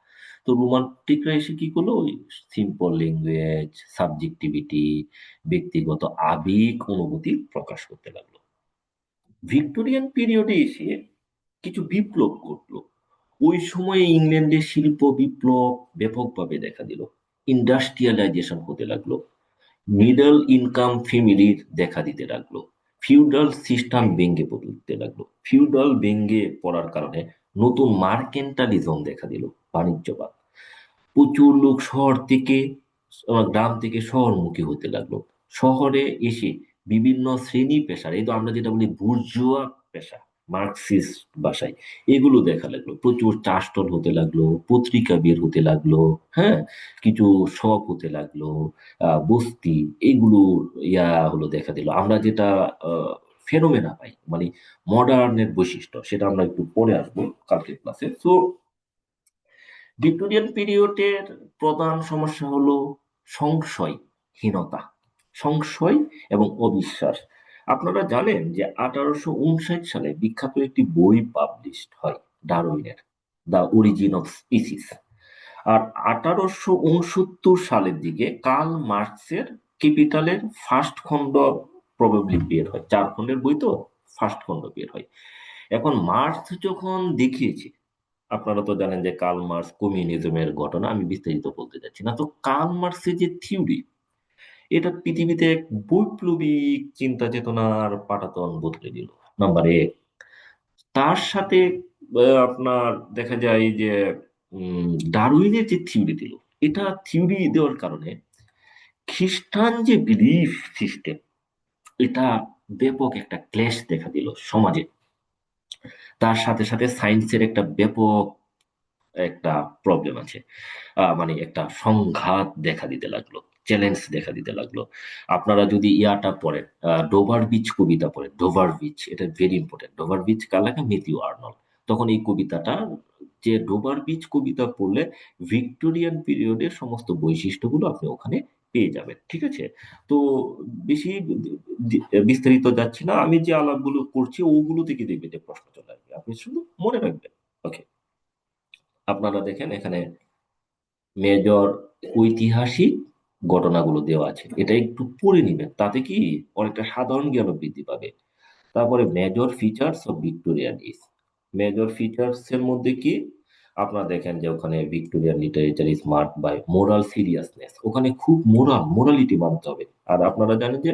Speaker 1: তো রোমান্টিকরা এসে কি করলো, ওই সিম্পল ল্যাঙ্গুয়েজ, সাবজেক্টিভিটি, ব্যক্তিগত আবেগ অনুভূতি প্রকাশ করতে লাগলো। ভিক্টোরিয়ান পিরিয়ডে এসে কিছু বিপ্লব ঘটলো। ওই সময়ে ইংল্যান্ডে শিল্প বিপ্লব ব্যাপকভাবে দেখা দিল, ইন্ডাস্ট্রিয়ালাইজেশন হতে লাগলো, মিডল ইনকাম ফ্যামিলির দেখা দিতে লাগলো, ফিউডাল সিস্টেম ভেঙে পড়তে লাগলো। ফিউডাল ভেঙে পড়ার কারণে নতুন মার্কেন্টালিজম দেখা দিল, বাণিজ্যবাদ। প্রচুর লোক শহর থেকে গ্রাম থেকে শহরমুখী হতে লাগলো। শহরে এসে বিভিন্ন শ্রেণী পেশার, এই তো আমরা যেটা বলি বুর্জোয়া পেশা, মার্কসিস্ট ভাষায়, এগুলো দেখা লাগলো। প্রচুর চাষটল হতে লাগলো, পত্রিকা বের হতে লাগলো, হ্যাঁ, কিছু শপ হতে লাগলো, বস্তি, এগুলো হলো দেখা দিল। আমরা যেটা ফেনোমেনা পাই, মানে মডার্নের বৈশিষ্ট্য, সেটা আমরা একটু পরে আসবো কালকের ক্লাসে। তো ভিক্টোরিয়ান পিরিয়ডের প্রধান সমস্যা হলো সংশয়হীনতা, সংশয় এবং অবিশ্বাস। আপনারা জানেন যে 1859 সালে বিখ্যাত একটি বই পাবলিশড হয়, ডারউইনের দ্য অরিজিন অফ স্পিসিস। আর 1869 সালের দিকে কার্ল মার্কসের ক্যাপিটালের ফার্স্ট খণ্ড প্রবাবলি বের হয়, 4 খণ্ডের বই তো, ফার্স্ট খণ্ড বের হয়। এখন মার্কস যখন দেখিয়েছে, আপনারা তো জানেন যে কার্ল মার্কস কমিউনিজমের ঘটনা, আমি বিস্তারিত বলতে যাচ্ছি না। তো কার্ল মার্কসের যে থিওরি, এটা পৃথিবীতে এক বৈপ্লবিক চিন্তা চেতনার পাটাতন বদলে দিল, নাম্বার এক। তার সাথে আপনার দেখা যায় যে ডারউইনের যে থিওরি দিল, এটা থিওরি দেওয়ার কারণে খ্রিস্টান যে বিলিফ সিস্টেম, এটা ব্যাপক একটা ক্লেশ দেখা দিল সমাজে। তার সাথে সাথে সায়েন্সের একটা ব্যাপক একটা প্রবলেম আছে, মানে একটা সংঘাত দেখা দিতে লাগলো, চ্যালেঞ্জ দেখা দিতে লাগলো। আপনারা যদি ইয়াটা পড়েন, ডোভার বিচ কবিতা পড়েন, ডোভার বিচ, এটা ভেরি ইম্পর্টেন্ট। ডোভার বিচ কার লেখা? Matthew Arnold. তখন এই কবিতাটা, যে ডোভার বিচ কবিতা পড়লে ভিক্টোরিয়ান পিরিয়ডের সমস্ত বৈশিষ্ট্যগুলো আপনি ওখানে পেয়ে যাবেন, ঠিক আছে? তো বেশি বিস্তারিত যাচ্ছি না, আমি যে আলাপগুলো করছি ওগুলো থেকে দেখবে যে প্রশ্ন চলে আসবে, আপনি শুধু মনে রাখবেন। ওকে, আপনারা দেখেন এখানে মেজর ঐতিহাসিক ঘটনাগুলো দেওয়া আছে, এটা একটু পড়ে নিবেন, তাতে কি অনেকটা সাধারণ জ্ঞান বৃদ্ধি পাবে। তারপরে major features of Victorian age. Major features এর মধ্যে কি, আপনারা দেখেন যে ওখানে Victorian literature is marked by moral seriousness, ওখানে খুব মোরালিটি মানতে হবে। আর আপনারা জানেন যে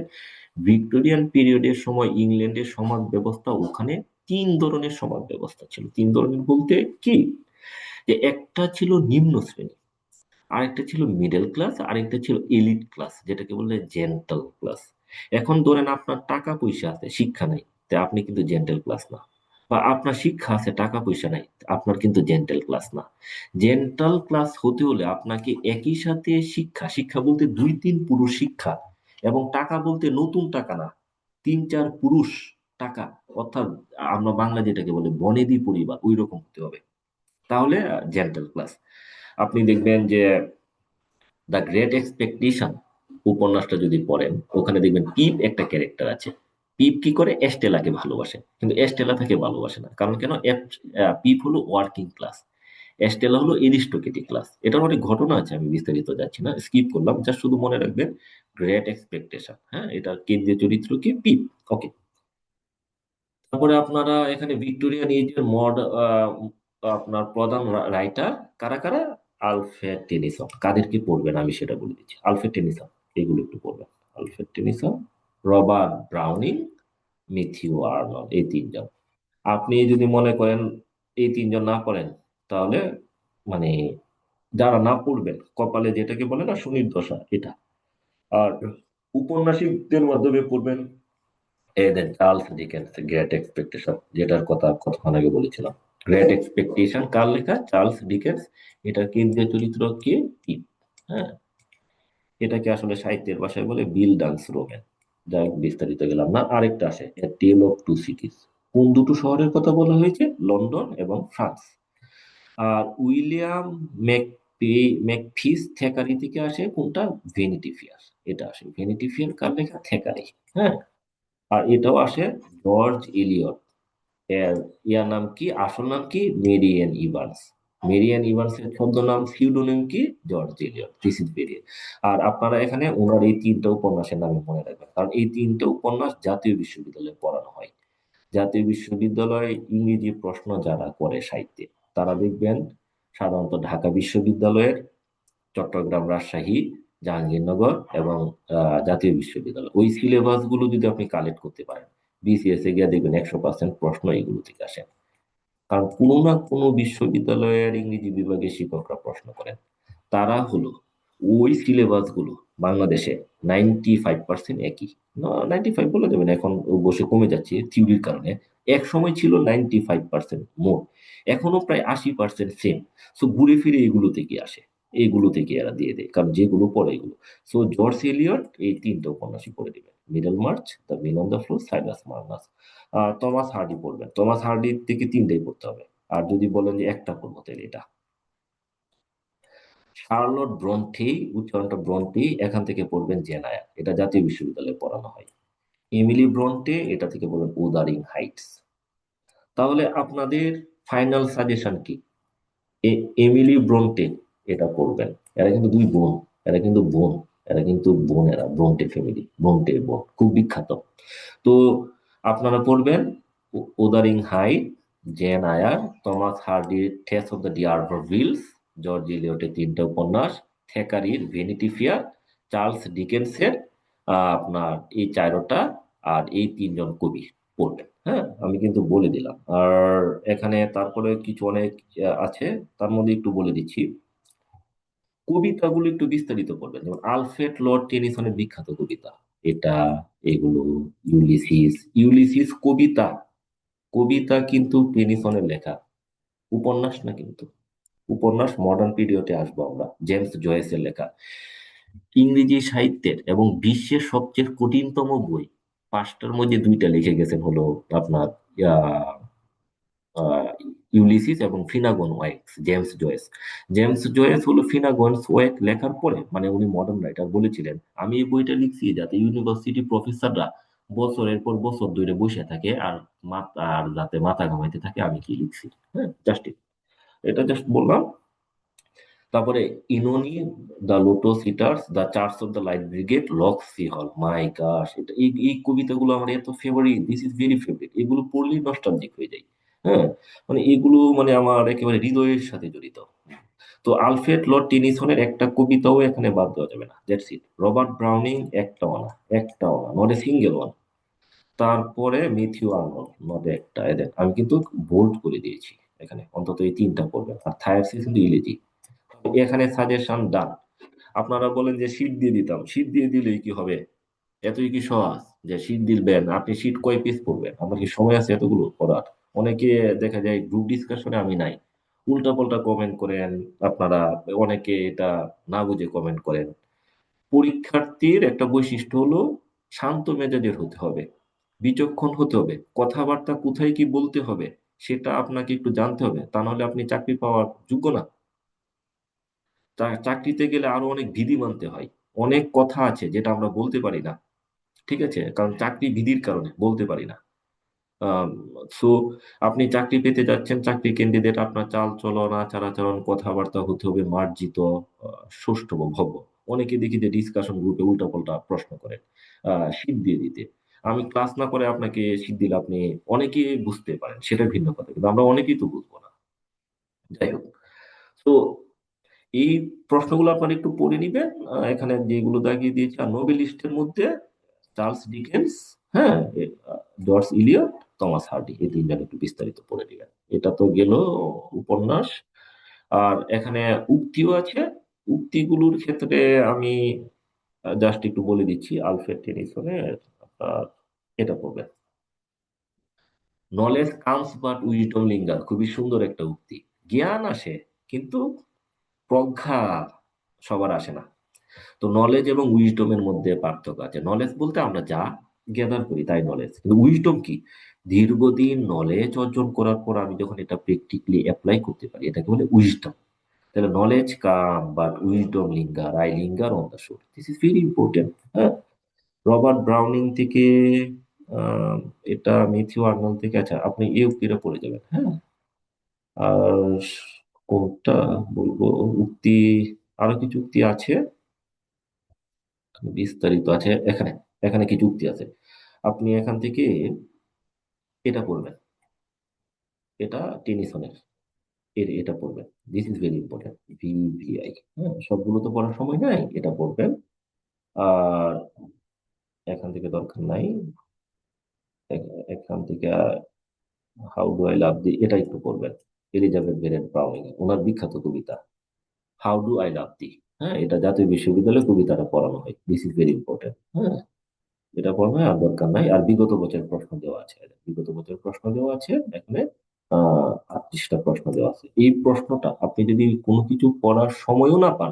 Speaker 1: ভিক্টোরিয়ান পিরিয়ডের সময় ইংল্যান্ডের সমাজ ব্যবস্থা, ওখানে 3 ধরনের সমাজ ব্যবস্থা ছিল। 3 ধরনের বলতে কি, যে একটা ছিল নিম্ন শ্রেণী, আরেকটা ছিল মিডল ক্লাস, আরেকটা ছিল এলিট ক্লাস, যেটাকে বললে জেন্টাল ক্লাস। এখন ধরেন আপনার টাকা পয়সা আছে, শিক্ষা নাই, তাই আপনি কিন্তু জেন্টাল ক্লাস না। বা আপনার শিক্ষা আছে, টাকা পয়সা নাই, আপনার কিন্তু জেন্টাল ক্লাস না। জেন্টাল ক্লাস হতে হলে আপনাকে একই সাথে শিক্ষা, শিক্ষা বলতে 2-3 পুরুষ শিক্ষা, এবং টাকা বলতে নতুন টাকা না, 3-4 পুরুষ টাকা, অর্থাৎ আমরা বাংলা যেটাকে বলে বনেদি পরিবার, ওই রকম হতে হবে, তাহলে জেন্টাল ক্লাস। আপনি দেখবেন যে দ্য গ্রেট এক্সপেকটেশন উপন্যাসটা যদি পড়েন, ওখানে দেখবেন পিপ একটা ক্যারেক্টার আছে। পিপ কি করে? এস্টেলাকে ভালোবাসে, কিন্তু এস্টেলা তাকে ভালোবাসে না। কারণ কেন? পিপ হলো ওয়ার্কিং ক্লাস, স্টেলা হলো এরিস্টোকেটিক ক্লাস। এটার অনেক ঘটনা আছে, আমি বিস্তারিত যাচ্ছি না, স্কিপ করলাম, জাস্ট শুধু মনে রাখবেন গ্রেট এক্সপেকটেশন। হ্যাঁ, এটার কেন্দ্রীয় চরিত্র কি? পিপ। ওকে। তারপরে আপনারা এখানে ভিক্টোরিয়ান এজের আপনার প্রধান রাইটার কারা কারা? Alfred Tennyson. কাদেরকে পড়বেন আমি সেটা বলে দিচ্ছি। আলফ্রেড টেনিসন, এগুলো একটু পড়বেন। Alfred Tennyson, Robert Browning, Matthew Arnold, এই তিনজন। আপনি যদি মনে করেন এই তিনজন না পড়েন, তাহলে মানে যারা না পড়বেন কপালে যেটাকে বলে না শনির দশা, এটা। আর উপন্যাসিকদের মাধ্যমে পড়বেন এদের চার্লস ডিকেন্স, গ্রেট এক্সপেকটেশন, যেটার কথা কতক্ষণ আগে বলেছিলাম। গ্রেট এক্সপেকটেশন কার লেখা? Charles Dickens. এটার কেন্দ্রীয় চরিত্র কে? পিপ। হ্যাঁ, এটাকে আসলে সাহিত্যের ভাষায় বলে বিল ডান্স রোম্যান। যাই হোক, বিস্তারিত গেলাম না। আরেকটা আসে এ টেল অফ টু সিটিজ। কোন দুটো শহরের কথা বলা হয়েছে? লন্ডন এবং ফ্রান্স। আর উইলিয়াম ম্যাকপি ম্যাকফিস থ্যাকারি থেকে আসে কোনটা? Vanity fair. এটা আসে ভ্যানিটি ফেয়ার কার লেখা? থ্যাকারি। হ্যাঁ, আর এটাও আসে জর্জ এলিয়ট এর। ইয়ার নাম কি? আসল নাম কি? মেরিয়ান ইভান্স। মেরিয়ান ইভান্স এর ছদ্মনাম সিউডোনিম কি? George Eliot. This is very. আর আপনারা এখানে ওনার এই তিনটা উপন্যাসের নামে মনে রাখবেন, কারণ এই তিনটা উপন্যাস জাতীয় বিশ্ববিদ্যালয়ে পড়ানো হয়। জাতীয় বিশ্ববিদ্যালয়ে ইংরেজি প্রশ্ন যারা করে সাহিত্যে, তারা দেখবেন সাধারণত ঢাকা বিশ্ববিদ্যালয়ের, চট্টগ্রাম, রাজশাহী, জাহাঙ্গীরনগর এবং জাতীয় বিশ্ববিদ্যালয়, ওই সিলেবাস গুলো যদি আপনি কালেক্ট করতে পারেন, বিসিএস এ গিয়ে দেখবেন 100% প্রশ্ন এগুলো থেকে আসে। কারণ কোনো না কোনো বিশ্ববিদ্যালয়ের ইংরেজি বিভাগের শিক্ষকরা প্রশ্ন করেন। তারা হলো ওই সিলেবাস গুলো বাংলাদেশে 95% একই। 95 বলে দেবেন, এখন বসে কমে যাচ্ছে থিওরির কারণে। এক সময় ছিল 95% মোট, এখনো প্রায় 80% সেম। সো ঘুরে ফিরে এগুলো থেকে আসে, এগুলো থেকে এরা দিয়ে দেয়, কারণ যেগুলো পড়ে এগুলো। সো জর্জ এলিয়ট এই তিনটা উপন্যাসই পড়ে দিবেন: Middlemarch, the mill on the floss, Silas Marner. Thomas Hardy পড়বেন। টমাস হার্ডি থেকে তিনটাই পড়তে হবে। আর যদি বলেন যে একটা পড়বো, তাহলে এটা। শার্লট ব্রন্টি, উচ্চারণটা ব্রন্টি, এখান থেকে পড়বেন জেন আয়ার, এটা জাতীয় বিশ্ববিদ্যালয়ে পড়ানো হয়। এমিলি ব্রন্টে, এটা থেকে পড়বেন উদারিং হাইটস। তাহলে আপনাদের ফাইনাল সাজেশন কি? এমিলি ব্রন্টে এটা পড়বেন। এরা কিন্তু দুই বোন, এরা কিন্তু বোন, এরা কিন্তু বোন, এরা ব্রন্টে ফ্যামিলি, ব্রন্টে বোন, খুব বিখ্যাত। তো আপনারা পড়বেন Wuthering Heights, Jane Eyre, Thomas হার্ডির Tess of the d'Urbervilles, George এলিয়টের তিনটা উপন্যাস, থ্যাকারির ভ্যানিটি ফেয়ার, চার্লস ডিকেন্সের আপনার এই চারোটা, আর এই তিনজন কবি পড়বেন। হ্যাঁ, আমি কিন্তু বলে দিলাম। আর এখানে তারপরে কিছু অনেক আছে, তার মধ্যে একটু বলে দিচ্ছি। কবিতাগুলো একটু বিস্তারিত করবেন, যেমন আলফ্রেড লর্ড টেনিসনের বিখ্যাত কবিতা এটা, এগুলো। ইউলিসিস, ইউলিসিস কবিতা, কবিতা কিন্তু টেনিসনের লেখা, উপন্যাস না কিন্তু। উপন্যাস মডার্ন পিরিয়ডে আসবো আমরা। জেমস জয়েসের লেখা ইংরেজি সাহিত্যের এবং বিশ্বের সবচেয়ে কঠিনতম বই, পাঁচটার মধ্যে দুইটা লিখে গেছেন হলো আপনার আহ, ইউলিসিস এবং ফিনাগন ওয়েক্স। জেমস জয়েস, জেমস জয়েস হলো ফিনাগন ওয়েক লেখার পরে, মানে উনি মডার্ন রাইটার, বলেছিলেন আমি এই বইটা লিখছি যাতে ইউনিভার্সিটি প্রফেসররা বছরের পর বছর ধরে বসে থাকে আর আর যাতে মাথা ঘামাইতে থাকে আমি কি লিখছি। হ্যাঁ, জাস্ট এটা জাস্ট বললাম। তারপরে Oenone, the lotus eaters, the charge of the light brigade, Locksley Hall, my gosh, এটা এই এই কবিতাগুলো আমার এত favourite, this is very favourite. এগুলো পড়লেই নস্টালজিক হয়ে যায়। হ্যাঁ, মানে এগুলো মানে আমার একেবারে হৃদয়ের সাথে জড়িত। তো আলফ্রেড লর্ড টেনিসনের একটা কবিতাও এখানে বাদ দেওয়া যাবে না, দ্যাটস ইট। রবার্ট ব্রাউনিং, একটাও না, একটাও না, নট এ সিঙ্গেল ওয়ান। তারপরে মিথিউ আর্নল্ড, নট একটা, এদের আমি কিন্তু বোল্ড করে দিয়েছি এখানে, অন্তত এই তিনটা পড়বেন। আর থায়ারসিস কিন্তু ইলেজি। এখানে সাজেশন ডান। আপনারা বলেন যে শীট দিয়ে দিতাম, শীট দিয়ে দিলেই কি হবে? এতই কি সহজ যে শীট দিবেন? আপনি শীট কয় পিস পড়বেন? আমার কি সময় আছে এতগুলো পড়ার? অনেকে দেখা যায় গ্রুপ ডিসকাশনে আমি নাই, উল্টা পাল্টা কমেন্ট করেন আপনারা, অনেকে এটা না বুঝে কমেন্ট করেন। পরীক্ষার্থীর একটা বৈশিষ্ট্য হলো শান্ত মেজাজের হতে হবে, বিচক্ষণ হতে হবে, কথাবার্তা কোথায় কি বলতে হবে সেটা আপনাকে একটু জানতে হবে, তা নাহলে আপনি চাকরি পাওয়ার যোগ্য না। চাকরিতে গেলে আরো অনেক বিধি মানতে হয়, অনেক কথা আছে যেটা আমরা বলতে পারি না। ঠিক আছে, কারণ চাকরি বিধির কারণে বলতে পারি না। সো আপনি চাকরি পেতে যাচ্ছেন, চাকরি ক্যান্ডিডেট, আপনার চাল চলন, আচার আচরণ, কথাবার্তা হতে হবে মার্জিত, সুষ্ঠু ও ভব্য। অনেকে দেখি যে ডিসকাশন গ্রুপে উল্টাপাল্টা প্রশ্ন করে শীত দিয়ে দিতে। আমি ক্লাস না করে আপনাকে শীত দিলে আপনি অনেকে বুঝতে পারেন, সেটা ভিন্ন কথা, কিন্তু আমরা অনেকেই তো বুঝবো না। যাই হোক, তো এই প্রশ্নগুলো আপনারা একটু পড়ে নিবেন। এখানে যেগুলো দাগিয়ে দিয়েছি, আর নোবেলিস্টের মধ্যে চার্লস ডিকেন্স, হ্যাঁ, জর্জ ইলিয়ট, টমাস হার্ডি, এই তিনজন একটু বিস্তারিত পড়ে নিবেন। এটা তো গেল উপন্যাস। আর এখানে উক্তিও আছে। উক্তিগুলোর ক্ষেত্রে আমি জাস্ট একটু বলে দিচ্ছি। আলফ্রেড টেনিসনের আপনার এটা পড়বেন, knowledge comes but wisdom linger, খুবই সুন্দর একটা উক্তি। জ্ঞান আসে কিন্তু প্রজ্ঞা সবার আসে না। তো নলেজ এবং উইজডমের মধ্যে পার্থক্য আছে। নলেজ বলতে আমরা যা গ্যাদার করি তাই নলেজ, কিন্তু উইজডম কি? দীর্ঘদিন নলেজ অর্জন করার পর আমি যখন এটা প্র্যাকটিক্যালি অ্যাপ্লাই করতে পারি, এটাকে বলে উইজডম। তাহলে knowledge come but wisdom linger, I linger on the shore, this is very important. হ্যাঁ, রবার্ট ব্রাউনিং থেকে আহ, এটা ম্যাথিউ আর্নল্ড থেকে। আচ্ছা, আপনি এই উক্তিটা পড়ে যাবেন। হ্যাঁ, আর কোনটা বলবো উক্তি, আরো কিছু উক্তি আছে, বিস্তারিত আছে এখানে। এখানে কিছু উক্তি আছে, আপনি এখান থেকে এটা পড়বেন, এটা টেনিসনের, এটা পড়বেন। This is very important, VVI. হ্যাঁ, সবগুলো তো পড়ার সময় নাই, এটা পড়বেন। আর এখান থেকে দরকার নাই, এখান থেকে হাউ ডু আই লাভ দি, এটা একটু পড়বেন। এলিজাবেথ বেরেট ব্রাউনিং, ওনার বিখ্যাত কবিতা হাউ ডু আই লাভ দি। হ্যাঁ, এটা জাতীয় বিশ্ববিদ্যালয়ে কবিতাটা পড়ানো হয়। This is very important. হ্যাঁ, এটা পড়বে, আর দরকার নাই। আর বিগত বছরের প্রশ্ন দেওয়া আছে, বিগত বছরের প্রশ্ন দেওয়া আছে এখানে। 38টা প্রশ্ন দেওয়া আছে। এই প্রশ্নটা আপনি যদি কোনো কিছু পড়ার সময়ও না পান,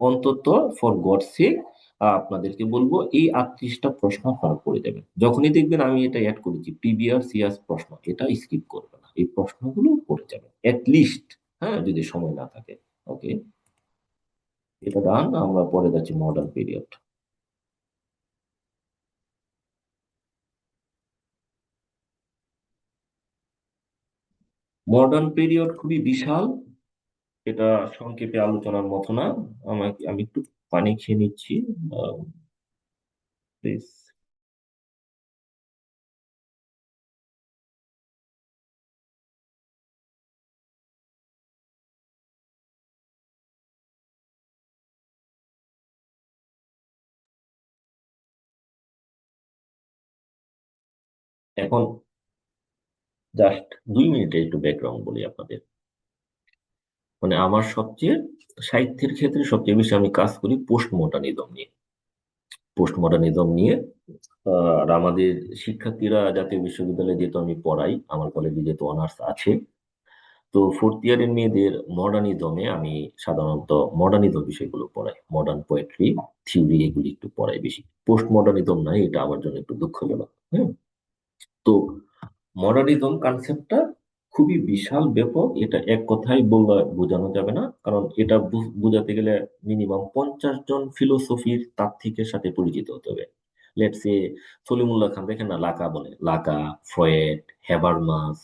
Speaker 1: অন্তত ফর গড সেক আপনাদেরকে বলবো এই 38টা প্রশ্ন আপনারা পড়ে যাবেন। যখনই দেখবেন আমি এটা অ্যাড করেছি প্রিভিয়াস ইয়ার্স প্রশ্ন, এটা স্কিপ করবে না, এই প্রশ্নগুলো পড়ে যাবেন লিস্ট। হ্যাঁ, যদি সময় না থাকে। ওকে, এটা ডান। আমরা পরে যাচ্ছি মডার্ন পিরিয়ড। মডার্ন পিরিয়ড খুবই বিশাল, এটা সংক্ষেপে আলোচনার মতো না। আমি একটু পানি খেয়ে নিচ্ছি, প্লিজ। এখন জাস্ট 2 মিনিটে একটু ব্যাকগ্রাউন্ড বলি আপনাদের। মানে আমার সবচেয়ে, সাহিত্যের ক্ষেত্রে সবচেয়ে বেশি আমি কাজ করি পোস্ট মডার্নিজম নিয়ে। পোস্ট মডার্নিজম নিয়ে আর আমাদের শিক্ষার্থীরা জাতীয় বিশ্ববিদ্যালয়ে যেহেতু আমি পড়াই, আমার কলেজে যেহেতু অনার্স আছে, তো ফোর্থ ইয়ারের মেয়েদের মডার্নিজমে আমি সাধারণত মডার্নিজম বিষয়গুলো পড়াই। মডার্ন পোয়েট্রি, থিওরি, এগুলি একটু পড়াই বেশি। পোস্ট মডার্নিজম নাই, এটা আমার জন্য একটু দুঃখজনক। হ্যাঁ, তো মডার্নিজম কনসেপ্টটা খুবই বিশাল ব্যাপক, এটা এক কথায় বোঝানো যাবে না, কারণ এটা বোঝাতে গেলে মিনিমাম 50 জন ফিলোসফির তাত্ত্বিকের সাথে পরিচিত হতে হবে। লেটস সে সলিমুল্লাহ খান, দেখেন না, লাকা বলে, লাকা, ফ্রয়েড, হ্যাবারমাস,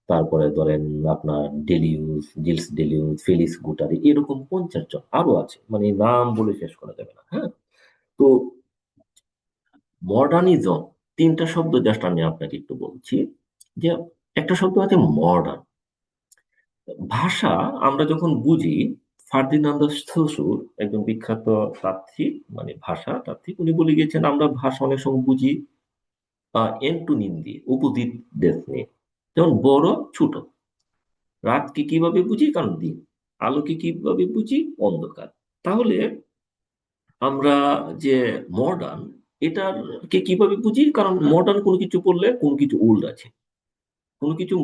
Speaker 1: তারপরে ধরেন আপনার ডেলিউস, জিলস ডেলিউস, ফেলিক্স গুটারি, এরকম 50 জন আরো আছে, মানে নাম বলে শেষ করা যাবে না। হ্যাঁ, তো মডার্নিজম, তিনটা শব্দ জাস্ট আমি আপনাকে একটু বলছি। যে একটা শব্দ আছে মডার্ন। ভাষা আমরা যখন বুঝি, ফার্দিনান্দ সোসুর, একজন বিখ্যাত তাত্ত্বিক, মানে ভাষা তাত্ত্বিক, উনি বলে গিয়েছেন আমরা ভাষা অনেক সময় বুঝি এন্টোনিম দিয়ে, অপোজিট ডেস নিয়ে। যেমন বড়, ছোট। রাতকে কিভাবে বুঝি? কারণ দিন। আলোকে কিভাবে বুঝি? অন্ধকার। তাহলে আমরা যে মডার্ন, এটার কে কিভাবে বুঝি? কারণ মডার্ন কোনো কিছু বললে কোনো কিছু ওল্ড আছে, কোনো কিছু,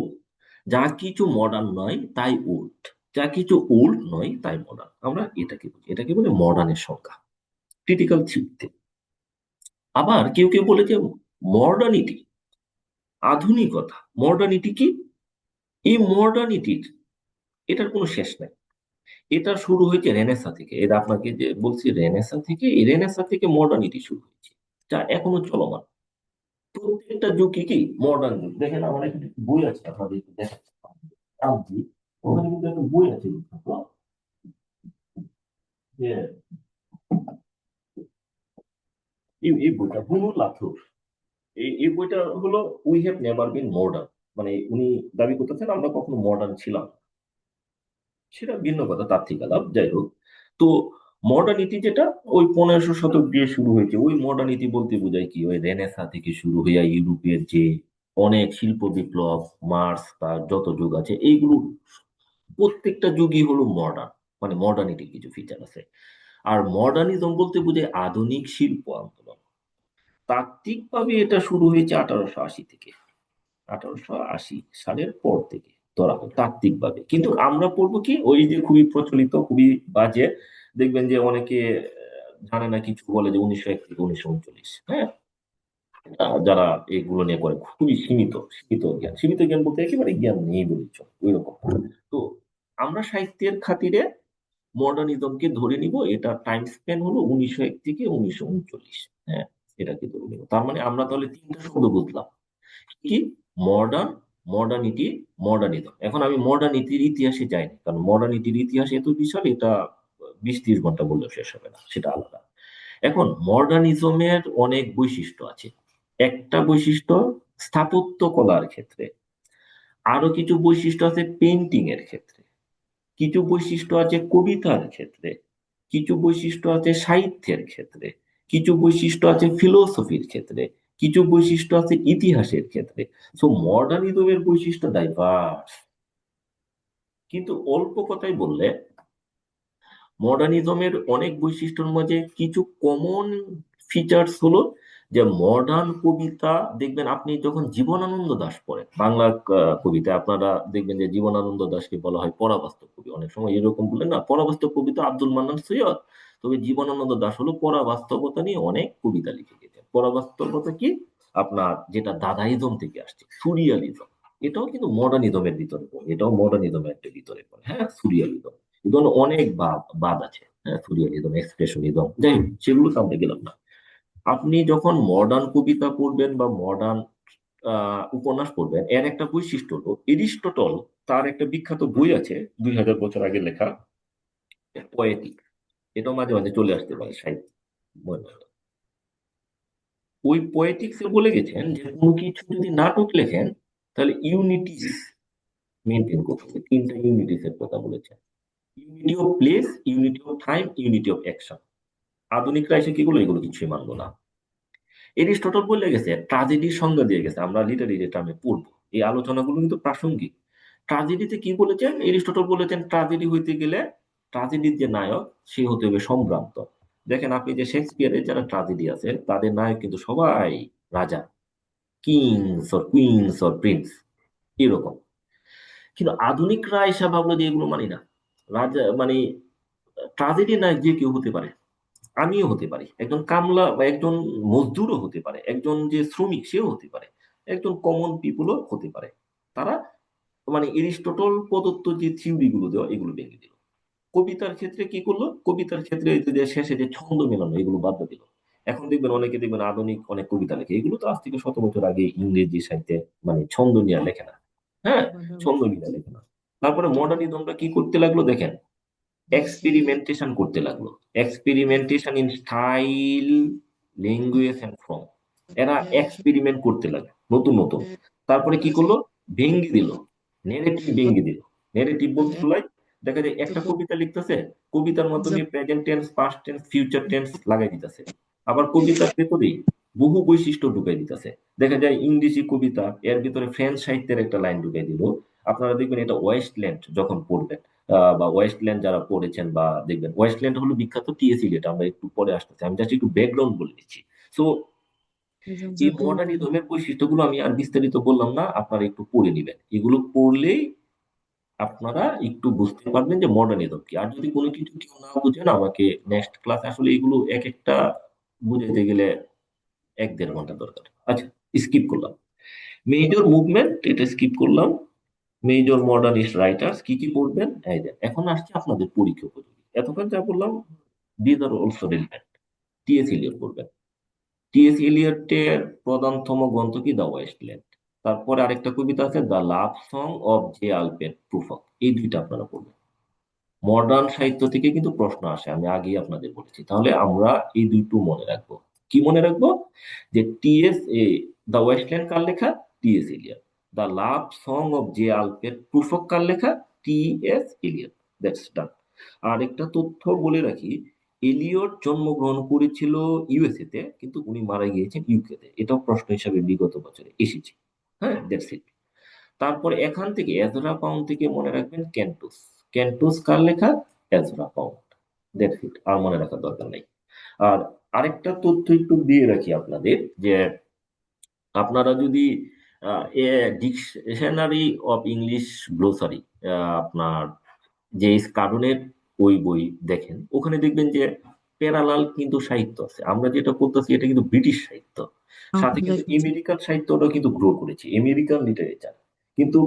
Speaker 1: যা কিছু মডার্ন নয় তাই ওল্ড, যা কিছু ওল্ড নয় তাই মডার্ন। আমরা এটাকে বুঝি, এটাকে বলে মডার্নের সংজ্ঞা, ক্রিটিক্যাল থিওরিতে। আবার কেউ কেউ বলে যে মডার্নিটি, আধুনিকতা। মডার্নিটি কি? এই মডার্নিটির, এটার কোনো শেষ নাই। এটা শুরু হয়েছে রেনেসা থেকে। এটা আপনাকে যে বলছি রেনেসা থেকে, এই রেনেসা থেকে মডার্নিটি শুরু হয়েছে, যা এখনো চলমান। প্রত্যেকটা যুগ কি মডার্ন যুগ। দেখেন আমার এখানে একটি বই আছে, আপনাদের একটু দেখাচ্ছি। গান্ধী, ওখানে কিন্তু একটা বই আছে বিখ্যাত, যে এই বইটা হুমুল লাথুর। এই বইটা হলো we have never been modern, মানে উনি দাবি করতেছেন আমরা কখনো মডার্ন ছিলাম না। সেটা ভিন্ন কথা, তার থেকে আলাপ, যাই হোক। তো মডার্নিটি যেটা ওই 1500 শতক দিয়ে শুরু হয়েছে, ওই মডার্নিটি বলতে বোঝায় কি, ওই রেনেসা থেকে শুরু হইয়া ইউরোপের যে অনেক শিল্প বিপ্লব, মার্স, তার যত যুগ আছে এইগুলো, প্রত্যেকটা যুগই হলো মডার্ন, মানে মডার্নিটির কিছু ফিচার আছে। আর মডার্নিজম বলতে বোঝায় আধুনিক শিল্প আন্দোলন। তাত্ত্বিকভাবে এটা শুরু হয়েছে 1880 থেকে, 1880 সালের পর থেকে ধরা হয় তাত্ত্বিকভাবে। কিন্তু আমরা পড়বো কি, ওই যে খুবই প্রচলিত, খুবই বাজে, দেখবেন যে অনেকে জানে না, কিছু বলে যে 1901 থেকে 1939। হ্যাঁ, যারা এগুলো নিয়ে করে খুবই সীমিত জ্ঞান বলতে একেবারে জ্ঞান নেই বলেছ ওই রকম। তো আমরা সাহিত্যের খাতিরে মডার্নিজমকে ধরে নিব, এটা টাইম স্প্যান হলো 1901 থেকে 1939। হ্যাঁ, এটাকে ধরে নিব। তার মানে আমরা তাহলে তিনটা শব্দ বুঝলাম, কি, মডার্ন, মডার্নিটি, মডার্নিজম। এখন আমি মডার্নিটির ইতিহাসে যাইনি, কারণ মডার্নিটির ইতিহাস এত বিশাল, এটা 20-30 ঘন্টা বললেও শেষ হবে না, সেটা আলাদা। এখন মডার্নিজমের অনেক বৈশিষ্ট্য আছে। একটা বৈশিষ্ট্য স্থাপত্য কলার ক্ষেত্রে, আরো কিছু বৈশিষ্ট্য আছে পেন্টিং এর ক্ষেত্রে, কিছু বৈশিষ্ট্য আছে কবিতার ক্ষেত্রে, কিছু বৈশিষ্ট্য আছে সাহিত্যের ক্ষেত্রে, কিছু বৈশিষ্ট্য আছে ফিলোসফির ক্ষেত্রে, কিছু বৈশিষ্ট্য আছে ইতিহাসের ক্ষেত্রে। তো মডার্নিজমের বৈশিষ্ট্য ডাইভার্স। কিন্তু অল্প কথায় বললে, মডার্নিজমের অনেক বৈশিষ্ট্যের মধ্যে কিছু কমন ফিচার্স হলো যে মডার্ন কবিতা, দেখবেন আপনি যখন জীবনানন্দ দাশ পড়েন বাংলা কবিতা, আপনারা দেখবেন যে জীবনানন্দ দাশকে বলা হয় পরাবাস্তব কবি। অনেক সময় এরকম বললেন না, পরাবাস্তব কবিতা আব্দুল মান্নান সৈয়দ, তবে জীবনানন্দ দাশ হলো পরাবাস্তবতা নিয়ে অনেক কবিতা লিখে গেছেন। পরাবাস্তবতা কি, আপনার যেটা দাদাইজম থেকে আসছে, সুরিয়ালিজম, এটাও কিন্তু মডার্নিজমের ভিতরে পড়ে, এটাও মডার্নিজমের একটা ভিতরে পড়ে। হ্যাঁ, সুরিয়ালিজম, এই ধরনের অনেক বাদ আছে। হ্যাঁ, সুরিয়ালিজম, এক্সপ্রেশনিজম, যাই হোক, সেগুলো তো আমরা গেলাম না। আপনি যখন মডার্ন কবিতা পড়বেন বা মডার্ন উপন্যাস পড়বেন, এর একটা বৈশিষ্ট্য হলো এরিস্টটল, তার একটা বিখ্যাত বই আছে 2000 বছর আগে লেখা, পোয়েটিক। এটাও মাঝে মাঝে চলে আসতে পারে সাহিত্য বইয়ের। ওই পোয়েটিক্সে বলে গেছেন যে কোনো কিছু যদি নাটক লেখেন, তাহলে ইউনিটিস মেনটেন করতে হবে। তিনটা ইউনিটিস এর কথা বলেছেন, unity of place, unity of time, unity of action. আধুনিকরা এসে কি করলো, এগুলো কিছুই মানলো না। এরিস্টটল বলে গেছে, ট্রাজেডির সংজ্ঞা দিয়ে গেছে, আমরা লিটারি টার্মে পড়বো, এই আলোচনাগুলো কিন্তু প্রাসঙ্গিক। ট্রাজেডিতে কি বলেছেন, এরিস্টটল বলেছেন ট্রাজেডি হইতে গেলে ট্রাজেডির যে নায়ক সে হতে হবে সম্ভ্রান্ত। দেখেন আপনি যে শেক্সপিয়ারের যারা ট্রাজেডি আছে তাদের নায়ক কিন্তু সবাই রাজা, kings or queens or prince, এরকম। কিন্তু আধুনিকরা এসে ভাবলো যে এগুলো মানি না, রাজা মানে ট্রাজেডি নায়ক যে কেউ হতে পারে, আমিও হতে পারি, একজন কামলা বা একজন মজদুরও হতে পারে, একজন যে শ্রমিক সেও হতে পারে, একজন কমন পিপুলও হতে পারে। তারা মানে এরিস্টটল প্রদত্ত যে থিওরি গুলো দেওয়া এগুলো ভেঙে দিল। কবিতার ক্ষেত্রে কি করলো, কবিতার ক্ষেত্রে এই যে শেষে যে ছন্দ মেলানো এগুলো বাদ দিল। এখন দেখবেন অনেকে, দেখবেন আধুনিক অনেক কবিতা লেখে, এগুলো তো আজ থেকে 100 বছর আগে ইংরেজি সাহিত্যে মানে ছন্দ নিয়ে লেখে না। হ্যাঁ, ছন্দ নিয়ে লেখে না। তারপরে মডার্নিজমটা কি করতে লাগলো দেখেন, এক্সপেরিমেন্টেশন করতে লাগলো, experimentation in style, language and form. এরা এক্সপেরিমেন্ট করতে লাগে নতুন নতুন। তারপরে কি করলো, ভেঙ্গি দিল, নেগেটিভ ভেঙ্গি দিল। নেগেটিভ বলতে হলো, দেখা যায় একটা কবিতা লিখতেছে, কবিতার মাধ্যমে present tense, past tense, future tense লাগাই দিতেছে। আবার কবিতার ভেতরেই বহু বৈশিষ্ট্য ঢুকাই দিতেছে। দেখা যায় ইংরেজি কবিতা, এর ভিতরে ফ্রেঞ্চ সাহিত্যের একটা লাইন ঢুকাই দিল। আপনারা দেখবেন এটা ওয়েস্টল্যান্ড যখন পড়বেন, বা ওয়েস্টল্যান্ড যারা পড়েছেন, বা দেখবেন ওয়েস্টল্যান্ড হলো বিখ্যাত টিএস ইলিয়ট, আমরা একটু পরে আসতেছি, আমি জাস্ট একটু ব্যাকগ্রাউন্ড বলে দিচ্ছি। সো এই মডার্নিজমের বৈশিষ্ট্যগুলো আমি আর বিস্তারিত বললাম না, আপনারা একটু পড়ে নিবেন, এগুলো পড়লেই আপনারা একটু বুঝতে পারবেন যে মডার্নিজম কি। আর যদি কোনো কিছু কেউ না বুঝেন, আমাকে নেক্সট ক্লাস, আসলে এগুলো এক একটা বুঝাইতে গেলে 1-1.5 ঘন্টা দরকার। আচ্ছা, স্কিপ করলাম মেজর মুভমেন্ট, এটা স্কিপ করলাম। মেজর মডার্নিস্ট রাইটার্স কি কি পড়বেন, এই যে এখন আসছে আপনাদের পরীক্ষা উপযোগী। এতক্ষণ যা বললাম this are also relevant. TS Eliot পড়বেন, টি.এস. এলিয়টের প্রধানতম গ্রন্থ কি দ্য ওয়েস্টল্যান্ড। তারপরে আরেকটা কবিতা আছে the love song of J Alfred Prufrock. এই দুইটা আপনারা পড়বেন। মডার্ন সাহিত্য থেকে কিন্তু প্রশ্ন আসে, আমি আগেই আপনাদের বলেছি। তাহলে আমরা এই দুটো মনে রাখবো। কি মনে রাখবো? যে টি.এস. দ্য ওয়েস্টল্যান্ড কার লেখা? T S. Eliot. The love song of J Alfred Prufrock কার লেখা? টি.এস. এলিয়ট। That's done. আর একটা তথ্য বলে রাখি, এলিয়ট জন্মগ্রহণ করেছিল ইউএসএ তে, কিন্তু উনি মারা গিয়েছেন ইউকে তে। এটাও প্রশ্ন হিসাবে বিগত বছরে এসেছে। হ্যাঁ, দ্যাটস ইট। তারপরে এখান থেকে এজরা পাউন্ড থেকে মনে রাখবেন ক্যান্টুস। ক্যান্টুস কার লেখা? Ezra pound. দ্যাটস ইট, আর মনে রাখার দরকার নেই। আর আরেকটা তথ্য একটু দিয়ে রাখি আপনাদের, যে আপনারা যদি ডিকশনারি অফ ইংলিশ গ্লোসারি, আপনার যে কার্টুনের ওই বই দেখেন, ওখানে দেখবেন যে প্যারালাল কিন্তু সাহিত্য আছে। আমরা যেটা বলতেছি এটা কিন্তু ব্রিটিশ সাহিত্য, সাথে কিন্তু আমেরিকান সাহিত্যটাও কিন্তু গ্রো করেছে, আমেরিকান লিটারেচার। কিন্তু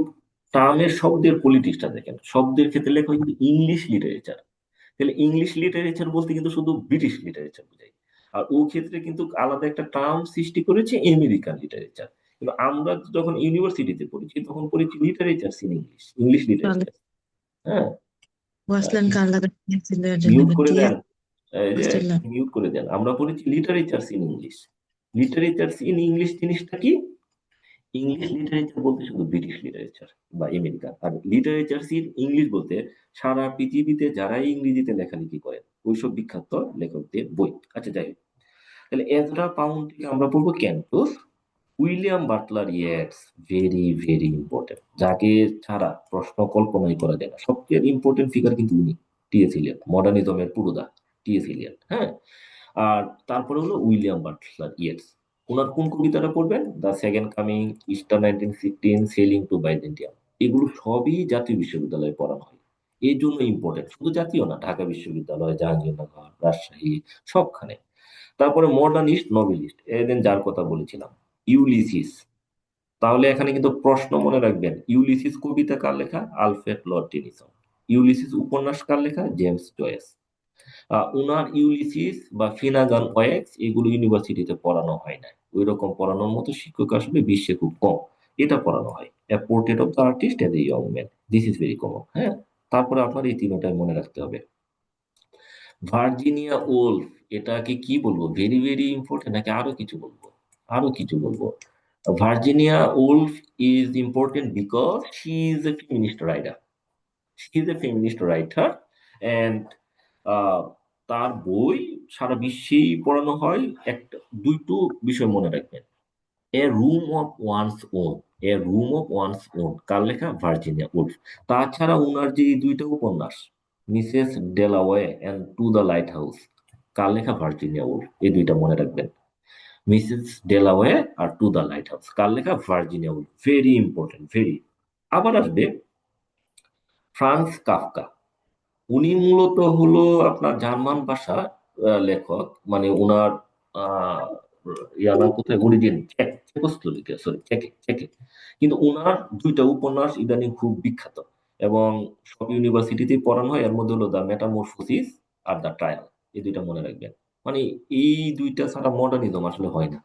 Speaker 1: টার্মের শব্দের পলিটিক্সটা দেখেন, শব্দের ক্ষেত্রে লেখা হয় কিন্তু ইংলিশ লিটারেচার। তাহলে ইংলিশ লিটারেচার বলতে কিন্তু শুধু ব্রিটিশ লিটারেচার বোঝায়। আর ও ক্ষেত্রে কিন্তু আলাদা একটা টার্ম সৃষ্টি করেছে আমেরিকান লিটারেচার। কিন্তু আমরা যখন ইউনিভার্সিটিতে পড়েছি তখন পড়েছি literature in English, English literature. হ্যাঁ,
Speaker 6: ওয়েস্টল্যান্ড কার লেখা?
Speaker 1: মিউট করে
Speaker 6: টিএস
Speaker 1: দেন, এই যে
Speaker 6: ওয়েস্টল্যান্ড।
Speaker 1: মিউট করে দেন। আমরা পড়েছি literature in English. Literature in English জিনিসটা কি? ইংলিশ লিটারেচার বলতে শুধু ব্রিটিশ লিটারেচার বা আমেরিকান, আর লিটারেচার ইন ইংলিশ বলতে সারা পৃথিবীতে যারাই ইংরেজিতে লেখালেখি করেন ওইসব বিখ্যাত লেখকদের বই। আচ্ছা, যাই হোক। তাহলে এজরা পাউন্ড থেকে আমরা পড়বো Cantos. William Butler Yeats, very very important, যাকে ছাড়া প্রশ্ন কল্পনাই করা যায় না। সবচেয়ে ইম্পর্টেন্ট ফিগার কিন্তু উনি, টি.এস. এলিয়ট, মডার্নিজমের পুরোধা টি.এস. এলিয়ট। হ্যাঁ, আর তারপরে হলো উইলিয়াম বাটলার ইয়েটস। ওনার কোন কবিতাটা পড়বেন? The second coming, Easter 1916, sailing to Byzantium. এগুলো সবই জাতীয় বিশ্ববিদ্যালয়ে পড়ানো হয়। এই জন্য ইম্পর্টেন্ট, শুধু জাতীয় না, ঢাকা বিশ্ববিদ্যালয়, জাহাঙ্গীরনগর, রাজশাহী, সবখানে। তারপরে মডার্নিস্ট নভেলিস্ট, এদিন যার কথা বলেছিলাম, ইউলিসিস। তাহলে এখানে কিন্তু প্রশ্ন মনে রাখবেন, ইউলিসিস কবিতা কার লেখা? Alfred Lord Tennyson. ইউলিসিস উপন্যাস কার লেখা? James Joyce. উনার ইউলিসিস বা ফিনাগান ওয়েক্স এগুলো ইউনিভার্সিটিতে পড়ানো হয় না। ওই রকম পড়ানোর মতো শিক্ষক আসলে বিশ্বে খুব কম। এটা পড়ানো হয়, a portrait of the artist as a young man. This is very common. হ্যাঁ, তারপরে আপনার এই তিনটাই মনে রাখতে হবে। ভার্জিনিয়া ওলফ, এটাকে কি বলবো, ভেরি ভেরি ইম্পর্টেন্ট, নাকি আরো কিছু বলবো? আরো কিছু বলবো। Virginia Wolf is important because she is a feminist writer. She is a feminist writer and তার বই সারা বিশ্বেই পড়ানো হয়। একটা দুইটো বিষয় মনে রাখবেন, a room of one's own. A room of one's own কার লেখা? Virginia Woolf. তাছাড়া উনার যে এই দুইটা উপন্যাস, Mrs Dalloway and to the lighthouse, কার লেখা? Virginia Woolf. এই দুইটা মনে রাখবেন, মিসেস ডেলাওয়ে আর টু দ্য লাইট হাউস, কার লেখা? Virginia Woolf. Very important, very. আবার আসবে ফ্রান্স কাফকা। উনি মূলত হলো আপনার জার্মান ভাষা লেখক, মানে ওনার আহ ইয়ানা কোথায় অরিজিন, চেকোস্লোভাকিয়া, সরি, চেকে চেকে। কিন্তু ওনার দুইটা উপন্যাস ইদানিং খুব বিখ্যাত এবং সব ইউনিভার্সিটিতেই পড়ানো হয়। এর মধ্যে হলো the metamorphosis are the trial. এই দুইটা মনে রাখবেন। মানে এই দুইটা ছাড়া মডার্নিজম আসলে হয় না।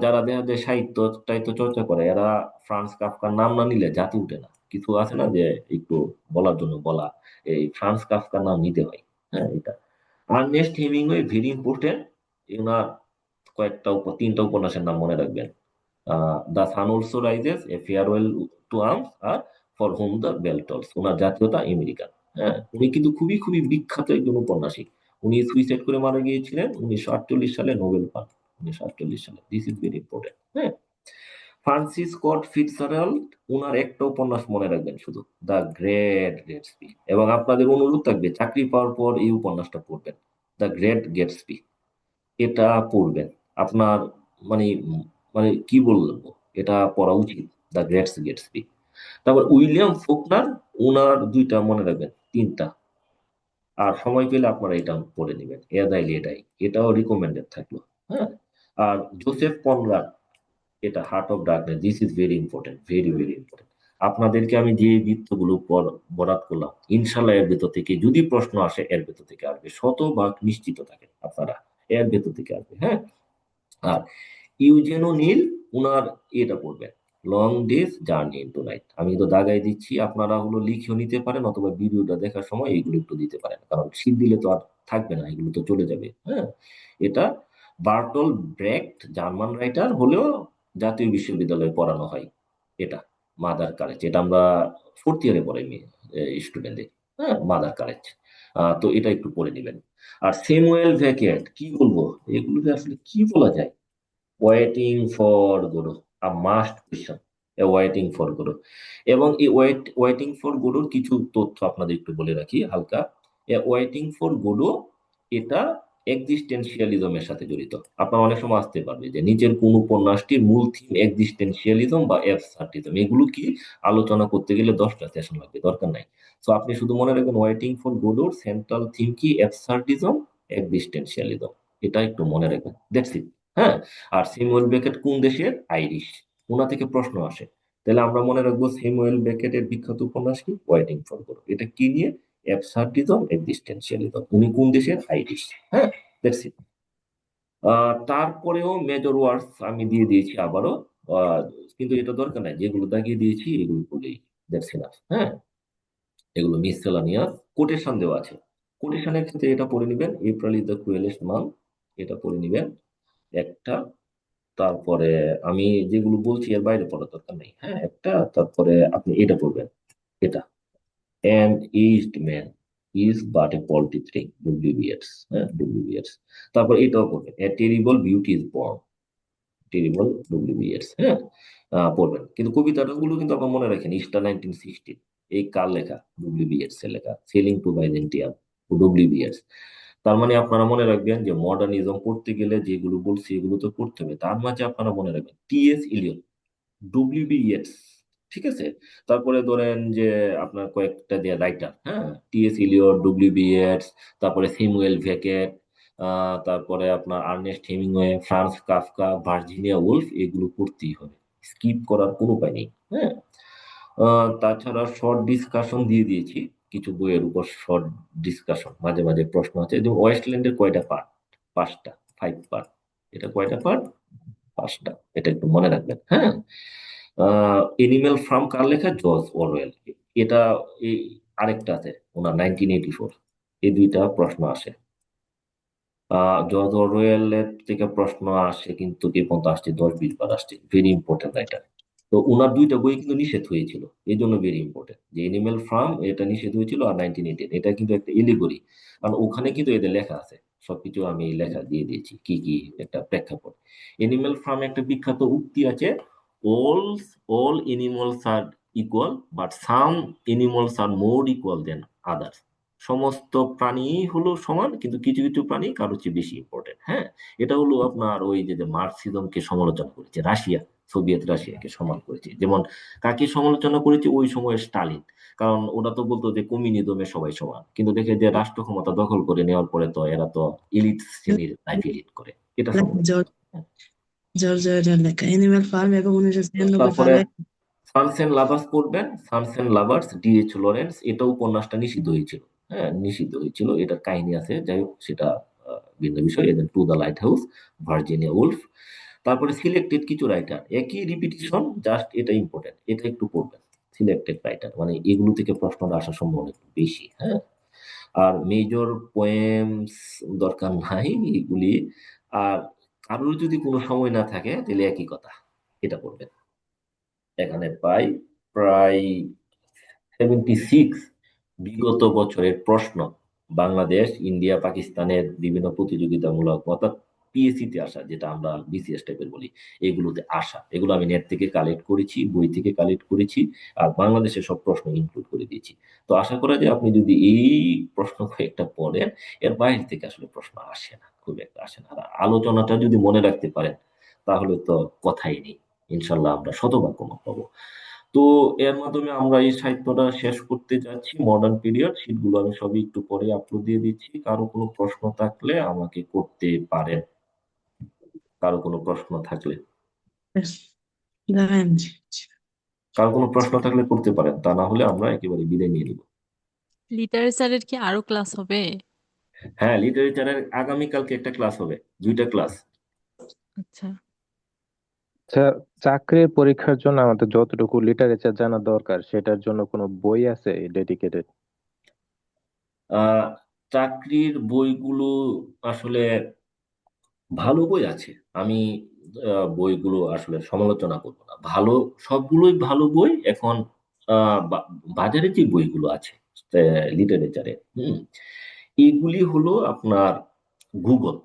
Speaker 1: যারা দেখা যায় সাহিত্য টাহিত্য চর্চা করে, এরা ফ্রান্স কাফকার নাম না নিলে জাতি উঠে না। কিছু আছে না যে একটু বলার জন্য বলা, এই ফ্রান্স কাফকার নাম নিতে হয়। হ্যাঁ, এটা। Ernest Hemingway, very important. এনার কয়েকটা তিনটা উপন্যাসের নাম মনে রাখবেন। The sun also rises, a farewell to arms, আর for whom the bell tolls. ওনার জাতীয়তা আমেরিকান। হ্যাঁ, উনি কিন্তু খুবই খুবই বিখ্যাত একজন উপন্যাসিক। উনি সুইসাইড করে মারা গিয়েছিলেন 1948 সালে, নোবেল পান 1948 সালে। This is very important. হ্যাঁ, ফ্রান্সিস স্কট ফিটজারাল্ড, ওনার একটা উপন্যাস মনে রাখবেন শুধু, দ্য গ্রেট গেটসবি। এবং আপনাদের অনুরোধ থাকবে চাকরি পাওয়ার পর এই উপন্যাসটা পড়বেন, দ্য গ্রেট গেটসবি। এটা পড়বেন আপনার, মানে মানে কি বলবো, এটা পড়া উচিত, দ্য গ্রেট গেটসবি। তারপর উইলিয়াম ফোকনার, ওনার দুইটা মনে রাখবেন, তিনটা। আর সময় পেলে আপনারা এটা পড়ে নেবেন, এদাই এটাই, এটাও রিকমেন্ডেড থাকলো। হ্যাঁ, আর জোসেফ কনরাড, এটা heart of darkness. This is very important, very very important. আপনাদেরকে আমি যে বৃত্তগুলো বরাদ করলাম, ইনশাল্লাহ এর ভেতর থেকে যদি প্রশ্ন আসে, এর ভেতর থেকে আসবে, শতভাগ নিশ্চিত থাকেন আপনারা, এর ভেতর থেকে আসবে। হ্যাঁ, আর ইউজেনো নীল, উনার এটা পড়বেন, long days journey into night. আমি তো দাগাই দিচ্ছি, আপনারা হলো লিখেও নিতে পারেন অথবা ভিডিওটা দেখার সময় এইগুলো একটু দিতে পারেন, কারণ শীত দিলে তো আর থাকবে না, এগুলো তো চলে যাবে। হ্যাঁ, এটা বার্টল ব্রেক্ট, জার্মান রাইটার, হলেও জাতীয় বিশ্ববিদ্যালয়ে পড়ানো হয়। এটা মাদার কারেজ, এটা আমরা ফোর্থ ইয়ারে পড়াই স্টুডেন্টদের। হ্যাঁ, মাদার কারেজ। তো এটা একটু পড়ে নেবেন। আর স্যামুয়েল ভ্যাকেট, কি বলবো, এগুলোকে আসলে কি বলা যায়, waiting for Godot, a must question, waiting for Godot. এবং এই ওয়েটিং ফর গোডোর কিছু তথ্য আপনাদের একটু বলে রাখি হালকা। ওয়েটিং ফর গোডো এটা এক্সিস্টেন্সিয়ালিজমের সাথে জড়িত। আপনার অনেক সময় আসতে পারবে যে নিচের কোন উপন্যাসটির মূল থিম এক্সিস্টেন্সিয়ালিজম বা অ্যাবসার্ডিজম, এগুলো কি আলোচনা করতে গেলে 10টা সেশন লাগবে, দরকার নাই। তো আপনি শুধু মনে রাখবেন ওয়েটিং ফর গোডোর সেন্ট্রাল থিম কি, অ্যাবসার্ডিজম, এক্সিস্টেন্সিয়ালিজম, এটা একটু মনে রাখবেন, দ্যাটস ইট। হ্যাঁ। আর স্যামুয়েল বেকেট কোন দেশের, আইরিশ, ওনা থেকে প্রশ্ন আসে। তাহলে আমরা মনে রাখবো স্যামুয়েল বেকেটের বিখ্যাত উপন্যাস কি, ওয়েটিং ফর গোডো। এটা কি নিয়ে, অ্যাবসার্ডিজম, এক্সিস্টেন্সিয়ালিজম। উনি কোন দেশের, আইরিশ। হ্যাঁ, দ্যাটস ইট। তারপরেও মেজর ওয়ার্ডস আমি দিয়ে দিয়েছি আবারও, আহ, কিন্তু এটা দরকার নাই, যেগুলো দাগিয়ে দিয়েছি এগুলো বলেই, দ্যাটস ইনাফ। হ্যাঁ, এগুলো মিসসেলানিয়াস। কোটেশন দেওয়া আছে, কোটেশনের ক্ষেত্রে এটা পড়ে নেবেন, এপ্রিল ইজ দ্য ক্রুয়েলেস্ট মান্থ, এটা পড়ে নেবেন একটা। তারপরে আমি যেগুলো বলছি এর বাইরে পড়ার দরকার নেই। হ্যাঁ, একটা, তারপরে আপনি এটা পড়বেন, এটা an aged man is but a paltry থ্রিং, ডব্লিউবিএস। হ্যাঁ, ডব্লিউবিএস। তারপর এটাও পড়বেন, a terrible beauty is born, terrible, WBS. হ্যাঁ, পড়বেন। কিন্তু কবিতাটা গুলো কিন্তু আপনার মনে রাখেন, ইস্টার 1960, এই কার লেখা, ডব্লিউবিএস এর লেখা, সেলিং টু বাইজেন্টিয়াম, ডব্লিউবিএস। তার মানে আপনারা মনে রাখবেন যে মডার্নিজম পড়তে গেলে যেগুলো বলছি এগুলো তো পড়তে হবে, তার মাঝে আপনারা মনে রাখবেন টিএস ইলিয়ট, ডব্লিউবিএস। ঠিক আছে। তারপরে ধরেন যে আপনার কয়েকটা দিয়ে রাইটার, হ্যাঁ, টিএস ইলিয়ট, ডব্লিউবিএস, তারপরে স্যামুয়েল ভেকেট, তারপরে আপনার Ernest Hemingway, France Kafka, Virginia Wolf, এগুলো পড়তেই হবে, স্কিপ করার কোনো উপায় নেই। হ্যাঁ। তাছাড়া শর্ট ডিসকাশন দিয়ে দিয়েছি, কিছু বইয়ের উপর শর্ট ডিসকাশন, মাঝে মাঝে প্রশ্ন আছে। যেমন ওয়েস্টল্যান্ডের কয়টা পার্ট, 5টা, 5 পার্ট। এটা কয়টা পার্ট, 5টা, এটা একটু মনে রাখবেন। হ্যাঁ। এনিম্যাল ফার্ম কার লেখা, জর্জ অরওয়েল। এটা এই আরেকটা আছে ওনার, 1984, এই দুইটা প্রশ্ন আসে। জর্জ অরওয়েলের থেকে প্রশ্ন আসে কিন্তু এ পর্যন্ত আসছে 10-20 বার আসছে, ভেরি ইম্পর্টেন্ট রাইটার। তো ওনার দুইটা বই কিন্তু নিষেধ হয়েছিল, এই জন্য ভেরি ইম্পর্টেন্ট, যে এনিম্যাল ফার্ম এটা নিষেধ হয়েছিল, আর 1918 এটা কিন্তু একটা এলিগরি, কারণ ওখানে কিন্তু এদের লেখা আছে সবকিছু, আমি লেখা দিয়ে দিয়েছি কি কি একটা প্রেক্ষাপট। এনিম্যাল ফার্ম একটা বিখ্যাত উক্তি আছে, all all animals are equal but some animals are more equal than others. সমস্ত প্রাণী হলো সমান, কিন্তু কিছু কিছু প্রাণী কারোর চেয়ে বেশি ইম্পর্টেন্ট। হ্যাঁ, এটা হলো আপনার ওই যে মার্কসিজমকে সমালোচনা করেছে রাশিয়া, সোভিয়েত রাশিয়াকে সমান করেছে। যেমন কাকে সমালোচনা করেছে, ওই সময় স্টালিন, কারণ ওরা তো বলতো যে কমিউনিজমে সবাই সমান, কিন্তু দেখে যে রাষ্ট্র ক্ষমতা দখল করে নেওয়ার পরে তো এরা তো এলিট শ্রেণীর লাইফ এলিট করে, এটা সমালোচনা।
Speaker 6: জর্জ জর্জ অরওয়েল লেখা অ্যানিমাল ফার্ম এবং 1996
Speaker 1: তারপরে
Speaker 6: সালে
Speaker 1: সানস এন্ড লাভার্স পড়বেন, Sons and Lovers, DH Lawrence. এটা উপন্যাসটা নিষিদ্ধ হয়েছিল। হ্যাঁ, নিষিদ্ধ হয়েছিল, এটার কাহিনী আছে, যাই হোক সেটা ভিন্ন বিষয়। এদের two the light house, Virginia Wolf. তারপরে সিলেক্টেড কিছু রাইটার, একই রিপিটিশন, জাস্ট এটা ইম্পর্টেন্ট, এটা একটু পড়বেন। সিলেক্টেড রাইটার মানে এগুলো থেকে প্রশ্নটা আসার সম্ভাবনা একটু বেশি। হ্যাঁ। আর মেজর পোয়েমস দরকার নাই এগুলি। আর কারোর যদি কোনো সময় না থাকে তাহলে একই কথা, এটা পড়বেন। এখানে পাই প্রায় 76 বিগত বছরের প্রশ্ন, বাংলাদেশ, ইন্ডিয়া, পাকিস্তানের বিভিন্ন প্রতিযোগিতামূলক, অর্থাৎ পিএসসি তে আসা, যেটা আমরা বিসিএস টাইপের বলি, এগুলোতে আসা, এগুলো আমি নেট থেকে কালেক্ট করেছি, বই থেকে কালেক্ট করেছি, আর বাংলাদেশের সব প্রশ্ন ইনক্লুড করে দিয়েছি। তো আশা করা যায় আপনি যদি এই প্রশ্ন কয়েকটা পড়েন, এর বাইরে থেকে আসলে প্রশ্ন আসে না, খুব একটা আসে না। আর আলোচনাটা যদি মনে রাখতে পারেন তাহলে তো কথাই নেই, ইনশাল্লাহ আমরা শতভাগ কমা পাবো। তো এর মাধ্যমে আমরা এই সাহিত্যটা শেষ করতে যাচ্ছি, মডার্ন পিরিয়ড। শীটগুলো আমি সবই একটু পরে আপলোড দিয়ে দিচ্ছি, কারো কোনো প্রশ্ন থাকলে আমাকে করতে পারেন, কারো কোনো প্রশ্ন থাকলে,
Speaker 6: দেখেন।
Speaker 1: কারো কোনো প্রশ্ন থাকলে করতে পারেন, তা না হলে আমরা একেবারে বিদায় নিয়ে নিব।
Speaker 7: লিটারেচারের কি আরো ক্লাস হবে?
Speaker 1: হ্যাঁ, লিটারেচারের আগামীকালকে একটা ক্লাস হবে, 2টা ক্লাস।
Speaker 7: আচ্ছা।
Speaker 8: আচ্ছা, চাকরির পরীক্ষার জন্য আমাদের যতটুকু লিটারেচার জানা দরকার সেটার জন্য কোনো বই আছে ডেডিকেটেড?
Speaker 1: আহ চাকরির বইগুলো আসলে ভালো বই আছে। আমি বইগুলো আসলে সমালোচনা করব না, ভালো সবগুলোই ভালো বই এখন। বাজারে যে বইগুলো আছে লিটারেচারে, এগুলি হলো আপনার গুগল,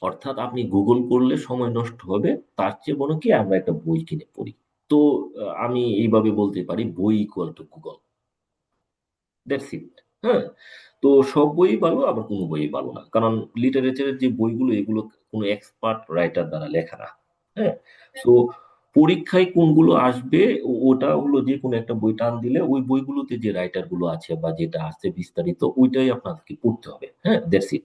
Speaker 1: অর্থাৎ আপনি গুগল করলে সময় নষ্ট হবে, তার চেয়ে বরং কি আমরা একটা বই কিনে পড়ি। তো আমি এইভাবে বলতে পারি বই equal to Google, that's it. হ্যাঁ, তো সব বই ভালো আবার কোনো বই ভালো না, কারণ লিটারেচারের যে বইগুলো এগুলো কোনো এক্সপার্ট রাইটার দ্বারা লেখা না। হ্যাঁ, তো পরীক্ষায় কোনগুলো আসবে ওটা হলো যে কোনো একটা বই টান দিলে ওই বইগুলোতে যে রাইটার গুলো আছে বা যেটা আছে বিস্তারিত ওইটাই আপনাকে পড়তে হবে। হ্যাঁ, দ্যাটস ইট।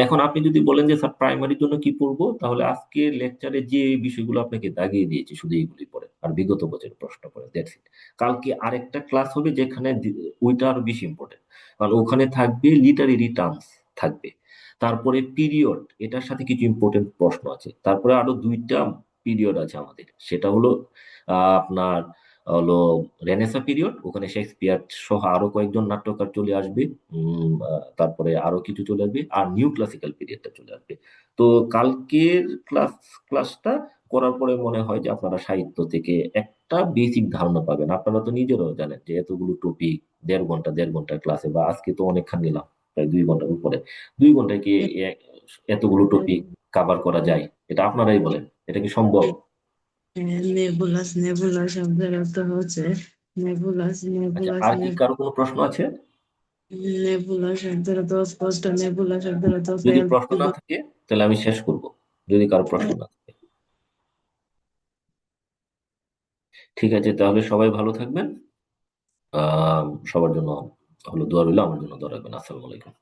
Speaker 1: এখন আপনি যদি বলেন যে স্যার প্রাইমারির জন্য কি পড়বো, তাহলে আজকে লেকচারে যে বিষয়গুলো আপনাকে দাগিয়ে দিয়েছি শুধু এইগুলি পড়ে আর বিগত বছরের প্রশ্ন পড়ে, দ্যাটস ইট। কালকে আরেকটা ক্লাস হবে যেখানে ওইটা আরো বেশি ইম্পর্টেন্ট, কারণ ওখানে থাকবে লিটারেরি টার্মস থাকবে, তারপরে পিরিয়ড, এটার সাথে কিছু ইম্পর্টেন্ট প্রশ্ন আছে, তারপরে আরো দুইটা পিরিয়ড আছে আমাদের, সেটা হলো আপনার হলো রেনেসা পিরিয়ড, ওখানে শেক্সপিয়ার সহ আরো কয়েকজন নাট্যকার চলে আসবে। তারপরে আরো কিছু চলে আসবে, আর নিউ ক্লাসিক্যাল পিরিয়ডটা চলে আসবে। তো কালকের ক্লাসটা করার পরে মনে হয় যে আপনারা সাহিত্য থেকে একটা বেসিক ধারণা পাবেন। আপনারা তো নিজেরাও জানেন যে এতগুলো টপিক, দেড় ঘন্টা ক্লাসে, বা আজকে তো অনেকখান নিলাম, প্রায় 2 ঘন্টার উপরে। 2 ঘন্টায় কি এ- এতগুলো টপিক কাভার করা যায়? এটা আপনারাই বলেন, এটা কি সম্ভব?
Speaker 6: নেবুলাস নেবুলা শব্দের অর্থ হচ্ছে নেবুলাস
Speaker 1: আচ্ছা,
Speaker 6: নেবুলাস
Speaker 1: আর কি কারো কোনো প্রশ্ন আছে?
Speaker 6: নেবুলা শব্দের অর্থ স্পষ্ট নেবুলা শব্দের অর্থ
Speaker 1: যদি প্রশ্ন না থাকে তাহলে আমি শেষ করব, যদি কারো প্রশ্ন না থাকে। ঠিক আছে, তাহলে সবাই ভালো থাকবেন। সবার জন্য হলো দোয়া রইলো, আমার জন্য দোয়া রাখবেন। আসসালামু আলাইকুম।